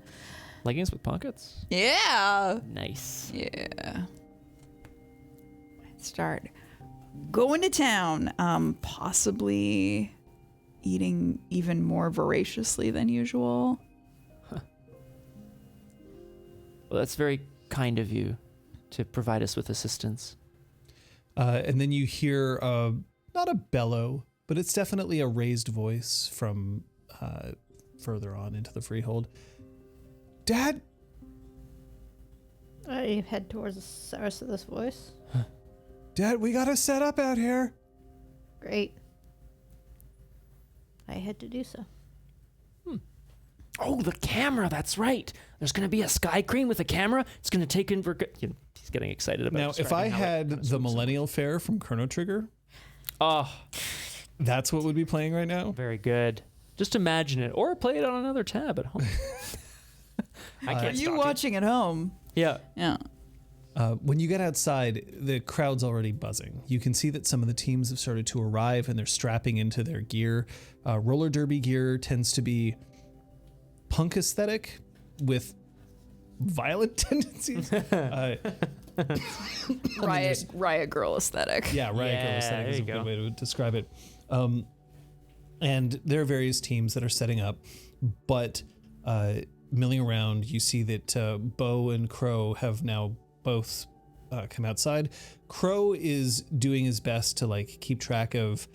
Leggings with pockets? Yeah. Nice. Yeah. Start going to town. Possibly eating even more voraciously than usual. Well, that's very kind of you to provide us with assistance. And then you hear not a bellow, but it's definitely a raised voice from further on into the freehold. Dad? I head towards the source of this voice. Dad, we got to set up out here. Great. I had to do so. Oh, the camera. That's right. There's going to be a sky crane with a camera. It's going to take in for... He's getting excited about Now, if I had the Millennial Fair from Chrono Trigger, that's what would be playing right now. Very good. Just imagine it. Or play it on another tab at home. I can't Are you stop watching at home? Yeah. Yeah. When you get outside, the crowd's already buzzing. You can see that some of the teams have started to arrive and they're strapping into their gear. Roller derby gear tends to be punk aesthetic with violent tendencies. Riot girl aesthetic. Yeah, riot girl aesthetic is a good way to describe it. And there are various teams that are setting up, but milling around, you see that Bo and Crow have now both come outside. Crow is doing his best to keep track of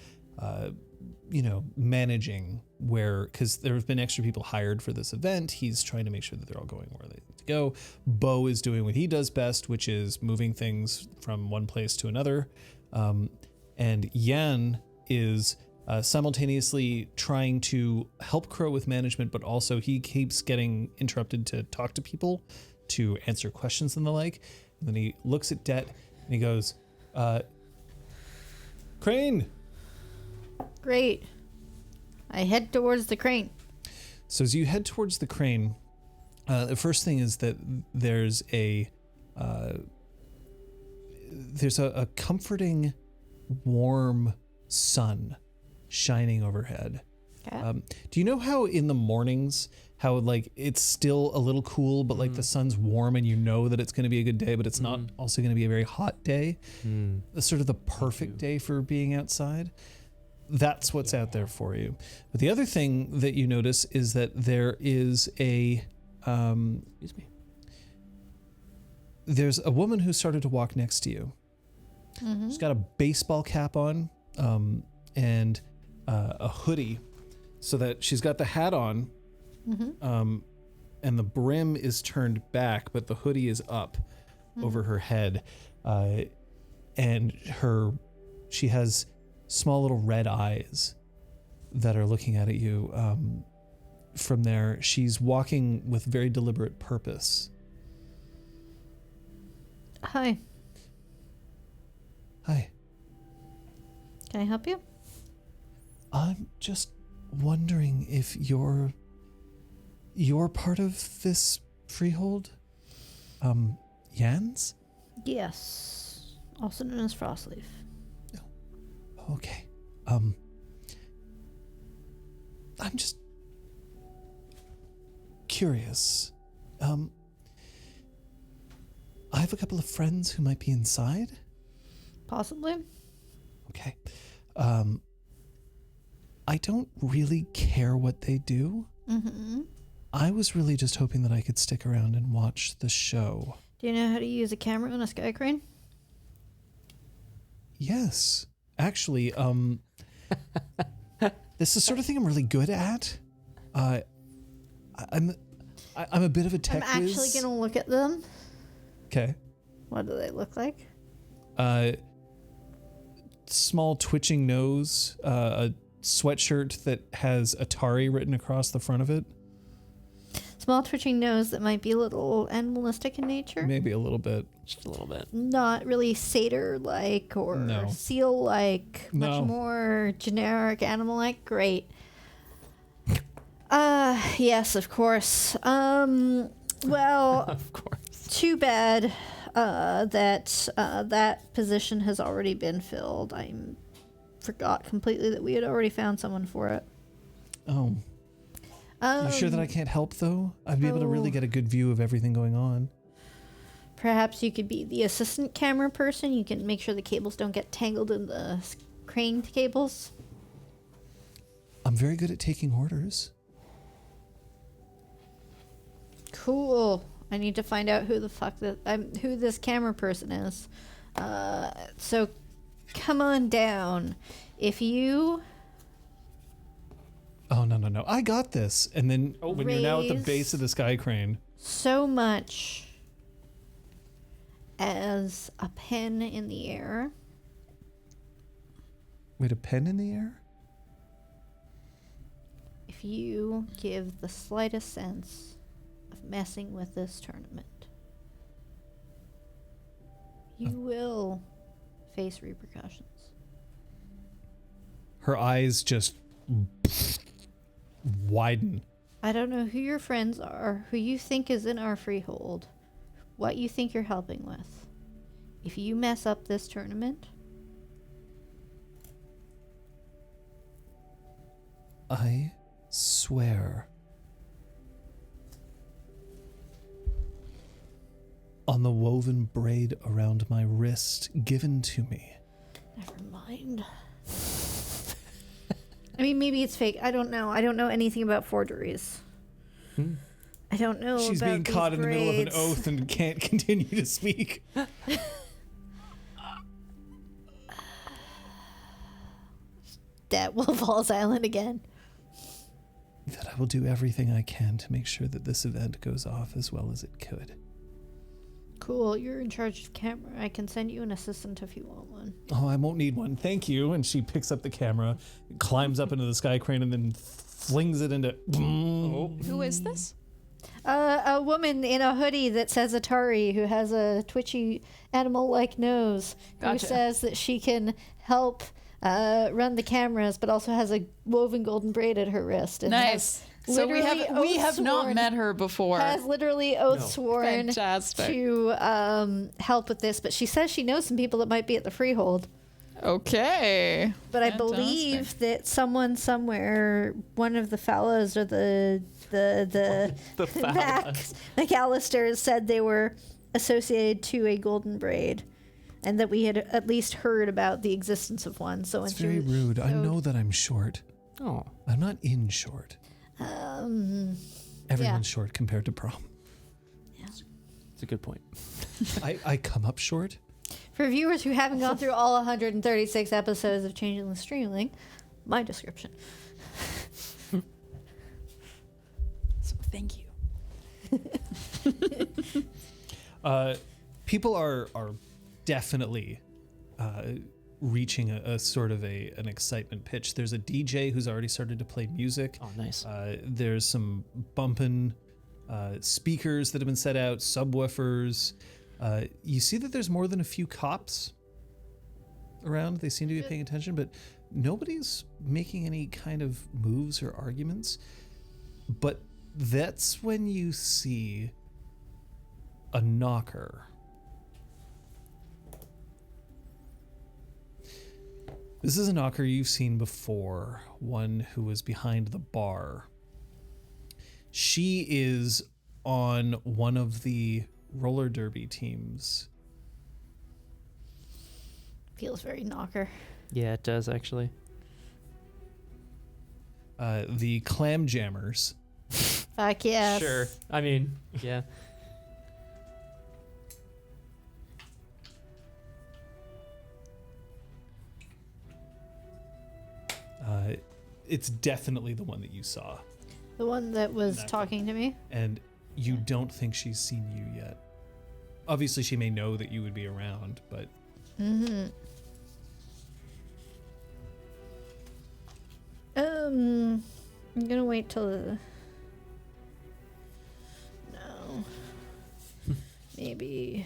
managing where, because there have been extra people hired for this event. He's trying to make sure that they're all going where they need to go. Bo is doing what he does best, which is moving things from one place to another. And Yan is simultaneously trying to help Crow with management, but also he keeps getting interrupted to talk to people, to answer questions and the like. And then he looks at Det and he goes, Crane. Great. I head towards the crane. So as you head towards the crane, the first thing is that there's a comforting, warm sun shining overhead. Okay. Do you know how in the mornings, how it's still a little cool, but the sun's warm and you know that it's going to be a good day, but it's not also going to be a very hot day? That's sort of the perfect day for being outside. That's what's out there for you. But the other thing that you notice is that there is there's a woman who started to walk next to you. Mm-hmm. She's got a baseball cap on and a hoodie, so that she's got the hat on, and the brim is turned back, but the hoodie is up over her head, and she has small little red eyes that are looking at you from there. She's walking with very deliberate purpose. Hi. Hi. Can I help you? I'm just wondering if you're part of this freehold? Yan's? Yes. Also known as Frostleaf. Okay. I'm just curious. I have a couple of friends who might be inside. Possibly. Okay. I don't really care what they do. Mm-hmm. I was really just hoping that I could stick around and watch the show. Do you know how to use a camera on a sky crane? Yes. Actually, this is the sort of thing I'm really good at. I'm a bit of a tech I'm actually whiz. gonna look at them. Okay. What do they look like? Small twitching nose, a sweatshirt that has Atari written across the front of it. Small twitching nose that might be a little animalistic in nature. Maybe a little bit. Just a little bit. Not really satyr-like or No. seal-like. No. Much more generic animal-like. Great. Yes, of course. Well, Of course. too bad that position has already been filled. I forgot completely that we had already found someone for it. Oh. You sure that I can't help, though? I'd be able to really get a good view of everything going on. Perhaps you could be the assistant camera person. You can make sure the cables don't get tangled in the crane cables. I'm very good at taking orders. Cool. I need to find out who the fuck who this camera person is. So come on down. If you Oh, no. I got this. And then when you're now at the Raise- base of the sky crane. so much as a pen in the air, Wait, a pen in the air? if you give the slightest sense of messing with this tournament, you will face repercussions. Her eyes just widen. I don't know who your friends are, who you think is in our freehold, what you think you're helping with. If you mess up this tournament, I swear on the woven braid around my wrist given to me. never mind. I mean, maybe it's fake. I don't know. I don't know anything about forgeries. I don't know. She's about being these caught in the middle of an braids. oath and can't continue to speak. That will fall silent again. That I will do everything I can to make sure that this event goes off as well as it could. Cool. You're in charge of camera. I can send you an assistant if you want one. Oh, I won't need one. Thank you. And she picks up the camera, climbs up into the sky crane, and then flings it into. Who is this? A woman in a hoodie that says Atari, who has a twitchy animal-like nose, Gotcha. who says that she can help run the cameras, but also has a woven golden braid at her wrist. And Nice. has So we literally have not oath-sworn- met her before. Has literally oath sworn Fantastic. to help with this, but she says she knows some people that might be at the freehold. Okay. But I Fantastic. believe that someone somewhere, one of the fellas or the McAllisters said they were associated to a golden braid, and that we had at least heard about the existence of one. So It's when she very was- rude. I so- know that I'm short. Oh. I'm not in short. Everyone's short compared to prom. It's a good point. I come up short. For viewers who haven't gone through all 136 episodes of Changeling Streaming, my description. So thank you. People are definitely reaching a sort of an excitement pitch. There's a DJ who's already started to play music. Oh, nice. There's some bumping speakers that have been set out, subwoofers. You see that there's more than a few cops around. They seem to be paying attention, but nobody's making any kind of moves or arguments. But that's when you see a knocker. This is a knocker you've seen before, one who was behind the bar. She is on one of the roller derby teams. Feels very knocker. Yeah, it does actually. The Clam Jammers. Fuck yes. Sure. I mean, yeah. It's definitely the one that you saw. The one that was That talking to me. And you don't think she's seen you yet. Obviously, she may know that you would be around, but... Mm-hmm. I'm gonna wait till the... No. Maybe...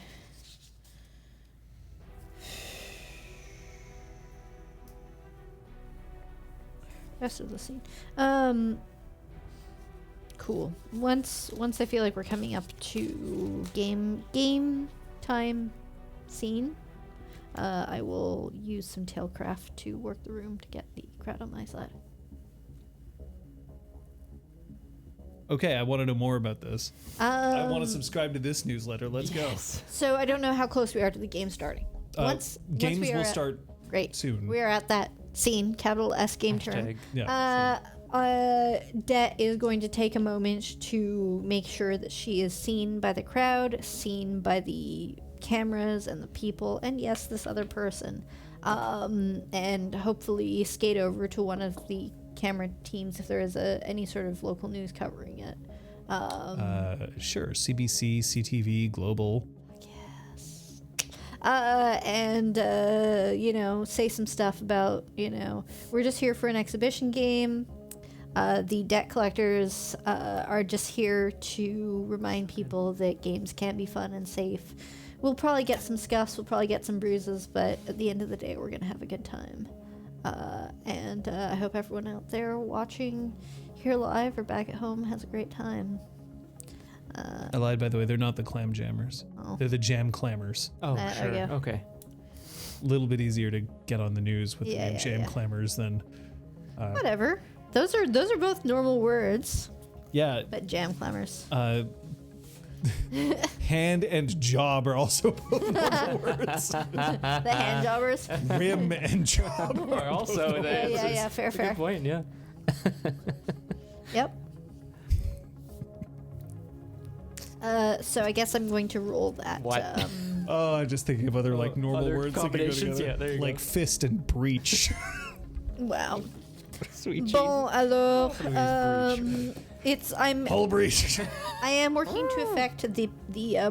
Rest of the scene. Cool. Once I feel like we're coming up to game time scene, I will use some tailcraft to work the room to get the crowd on my side. Okay, I want to know more about this. I want to Um, subscribe to this newsletter. Let's So I don't know how close we are to the game starting. go. Once Games we are will at- start Great. soon. We are at that scene, capital S game turn. Hashtag. Yeah. Det is going to take a moment to make sure that she is seen by the crowd, seen by the cameras and the people, and yes, this other person. And hopefully skate over to one of the camera teams if there is any sort of local news covering it. Sure. CBC, CTV, Global. Say some stuff about, we're just here for an exhibition game. The debt collectors are just here to remind people that games can be fun and safe. We'll probably get some scuffs, we'll probably get some bruises, but at the end of the day, we're going to have a good time. I hope everyone out there watching here live or back at home has a great time. I lied, by the way. They're not the Clam Jammers. Oh. They're the Jam Clammers. Oh, There sure. we go. Okay. A little bit easier to get on the news with the Yeah, name yeah, Jam yeah. Clammers than... Whatever. Those are both normal words, Yeah. but jam clammers. Hand and job are also both normal words. The hand jobbers. Rim and job Or also, Yeah, fair. Good point. Yeah. Yep. So I guess I'm going to roll that. What? Oh, I'm just thinking of other like normal Other words that could go combinations, together. yeah, there you like go. fist and breach. Wow. Sweet Bon, alors, Breach. Hull breach. I am working to affect the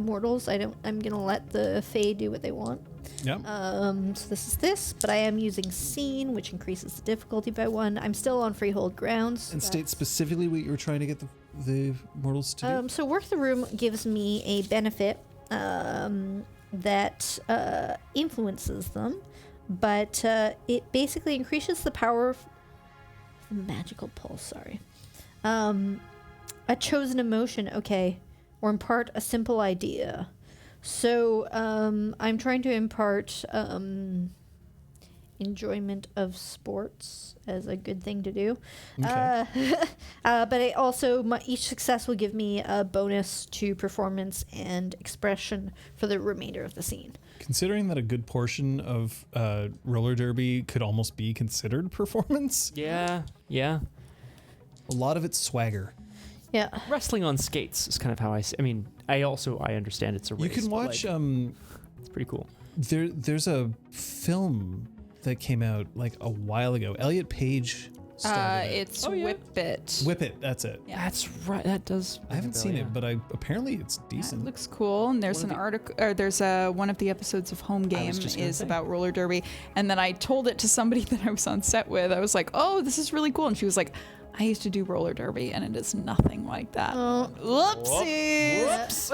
mortals. I'm gonna let the Fae do what they want. Yep. So this is this, but I am using scene, which increases the difficulty by 1. I'm still on freehold grounds. And state specifically what you were trying to get the mortals to do. So work the room gives me a benefit that influences them, but it basically increases the power of the magical pulse. Sorry, a chosen emotion. Okay, or impart a simple idea. So I'm trying to impart enjoyment of sports as a good thing to do. Okay. But I also, each success will give me a bonus to performance and expression for the remainder of the scene. Considering that a good portion of roller derby could almost be considered performance, Yeah. Yeah. a lot of it's swagger. Yeah. Wrestling on skates is kind of how I mean, I understand it's a race. You can but, watch. like, it's pretty cool. There's a film that came out like a while ago. Elliot Page started it. It's Oh, yeah. Whip It. Whip It. That's it. Yeah. That's right. That does. I haven't seen it, but apparently it's Yeah, decent. it looks cool. And there's One an of the- article, or there's one of the episodes of Home Game just gonna is say. about roller derby. And then I told it to somebody that I was on set with. I was like, oh, this is really cool. And she was like, I used to do roller derby, and it is nothing like that. Whoopsies. Whoops.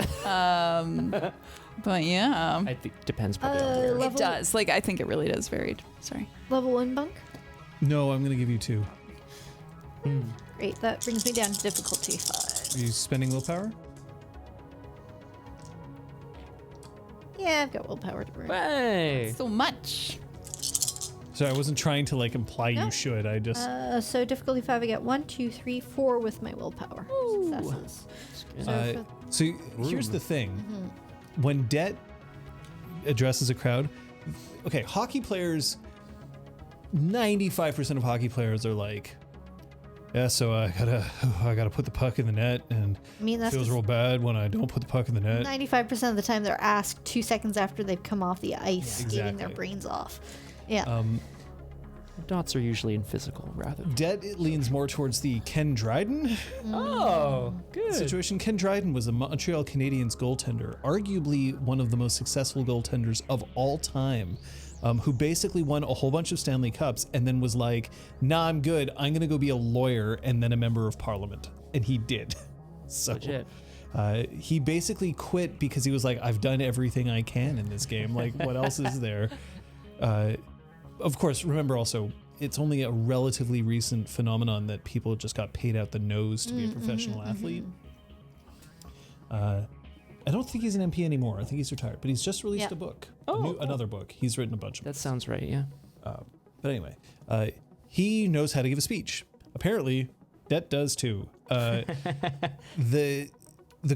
But yeah, I think depends probably on where. it does. Like, I think it really does vary. Sorry. Level 1 bunk. No, I'm gonna give you 2. Great. That brings me down to difficulty 5. Are you spending willpower? Yeah, I've got willpower to burn. Hey. So much. So I wasn't trying to like imply No. you should. I just So difficulty 5, I get 1, 2, 3, 4 with my willpower successes. So so here's the thing. When Det addresses a crowd, okay, hockey players, 95% of hockey players are like, yeah, so I gotta put the puck in the net, and I mean, it that's feels just real bad when I don't put the puck in the net. 95% of the time they're asked 2 seconds after they've come off the ice, Yeah, skating their exactly. brains off. Yeah. Dots are usually in physical, rather. Det leans more towards the Ken Dryden Oh, good. situation. Ken Dryden was a Montreal Canadiens goaltender, arguably one of the most successful goaltenders of all time, who basically won a whole bunch of Stanley Cups and then was like, nah, I'm good. I'm going to go be a lawyer and then a member of parliament. And he did. So Legit. he basically quit because he was like, I've done everything I can in this game. Like, what else is there? Of course, remember also, it's only a relatively recent phenomenon that people just got paid out the nose to be a professional athlete. I don't think he's an MP anymore. I think he's retired, but he's just released Yeah. a book, Oh. another book. He's written a bunch of That books. sounds right, yeah. But anyway, he knows how to give a speech. Apparently, Det does too. The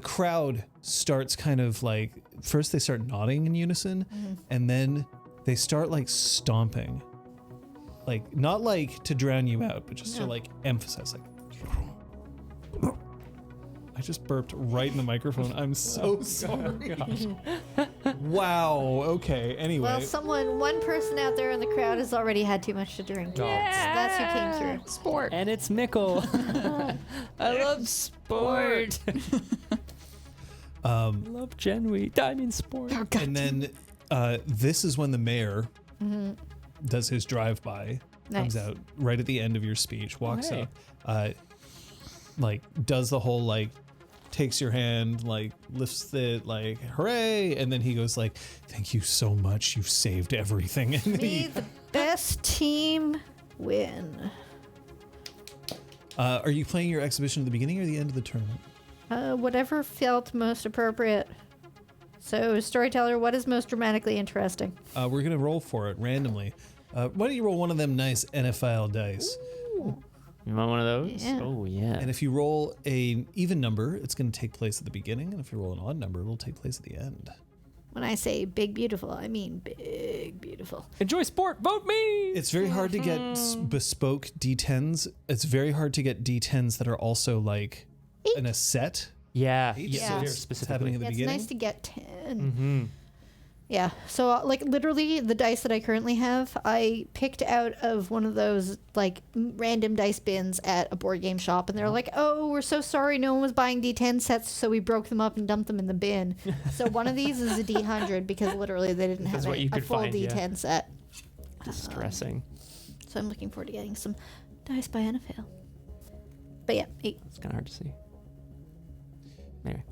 crowd starts kind of like, first they start nodding in unison, and then they start like stomping. Like, not like to drown you out, but just to like emphasize, like, I just burped right in the microphone. I'm so sorry. Wow. Okay. Anyway. Well, one person out there in the crowd has already had too much to drink. That's who came through. Sport. And it's Mickle. I love sport. Love Genwe. I mean sport. And then this is when the mayor does his drive-by, comes Nice. out right at the end of your speech, walks hey. up, like does the whole like takes your hand, like lifts it, like hooray, and then he goes like, "Thank you so much, you've saved everything." And then May the best team win. are you playing your exhibition at the beginning or the end of the tournament? Whatever felt most appropriate. So, storyteller, what is most dramatically interesting? We're gonna roll for it randomly. Why don't you roll one of them nice NFL dice? You want one of those? Yeah. Oh, yeah. And if you roll an even number, it's going to take place at the beginning. And if you roll an odd number, it'll take place at the end. When I say big beautiful, I mean big beautiful. Enjoy sport. Vote me. It's very hard to get bespoke D10s. It's very hard to get D10s that are also like in a set. Yeah. Yeah. Very It's specifically. happening at the Yeah, it's beginning. nice to get 10. Mm-hmm. Yeah. So, like, literally, the dice that I currently have, I picked out of one of those, like, random dice bins at a board game shop. And they're like, oh, we're so sorry. No one was buying D10 sets. So we broke them up and dumped them in the bin. So one of these is a D100 because literally they didn't That's have what you a could full find, yeah. D10 set. Distressing. So I'm looking forward to getting some dice by NFL. But yeah, 8. It's kind of hard to see. Anyway.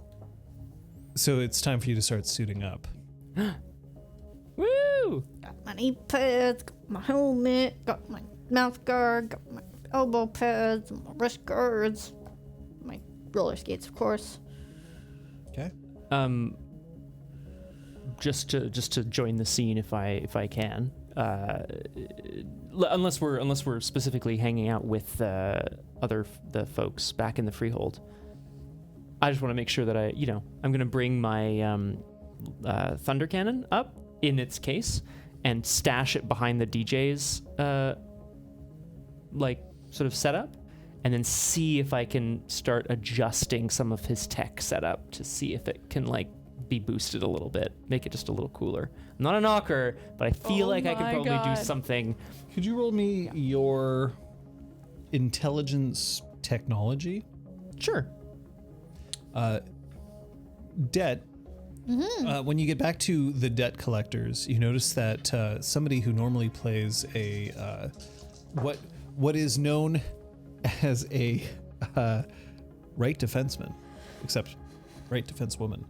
So it's time for you to start suiting up. Woo! Got my knee pads, got my helmet, got my mouth guard, got my elbow pads, my wrist guards, my roller skates, of course. Okay. Just to join the scene if I can. Unless we're specifically hanging out with the folks back in the freehold. I just want to make sure that I'm gonna bring my thunder cannon up in its case and stash it behind the DJ's like sort of setup, and then see if I can start adjusting some of his tech setup to see if it can like be boosted a little bit, make it just a little cooler. I'm not a knocker, but I feel like I can my probably God. do something. Could you roll me your intelligence technology? Sure. Det. When you get back to the debt collectors, you notice that somebody who normally plays a what is known as a right defenseman, except right defense woman,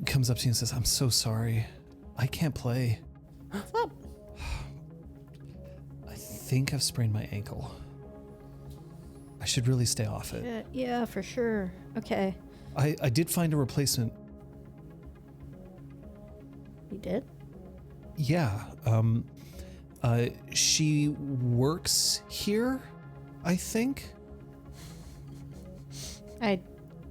comes up to you and says, "I'm so sorry, I can't play. What's up? I think I've sprained my ankle. I should really stay off it. Yeah, for sure. Okay. I did find a replacement. You did? Yeah. She works here, I think. I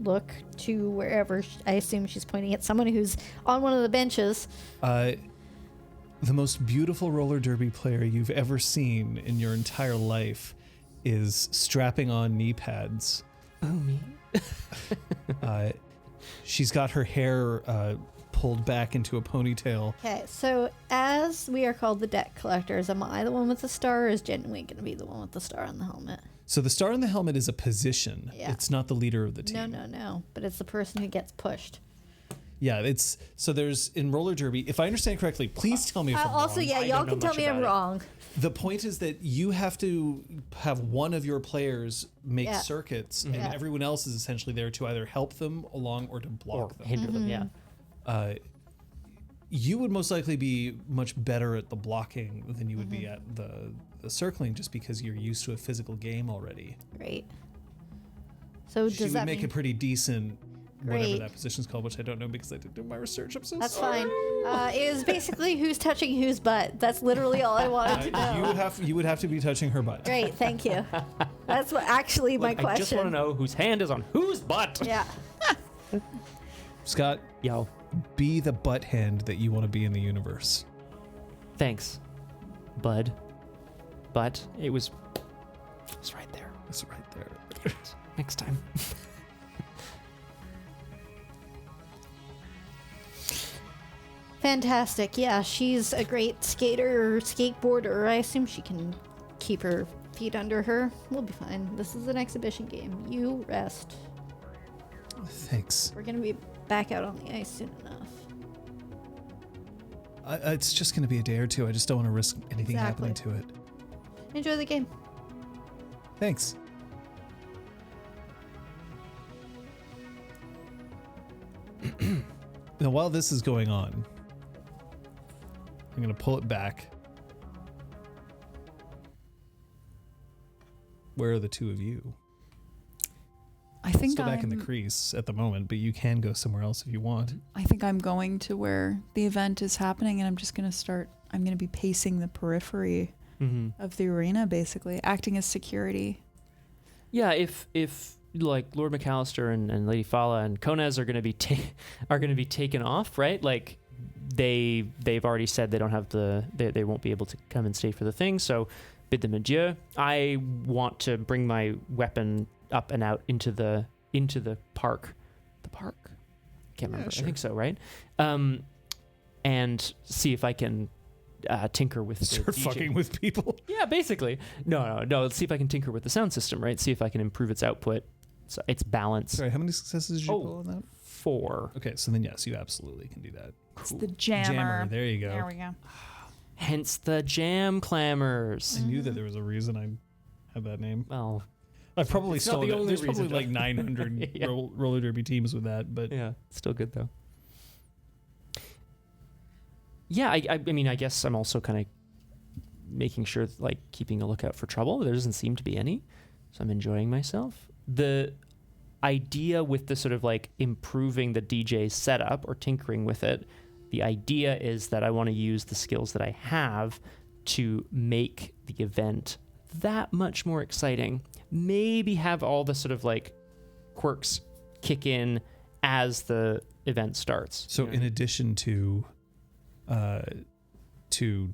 look to wherever I assume she's pointing at someone who's on one of the benches. The most beautiful roller derby player you've ever seen in your entire life is strapping on knee pads. Oh, me. She's got her hair pulled back into a ponytail. Okay, so as we are called the debt collectors, am I the one with the star, or is Changeling going to be the one with the star on the helmet? So the star on the helmet is a position. Yeah. It's not the leader of the team. No. But it's the person who gets pushed. Yeah, it's so there's in roller derby. If I understand correctly, please tell me if I'm Also, wrong. yeah, I y'all don't know can tell much me I'm about it. wrong. The point is that you have to have one of your players make Yeah. circuits, Mm-hmm. and Yeah. everyone else is essentially there to either help them along or to Or block them. hinder them, Mm-hmm. yeah. You would most likely be much better at the blocking than you would be at the circling, just because you're used to a physical game already. Great. So She does would that make mean a pretty decent whatever Great. that position's called, which I don't know because I didn't do my research. I'm so That's sorry. fine. It is basically who's touching whose butt. That's literally all I wanted to know. You would have to be touching her butt. Great, thank you. That's what actually my Look, question. I just want to know whose hand is on whose butt. Yeah. Scott, Yo, be the butt hand that you want to be in the universe. thanks, bud. But it was right there. It's right there. Next time. Fantastic. Yeah, she's a great skater or skateboarder. I assume she can keep her feet under her. We'll be fine. This is an exhibition game. You rest. Thanks. We're gonna be back out on the ice soon enough. It's just going to be a day or two. I just don't want to risk anything happening to it. Enjoy the game. Thanks. Now, while this is going on, I'm going to pull it back. Where are the two of you? I think Still back in the I'm- crease at the moment, but you can go somewhere else if you want. I think I'm going to where the event is happening, and I'm just going to I'm going to be pacing the periphery Mm-hmm. of the arena, basically acting as security. Yeah, if like Lord McAllister and Lady Fala and Konez are going to be taken off, right? Like they've already said they don't have they won't be able to come and stay for the thing, so bid them adieu. I want to bring my weapon up and out into the park. The park? Can't remember. sure. I think so, right? And see if I can tinker with the Start DJ. fucking with people. Yeah, basically. No. Let's see if I can tinker with the sound system, right? See if I can improve its output, so its balance. Sorry, how many successes did you Oh. pull on that? 4. Okay, so then yes, you absolutely can do that. It's the jammer. There you go. There we go. Hence the jam clamors. I knew that there was a reason I had that name. Well, I probably It's not stole the it. only There's probably reason. like 900 Yeah. roller derby teams with that, but yeah, still good though. Yeah, I mean, I guess I'm also kind of making sure, like, keeping a lookout for trouble. There doesn't seem to be any, so I'm enjoying myself. The idea with the sort of like improving the DJ setup or tinkering with it, the idea is that I want to use the skills that I have to make the event that much more exciting. Maybe have all the sort of like quirks kick in as the event starts. so you know? in addition to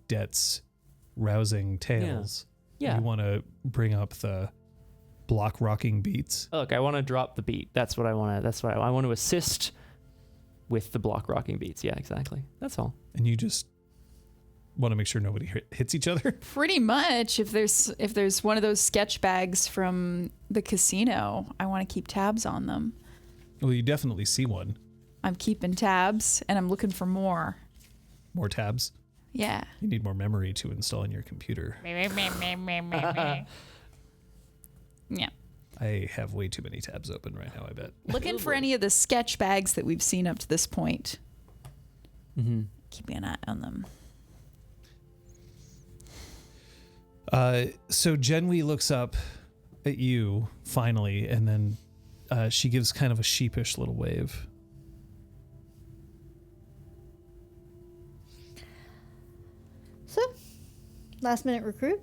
Det's rousing tales, Yeah. you want to bring up the block rocking beats. Look, I want to drop the beat. That's what I want to. That's what I want to assist with the block rocking beats. Yeah, exactly. That's all. And you just want to make sure nobody hits each other. Pretty much. If there's one of those sketch bags from the casino, I want to keep tabs on them. Well, you definitely see one. I'm keeping tabs, and I'm looking for more. More tabs. Yeah. You need more memory to install in your computer. Yeah. I have way too many tabs open right now, I bet. Looking for any of the sketch bags that we've seen up to this point. Mm-hmm. Keeping an eye on them. So Genwi looks up at you finally, and then she gives kind of a sheepish little wave. So, last minute recruit.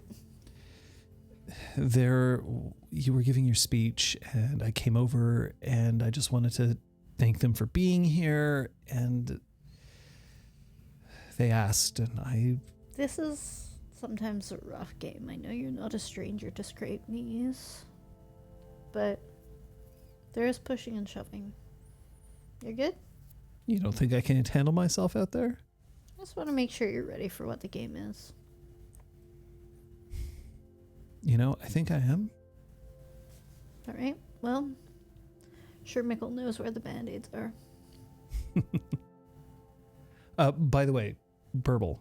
You were giving your speech, and I came over, and I just wanted to thank them for being here, and they asked, and I... This is sometimes a rough game. I know you're not a stranger to scrape knees, but there is pushing and shoving. You're good? You don't think I can handle myself out there? I just want to make sure you're ready for what the game is. You know, I think I am. All right. Well, sure Mickle knows where the Band-Aids are. By the way, Burble,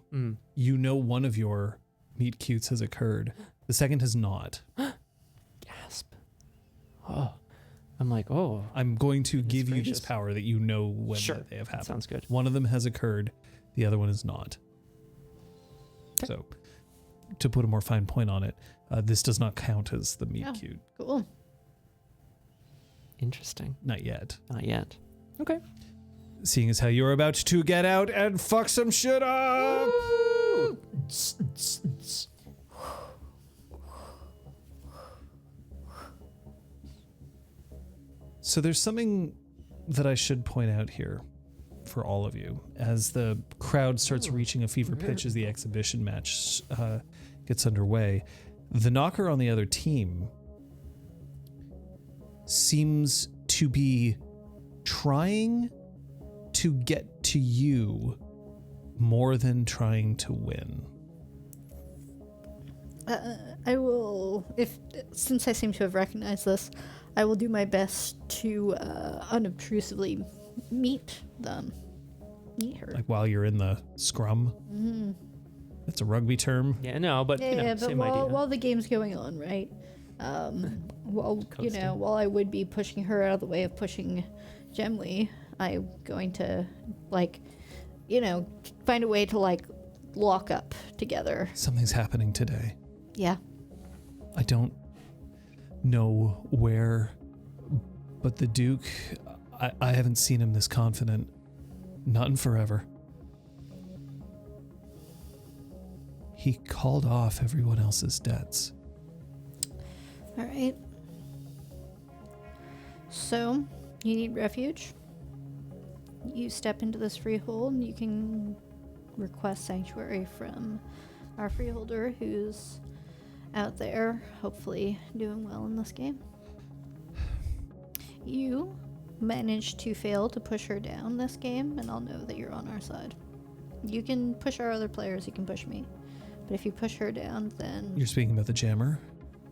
you know one of your meet cutes has occurred. The second has not. Gasp. Oh. I'm like, oh. I'm going to give you gracious. this power that you know when Sure. they have happened. Sounds good. One of them has occurred. The other one is not. Okay. So, to put a more fine point on it, this does not count as the meet Oh. cute. Cool. Interesting. Not yet. Not yet. Okay. Seeing as how you're about to get out and fuck some shit up. So there's something that I should point out here for all of you as the crowd starts reaching a fever pitch as the exhibition match gets underway. The knocker on the other team seems to be trying to get to you more than trying to win. I will, since I seem to have recognized this, I will do my best to unobtrusively meet them. Meet her. Like while you're in the scrum. That's a rugby term. Yeah, no, but you know, Yeah, but same idea. while the game's going on, right? While Coasting. while I would be pushing her out of the way of pushing Gemly, I'm going to find a way to lock up together. Something's happening today. Yeah. I don't know where, but the Duke, I haven't seen him this confident. Not in forever. He called off everyone else's debts. All right. So, you need refuge. You step into this freehold, and you can request sanctuary from our freeholder who's out there, hopefully doing well in this game. You managed to fail to push her down this game, and I'll know that you're on our side. You can push our other players, you can push me. But if you push her down, then... You're speaking about the jammer?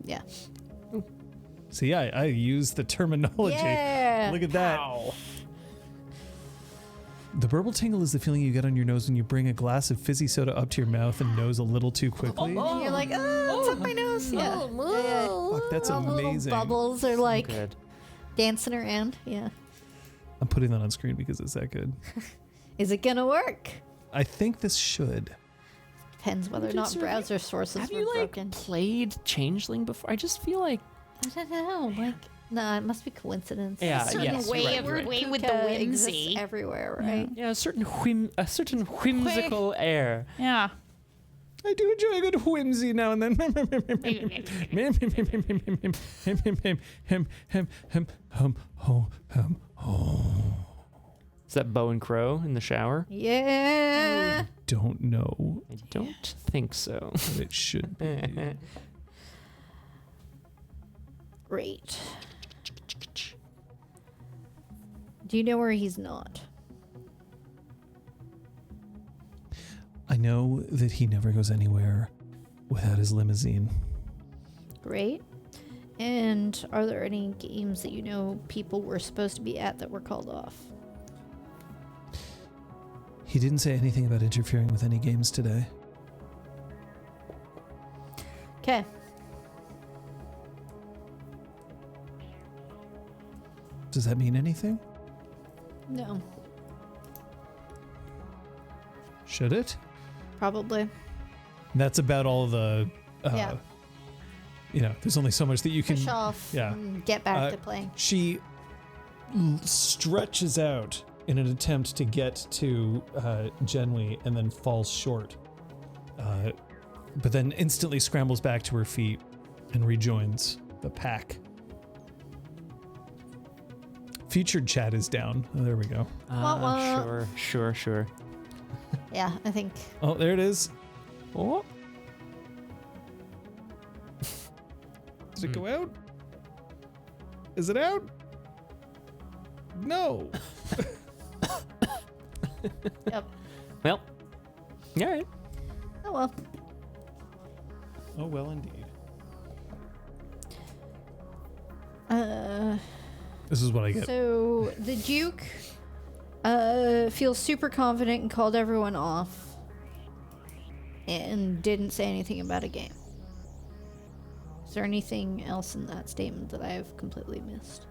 Yeah. See, I use the terminology. Yeah! Look at that. The burble tingle is the feeling you get on your nose when you bring a glass of fizzy soda up to your mouth and nose a little too quickly. And you're like, oh, it's up my nose. Yeah. Fuck, that's All the little amazing. bubbles are like Good. dancing around. Yeah. I'm putting that on screen because it's that good. Is it gonna work? I think this should. Depends whether or Did not Sir- browser sources Have were you broken. played Changeling before? I just feel like I don't know. Nah, it must be coincidence. Yeah, A certain yes, you're way right, of you're right. way with the whimsy everywhere, right? a certain whimsical air. Yeah. I do enjoy a good whimsy now and then. Is that Bow and Crow in the shower? Yeah. Don't know I don't think so. what it should be. Great. Do you know where he's not? I know that he never goes anywhere without his limousine. Great. And are there any games that you know people were supposed to be at that were called off? He didn't say anything about interfering with any games today. Okay. Does that mean anything? No. Should it? Probably. That's about all the. Yeah. There's only so much that you can. Push off yeah. and get back to playing. She stretches out in an attempt to get to Genwy and then falls short but then instantly scrambles back to her feet and rejoins the pack. Featured chat is down. Oh, there we go. Wah, wah. Sure. Yeah, I think. Oh, there it is. Oh. Does it go out? Is it out? No. Yep. Well, all right. Oh well. Oh, well, indeed. This is what I get. So the Duke feels super confident and called everyone off and didn't say anything about a game. Is there anything else in that statement that I have completely missed?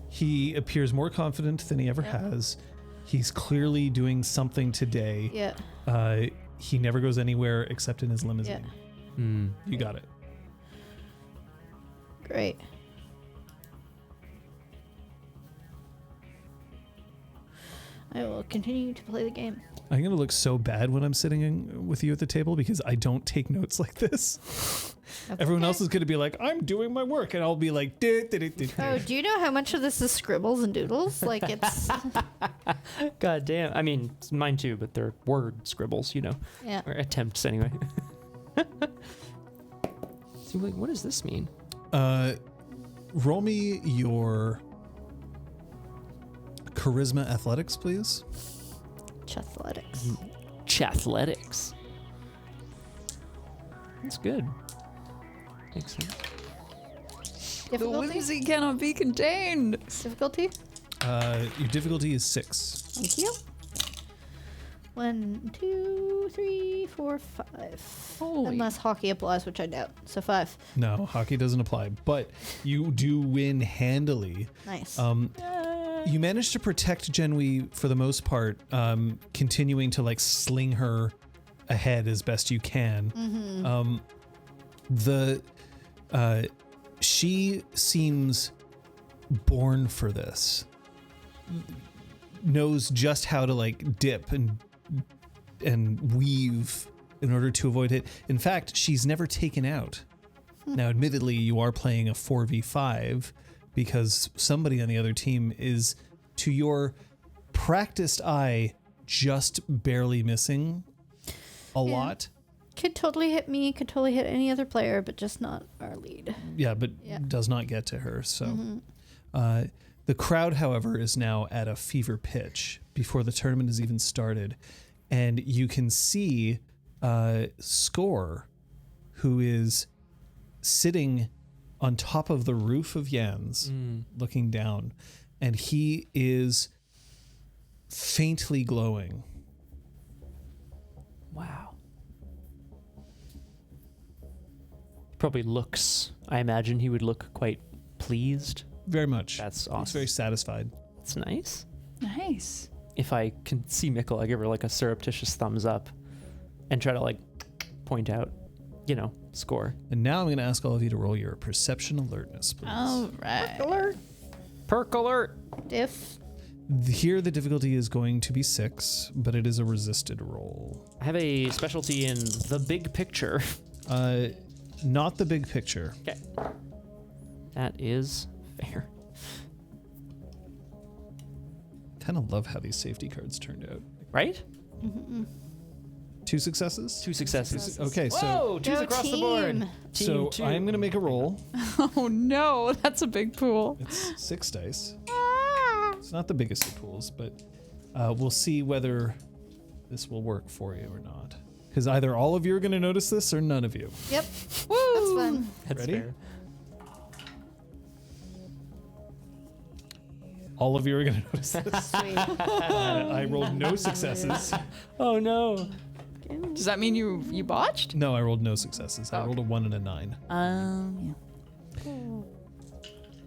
He appears more confident than he ever has. He's clearly doing something today. Yeah. He never goes anywhere except in his limousine. You got it. Great. I will continue to play the game. I'm going to look so bad when I'm sitting with you at the table because I don't take notes like this. Everyone else is going to be like, I'm doing my work. And I'll be like, Oh, do you know how much of this is scribbles and doodles? Like it's... God damn. I mean, mine too, but they're word scribbles, you know. Yeah. Or attempts anyway. So, wait, what does this mean? Roll me your charisma athletics, please. Chathletics. Chathletics. That's good. Excellent. The Difficulty? whimsy cannot be contained. Difficulty? Your difficulty is 6. Thank you. 1, 2, 3, 4, 5. Holy. Unless hockey applies, which I doubt. So 5. No, hockey doesn't apply, but you do win handily. Nice. You managed to protect Genwi for the most part, continuing to like sling her ahead as best you can. She seems born for this. Knows just how to like dip and weave in order to avoid it. In fact, she's never taken out. Now, admittedly, you are playing a 4v5 because somebody on the other team is, to your practiced eye, just barely missing a lot. Could totally hit me, could totally hit any other player, but just not our lead. Yeah, but does not get to her. So the crowd, however, is now at a fever pitch before the tournament has even started. And you can see Score, who is sitting on top of the roof of Jan's, looking down. And he is faintly glowing. Wow. Probably looks, I imagine he would look quite pleased. Very much. That's He's awesome. very satisfied. That's nice. Nice. If I can see Mikkel, I give her like a surreptitious thumbs up and try to like point out, Score. And now I'm going to ask all of you to roll your perception alertness, please. All right. Alert. Perk alert. Diff. Here, the difficulty is going to be 6, but it is a resisted roll. I have a specialty in the big picture. Not the big picture. Okay. That is fair. Kind of love how these safety cards turned out. Right? 2 successes? 2 successes. Okay, so Whoa, twos Go across the team. board. so Team I'm going to make a roll. Oh no, that's a big pool. It's 6 dice. It's not the biggest of pools, but we'll see whether this will work for you or not. Because either all of you are going to notice this or none of you. Yep. Woo! That's fun. That's Ready? fair. All of you are going to notice this. Sweet. I rolled no successes. Oh no. Does that mean you botched? No, I rolled no successes. I Oh. rolled a 1 and a 9. Yeah.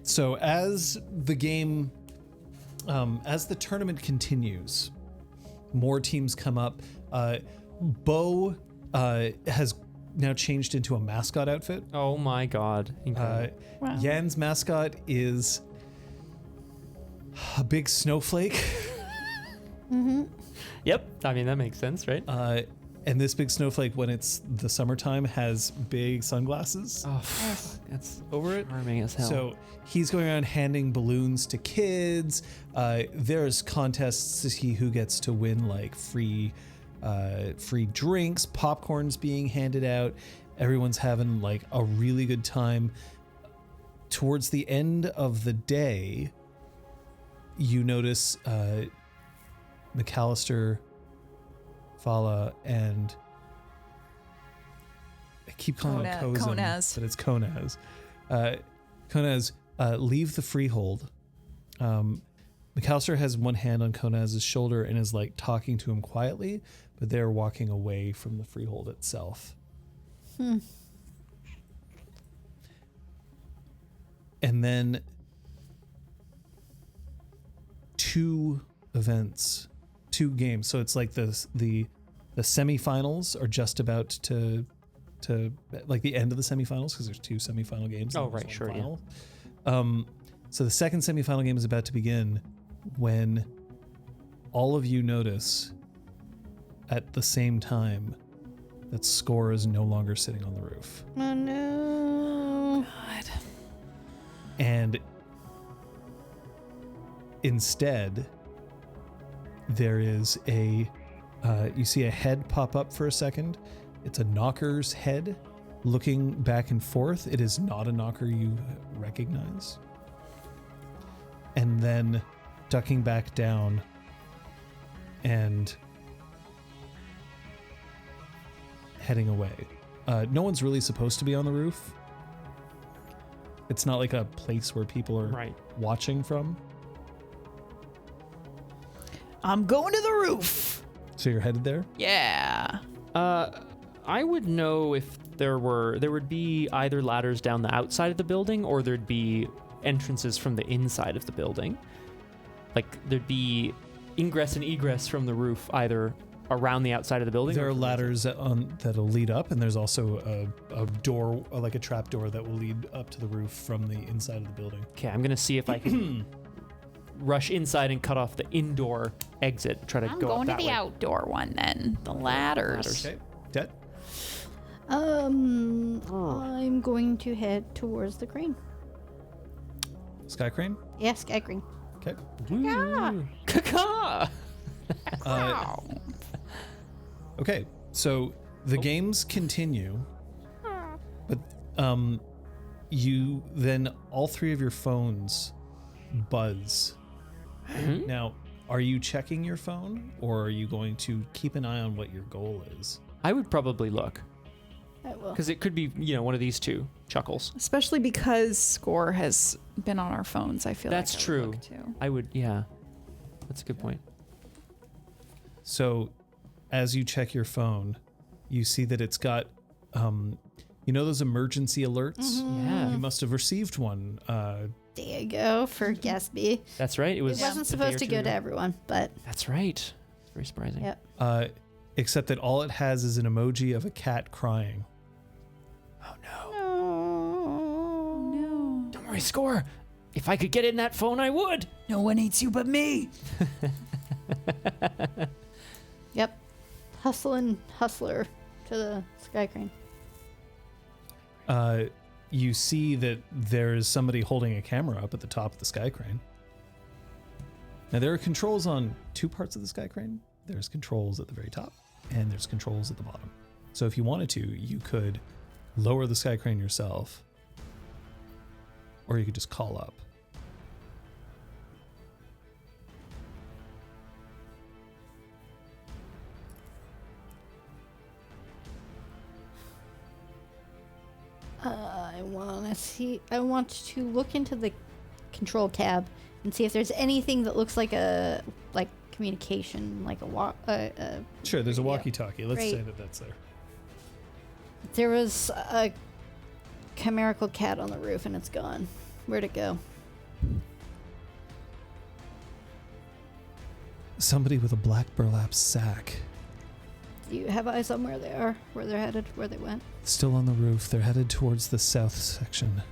So as the game, as the tournament continues, more teams come up. Bo has now changed into a mascot outfit. Oh my god. Incredible. Wow. Jan's mascot is a big snowflake. Yep. I mean, that makes sense, right? And this big snowflake, when it's the summertime, has big sunglasses Oh, that's over it. charming as hell. So he's going around handing balloons to kids. There's contests to see who gets to win like free drinks. Popcorn's being handed out. Everyone's having like a really good time. Towards the end of the day, you notice McAllister, Fala, and I keep calling it Kozin, Konaz. but it's Konaz. Konaz, leave the freehold. McAllister has one hand on Konaz's shoulder and is like talking to him quietly, but they're walking away from the freehold itself. And then two games. So it's like the semifinals are just about to like the end of the semifinals, because there's two semifinal games. Oh, and there's right, one sure, final. So the second semifinal game is about to begin when all of you notice at the same time that Score is no longer sitting on the roof. Oh no. God. And instead, there is you see a head pop up for a second. It's a knocker's head looking back and forth. It is not a knocker you recognize. And then ducking back down and heading away. No one's really supposed to be on the roof. It's not like a place where people are Right. watching from. I'm going to the roof. So you're headed there? Yeah. I would know if there would be either ladders down the outside of the building, or there'd be entrances from the inside of the building. Like there'd be ingress and egress from the roof either around the outside of the building. There or are from the ladders that'll lead up, and there's also a door, like a trap door, that will lead up to the roof from the inside of the building. Okay, I'm gonna see if I can rush inside and cut off the indoor exit. Try to I'm go up going to that the way. outdoor one then. The ladders. Okay, Det? I'm going to head towards the crane. Sky Crane? Yeah, Sky Crane. Okay. Woo. Caca! Okay, so the games continue, but you then all three of your phones buzz. Now, are you checking your phone, or are you going to keep an eye on what your goal is? I would probably look, I will. because it could be, one of these two Chuckles. Especially because Score has been on our phones, I feel That's like I would true. look too. I would, yeah. That's a good point. So, as you check your phone, you see that it's got, those emergency alerts? Yeah. You must have received one. There you go for Gatsby. That's right. It It was. wasn't a day or supposed to two go ago. to everyone, but That's right. Very surprising. yep. Except that all it has is an emoji of a cat crying. Oh no. No. Don't worry, Score. If I could get in that phone, I would. No one eats you but me. Yep. Hustler to the Sky Crane. You see that there is somebody holding a camera up at the top of the Sky Crane. Now, there are controls on two parts of the Sky Crane. There's controls at the very top, and there's controls at the bottom. So if you wanted to, you could lower the Sky Crane yourself, or you could just call up. I want to look into the control cab and see if there's anything that looks like a communication, like a Sure, there's a Yeah. walkie-talkie. Let's Great. say that that's there. There was a chimerical cat on the roof and it's gone. Where'd it go? Somebody with a black burlap sack. Do you have eyes on where they are, where they're headed, where they went? Still on the roof. They're headed towards the south section.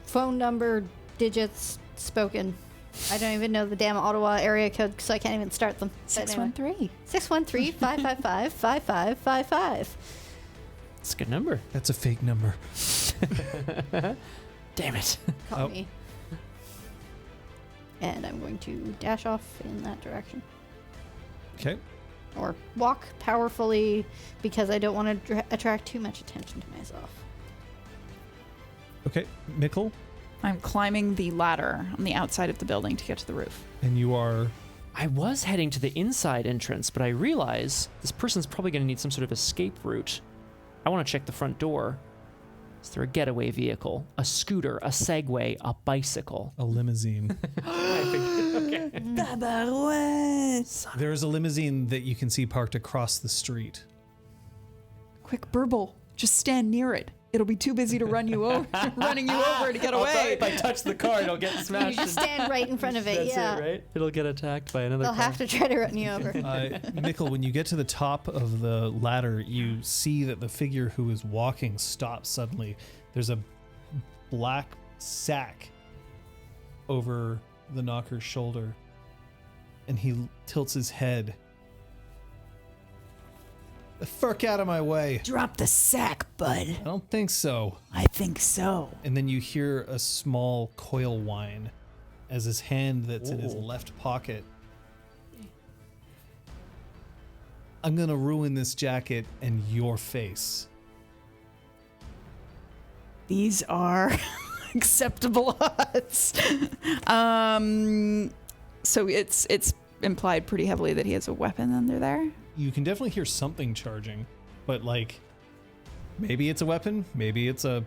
Phone number, digits, spoken. I don't even know the damn Ottawa area code, so I can't even start them. But anyway. 613. 613-555-5555. It's a good number. That's a fake number. Damn it. Call me. And I'm going to dash off in that direction. Okay. Or walk powerfully because I don't want to attract too much attention to myself. Okay, Mikkel, I'm climbing the ladder on the outside of the building to get to the roof. and you are... I was heading to the inside entrance, but I realize this person's probably going to need some sort of escape route. I want to check the front door. Is there a getaway vehicle, a scooter, a Segway, a bicycle? a limousine. Okay. There is a limousine that you can see parked across the street. Quick, Burble, just stand near it. It'll be too busy to running you over to get away. If I touch the car, it'll get You smashed. just stand right in front of it, That's yeah. it, right? It'll get attacked by another They'll car. have to try to run you over. Mikkel, when you get to the top of the ladder, you see that the figure who is walking stops suddenly. There's a black sack over the knocker's shoulder, and he tilts his head. The fuck out of my way. Drop the sack, bud. I don't think so. I think so. And then you hear a small coil whine as his hand that's in his left pocket. I'm gonna ruin this jacket and your face. These are acceptable odds. So it's implied pretty heavily that he has a weapon under there. You can definitely hear something charging, but like maybe it's a weapon, maybe it's a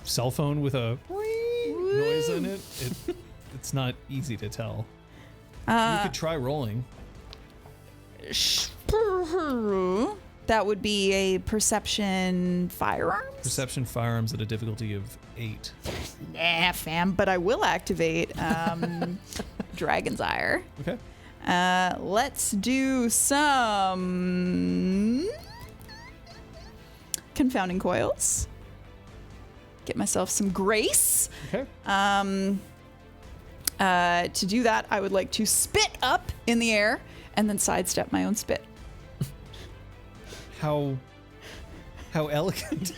cell phone with a noise in it. It's not easy to tell. You could try rolling. That would be a perception firearms? Perception firearms at a difficulty of 8. Nah, fam, but I will activate Dragon's Ire. Okay. Let's do some confounding coils. Get myself some grace. Okay. To do that, I would like to spit up in the air and then sidestep my own spit. How elegant.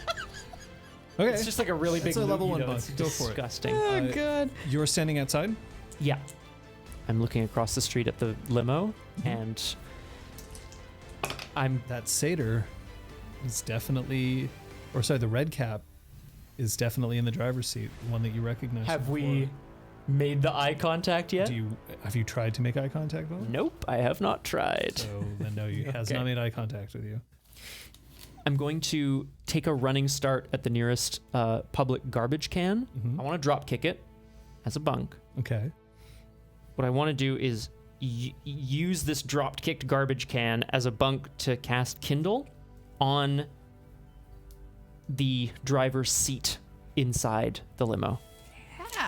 Okay. It's just like a really That's big a level loop, 1 it's bug. Go for it. disgusting. Oh, God. You're standing outside? Yeah. I'm looking across the street at the limo, Mm-hmm. and I'm That satyr is definitely, or sorry, the red cap is definitely in the driver's seat, the one that you recognize. Have before. we made the eye contact yet? Have you tried to make eye contact with him? Nope, I have not tried. So then no, he has Okay. not made eye contact with you. I'm going to take a running start at the nearest public garbage can. Mhm. I want to drop kick it as a bunk. Okay. What I want to do is use this dropped kicked garbage can as a bunk to cast Kindle on the driver's seat inside the limo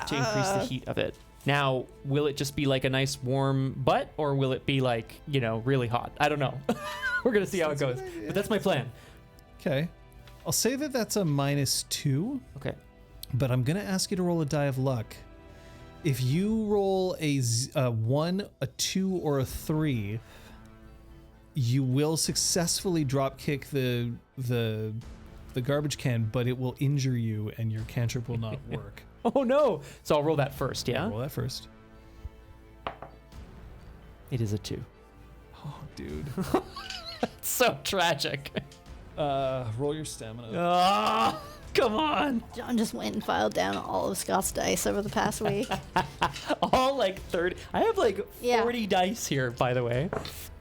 to increase the heat of it. Now, will it just be like a nice warm butt, or will it be like, really hot? I don't know. We're going to see how it goes. But that's my plan. Okay. I'll say that that's a -2, Okay. but I'm going to ask you to roll a die of luck. If you roll a 1, a 2, or a 3, you will successfully drop kick the garbage can, but it will injure you and your cantrip will not work. Oh, no. So I'll roll that first, yeah? Roll that first. It is a 2. Oh, dude. So tragic. Roll your stamina. Ah, come on. John just went and filed down all of Scott's dice over the past week. All like 30. I have like 40 Yeah. dice here, by the way.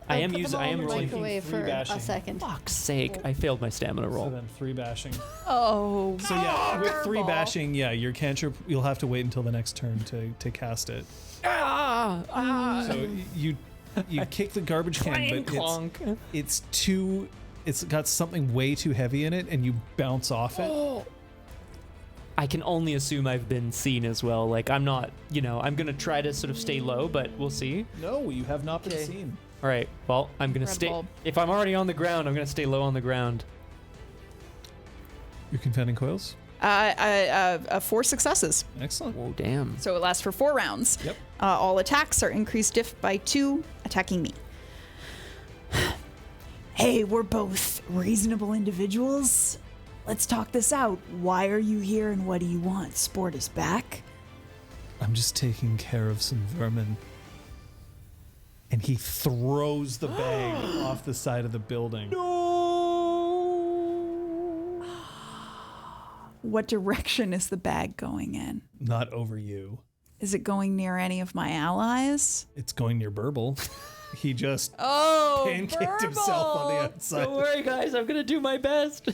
I am Put them using. all I in am the rolling. microwave three for bashing. a second. Fuck's sake! I failed my stamina So roll. then 3 bashing. Oh. So yeah, with 3 bashing, yeah, your cantrip, you'll have to wait until the next turn to cast it. So you kick the garbage can, but Clonk. it's got something way too heavy in it, and you bounce off it. I can only assume I've been seen as well. Like I'm not. I'm gonna try to sort of stay low, but we'll see. No, you have not been Okay. seen. All right. Well, I'm gonna Red stay. bulb. If I'm already on the ground, I'm gonna stay low on the ground. Your confounding coils. 4 successes. Excellent. Whoa, damn. So it lasts for 4 rounds. Yep. All attacks are increased if by 2, attacking me. Hey, we're both reasonable individuals. Let's talk this out. Why are you here and what do you want? Sport is back. I'm just taking care of some vermin. And he throws the bag off the side of the building. What direction is the bag going in? Not over you. Is it going near any of my allies? It's going near Burble. He just Oh, pancaked himself on the outside. Don't worry, guys. I'm gonna do my best.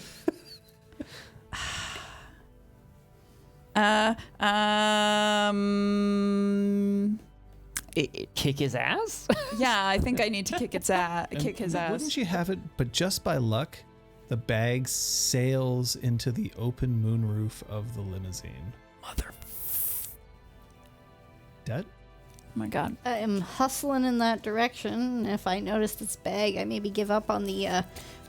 Kick his ass? Yeah, I think I need to kick its ass. Kick his ass. Wouldn't you have it? But just by luck, the bag sails into the open moonroof of the limousine. Mother. Dead? Oh my god. I am hustling in that direction. If I notice this bag, I maybe give up on the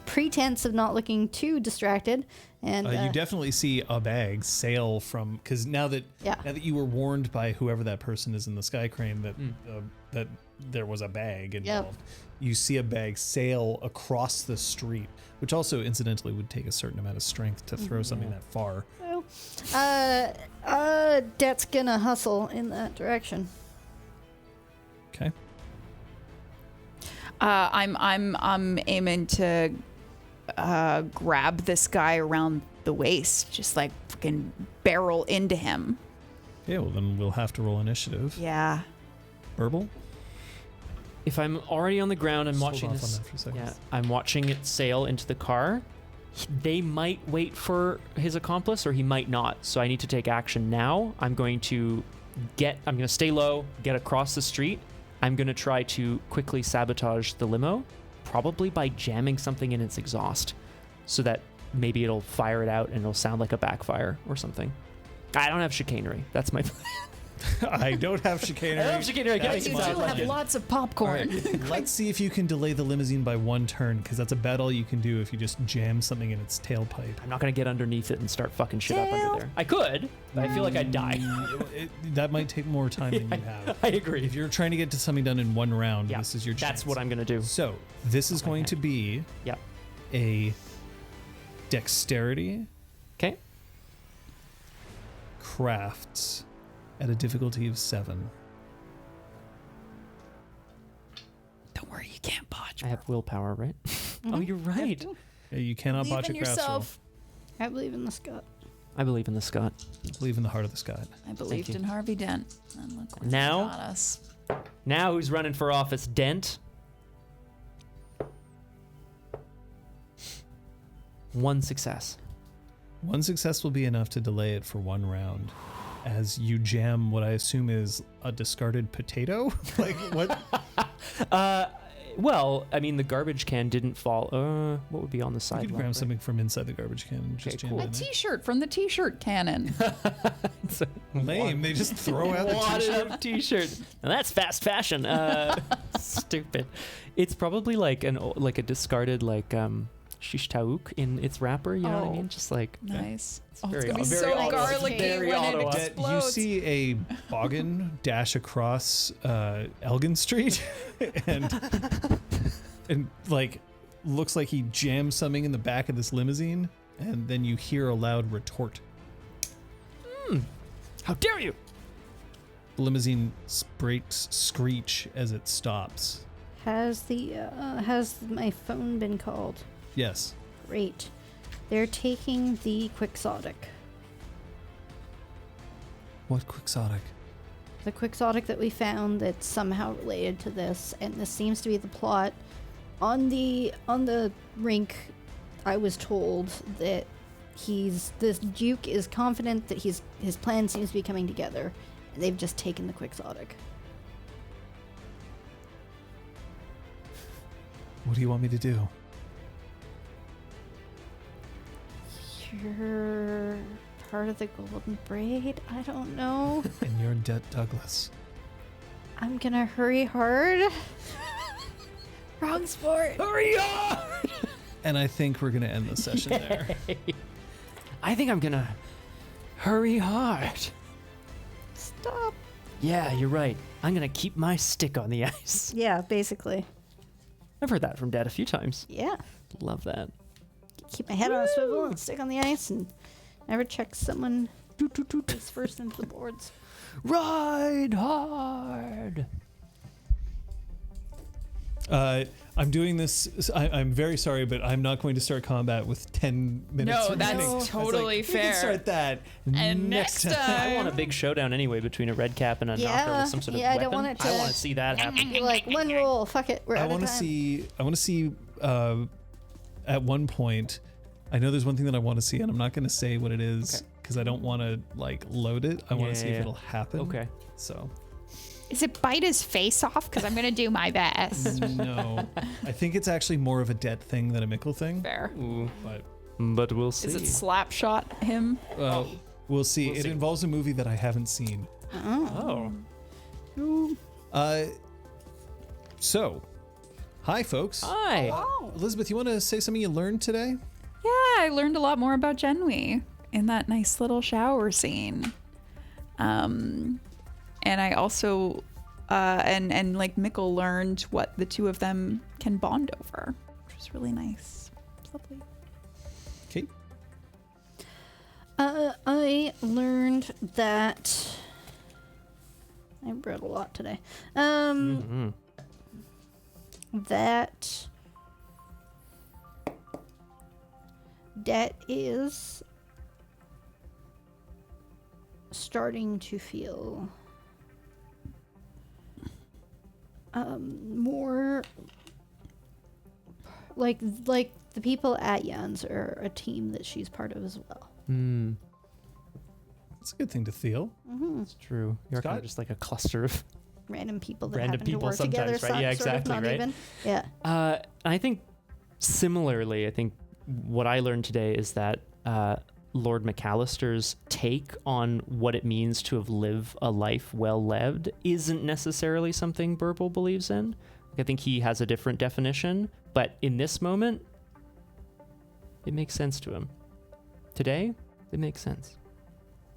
pretense of not looking too distracted. And You definitely see a bag sail from, because now that you were warned by whoever that person is in the sky crane that there was a bag involved, you see a bag sail across the street, which also incidentally would take a certain amount of strength to throw something that far. Det's gonna hustle in that direction. Okay. I'm aiming to grab this guy around the waist, just like fucking barrel into him. Yeah, well then we'll have to roll initiative. Yeah. Burble? If I'm already on the ground, I'm Just watching hold off this. on that for a second. Yeah, I'm watching it sail into the car. They might wait for his accomplice, or he might not. So I need to take action now. I'm going to stay low, get across the street. I'm going to try to quickly sabotage the limo, probably by jamming something in its exhaust, so that maybe it'll fire it out and it'll sound like a backfire or something. I don't have chicanery. That's my plan. I don't have chicanery. I don't have chicanery. That's You my do have plan. lots of All popcorn. right, let's see if you can delay the limousine by 1 turn, because that's about all you can do if you just jam something in its tailpipe. I'm not going to get underneath it and start fucking shit up under there. I could, but I feel like I'd die. That might take more time than you have. I agree. If you're trying to get to something done in 1 round, Yeah, this is your chance. That's what I'm going to do. So this is going to be Yep. a dexterity Okay. crafts at a difficulty of 7. Don't worry, you can't botch. I have willpower, right? Oh, you're right. Yeah, you cannot Believe botch in a crafts roll. yourself. I believe in the Scott. I believe in the Scott. Believe in the heart of the Scott. I believed you. in Harvey Dent. And look where he Now? got us. Now who's running for office? Dent. 1 success. 1 success will be enough to delay it for 1 round, as you jam what I assume is a discarded potato. Like what? Well, I mean, the garbage can didn't fall. What would be on the You sidewalk? could grab something from inside the garbage can and just Okay, jam cool. it A in there. t-shirt from the t-shirt cannon. Lame. They just throw out the Wadded t-shirt. up t-shirt. Now that's fast fashion. Stupid. It's probably like a discarded shish taouk in its wrapper. You know what I Oh. mean? Just like Nice. Oh, very it's gonna be very so Ottawa. garlicky Very when Ottawa. it You explodes. see a boggin dash across Elgin Street, and like looks like he jammed something in the back of this limousine, and then you hear a loud retort. how dare you? The limousine brakes screech as it stops. Has my phone been called? Yes. Great. They're taking the quixotic. What quixotic? The quixotic that we found that's somehow related to this, and this seems to be the plot. On the rink, I was told that this Duke is confident that his plan seems to be coming together, and they've just taken the quixotic. What do you want me to do? You're part of the Golden Braid? I don't know. And you're Det Douglas. I'm gonna hurry hard. Wrong sport. Hurry up! And I think we're gonna end the session there. I think I'm gonna hurry hard. Stop. Yeah, you're right. I'm gonna keep my stick on the ice. Yeah, basically. I've heard that from Dad a few times. Yeah. Love that. Keep my head on a swivel and stick on the ice and never check someone face first into the boards. Ride hard. I'm doing this. I'm very sorry, but I'm not going to start combat with 10 minutes. No, that's remaining. totally We fair. can start that And next time- I want a big showdown anyway between a red cap and a knocker with some sort of yeah, I weapon. don't want it to- I want to see that happen. You're like, one roll, fuck it, we're I out of want time. to see. I want to see. At one point, I know there's one thing that I want to see, and I'm not going to say what it is because I don't want to like load it. I want to see if it'll happen. Okay. So. Is it bite his face off? Because I'm going to do my best. No, I think it's actually more of a debt thing than a Mickle thing. Fair. Ooh, But but we'll see. Is it slap shot him? we'll see. We'll It see. involves a movie that I haven't seen. Oh. So, hi folks. Hi. Elizabeth, you want to say something you learned today? Yeah, I learned a lot more about Genwi in that nice little shower scene. And I also, and like Mickle learned what the two of them can bond over, which was really nice. It's lovely. Kate? I learned that I read a lot today. That is starting to feel more like the people at Jan's are a team that she's part of as well. That's a good thing to feel. It's true. You're kind Scott? of just like a cluster of. Random people that Random happen to people work together. sometimes, right? Yeah, sort of exactly, not right? even. Yeah. I think similarly, I think what I learned today is that Lord McAllister's take on what it means to have lived a life well lived isn't necessarily something Burble believes in. I think he has a different definition, but in this moment, it makes sense to him. Today, it makes sense.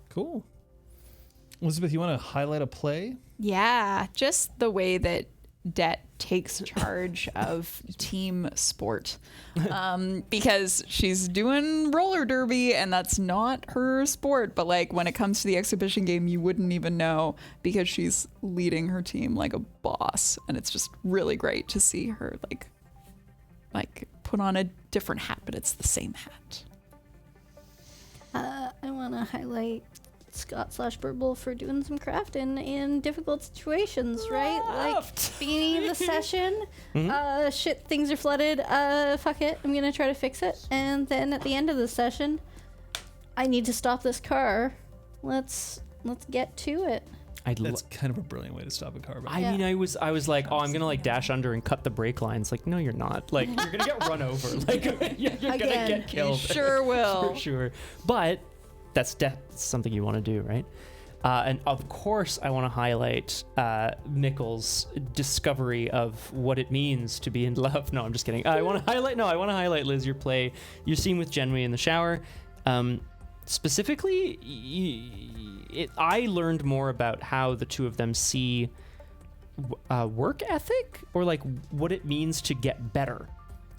Cool. Elizabeth, you want to highlight a play? Yeah, Just the way that Det takes charge of team sport, because she's doing roller derby and that's not her sport. But like when it comes to the exhibition game, you wouldn't even know because she's leading her team like a boss, and it's just really great to see her like put on a different hat, but it's the same hat. I want to highlight Scott/Burble for doing some crafting in difficult situations, right? Like beginning of the session, shit, things are flooded. Fuck it, I'm gonna try to fix it. And then at the end of the session, I need to stop this car. Let's get to it. That's kind of a brilliant way to stop a car. But I mean, I was like, oh, I'm gonna like dash under and cut the brake lines. Like, no, you're not. Like, you're gonna get run over. Like, you're gonna Again. get killed. Sure will. For sure. But that's something you want to do, right? And of course, I want to highlight Mickle's discovery of what it means to be in love. No, I'm just kidding. I want to highlight Liz, your scene with Genwi in the shower. Specifically, I learned more about how the two of them see work ethic, or like what it means to get better.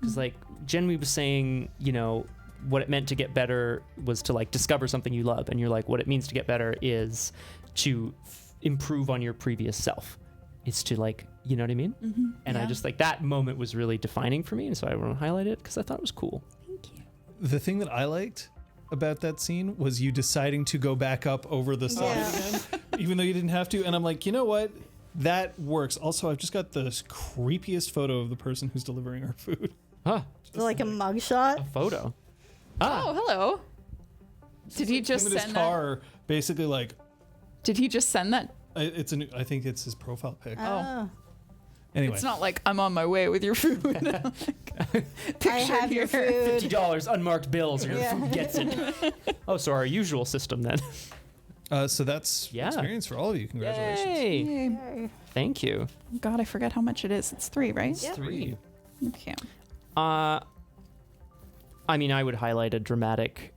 Because like Genwi was saying, you know, what it meant to get better was to like discover something you love, and you're like, what it means to get better is to improve on your previous self. It's to like, you know what I mean? And I just like that moment was really defining for me, and so I want to highlight it because I thought it was cool. thank you. the thing that I liked about that scene was you deciding to go back up over the side again, even though you didn't have to. And I'm like, you know what? That works. Also, I've just got the creepiest photo of the person who's delivering our food. Huh? Like a mugshot. A photo. Oh, hello. Did he just Him in his send that? car, basically like Did he just send that? it's a. I think it's his profile pic. Oh. Anyway, It's not like I'm on my way with your food. I have your food. $50 unmarked bills, or your Yeah. food gets it. Oh, so our usual system then. so that's Yeah. experience for all of you. Congratulations. Yay. Yay. Thank you. God, I forget how much it is. It's 3, right? Yeah. 3. Okay. I mean, I would highlight a dramatic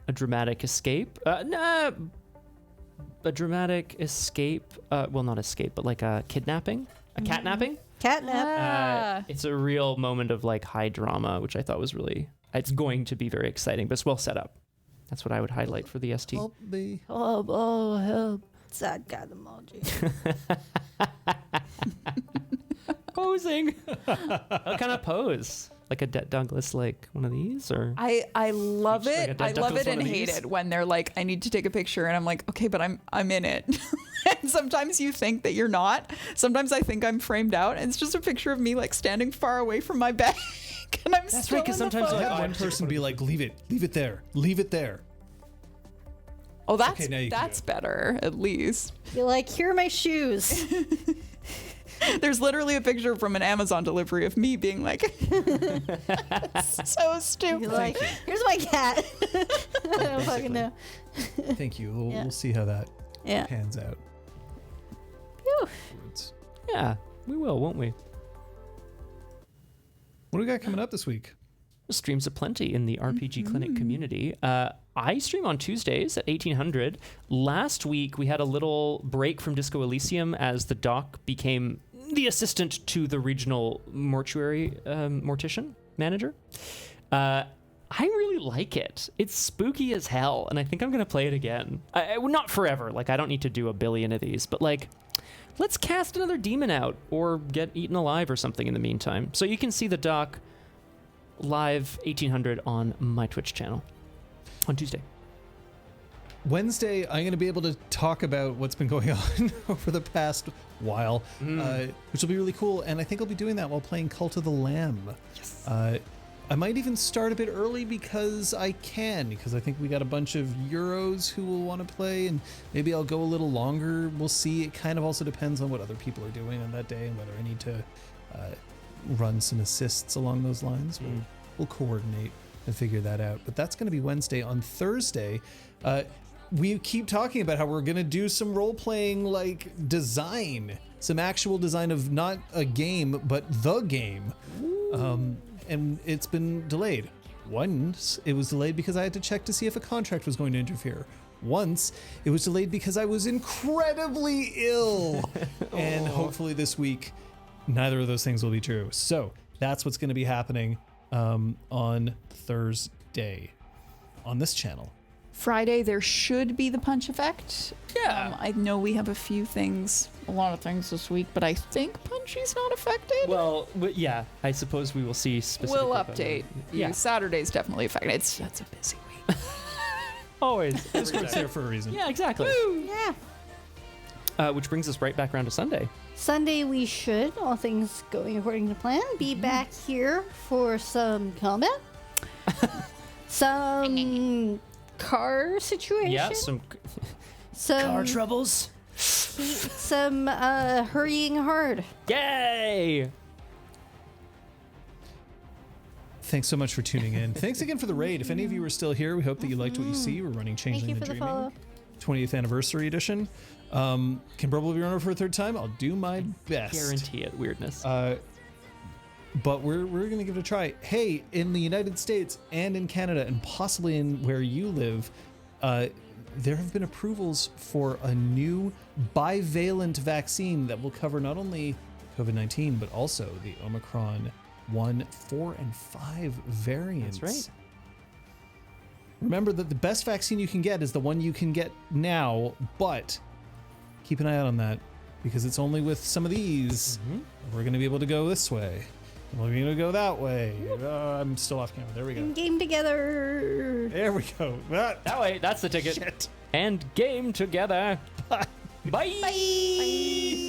escape. a dramatic escape. Well, not escape, but like a kidnapping, a catnapping. Catnap. It's a real moment of like high drama, which I thought was really. It's going to be very exciting, but it's well set up. That's what I would highlight for the ST. Help me. Oh, help. Sad cat emoji. Posing. What kind of pose? Like a Douglas, like one of these, or I love Each like it. a I dead love duck it with and one of hate these? it when they're like, I need to take a picture, and I'm like, okay, but I'm in it. And sometimes you think that you're not. Sometimes I think I'm framed out, and it's just a picture of me like standing far away from my bag, and I'm That's still right, 'cause in the sometimes, photo. like, I had oh, one I'm person be like, leave it there, leave it there. Oh, that's Okay, now you can do that's it. better at least. You're like, here are my shoes. There's literally a picture from an Amazon delivery of me being like, so stupid. You're like, here's my cat. I don't fucking know. Thank you. We'll, Yeah. we'll see how that Yeah. pans out. Phew. yeah, we will, won't we? What do we got coming up this week? Streams aplenty in the RPG Clinic community. I stream on Tuesdays at 1800. Last week we had a little break from Disco Elysium as the doc became the assistant to the regional mortuary mortician manager. I really like it. It's spooky as hell, and I think I'm gonna play it again. Not forever. Like I don't need to do a billion of these, but like, let's cast another demon out or get eaten alive or something in the meantime. So you can see the doc live 1800 on my Twitch channel on Tuesday. Wednesday, I'm going to be able to talk about what's been going on over the past while, which will be really cool. And I think I'll be doing that while playing Cult of the Lamb. Yes. I might even start a bit early because I can, because I think we got a bunch of Euros who will want to play, and maybe I'll go a little longer. We'll see. It kind of also depends on what other people are doing on that day and whether I need to run some assists along those lines. We'll coordinate and figure that out. But that's going to be Wednesday. On Thursday, we keep talking about how we're going to do some role-playing like design, some actual design of not a game, but the game. And it's been delayed. Once it was delayed because I had to check to see if a contract was going to interfere. Once it was delayed because I was incredibly ill. And hopefully this week, neither of those things will be true. So that's what's going to be happening on Thursday on this channel. Friday, there should be the punch effect. Yeah. I know we have a lot of things this week, but I think Punchy's not affected. Well, yeah, I suppose we will see specifically. We'll update. Yeah. Yeah, Saturday's definitely affected. That's a busy week. Always. Discord's there for a reason. Yeah, exactly. Yeah. Which brings us right back around to Sunday. Sunday we should, all things going according to plan, be back here for some combat. Some car situation. Yeah, some some troubles. some hurrying hard. Yay! Thanks so much for tuning in. Thanks again for the raid. If any of you are still here, we hope that you liked what you see. We're running Thank Changeling you the for the Dreaming follow. 20th anniversary edition. Can probably run over for a third time. I'll do my best. Guarantee it. Weirdness. But we're going to give it a try. Hey, in the United States and in Canada and possibly in where you live, there have been approvals for a new bivalent vaccine that will cover not only COVID-19, but also the Omicron 1, 4, and 5 variants. That's right. Remember that the best vaccine you can get is the one you can get now, but keep an eye out on that because it's only with some of these we're going to be able to go this way. We're going to go that way. I'm still off camera. There we go. Game together. There we go. That way, that's the ticket. Shit. And game together. Bye. Bye.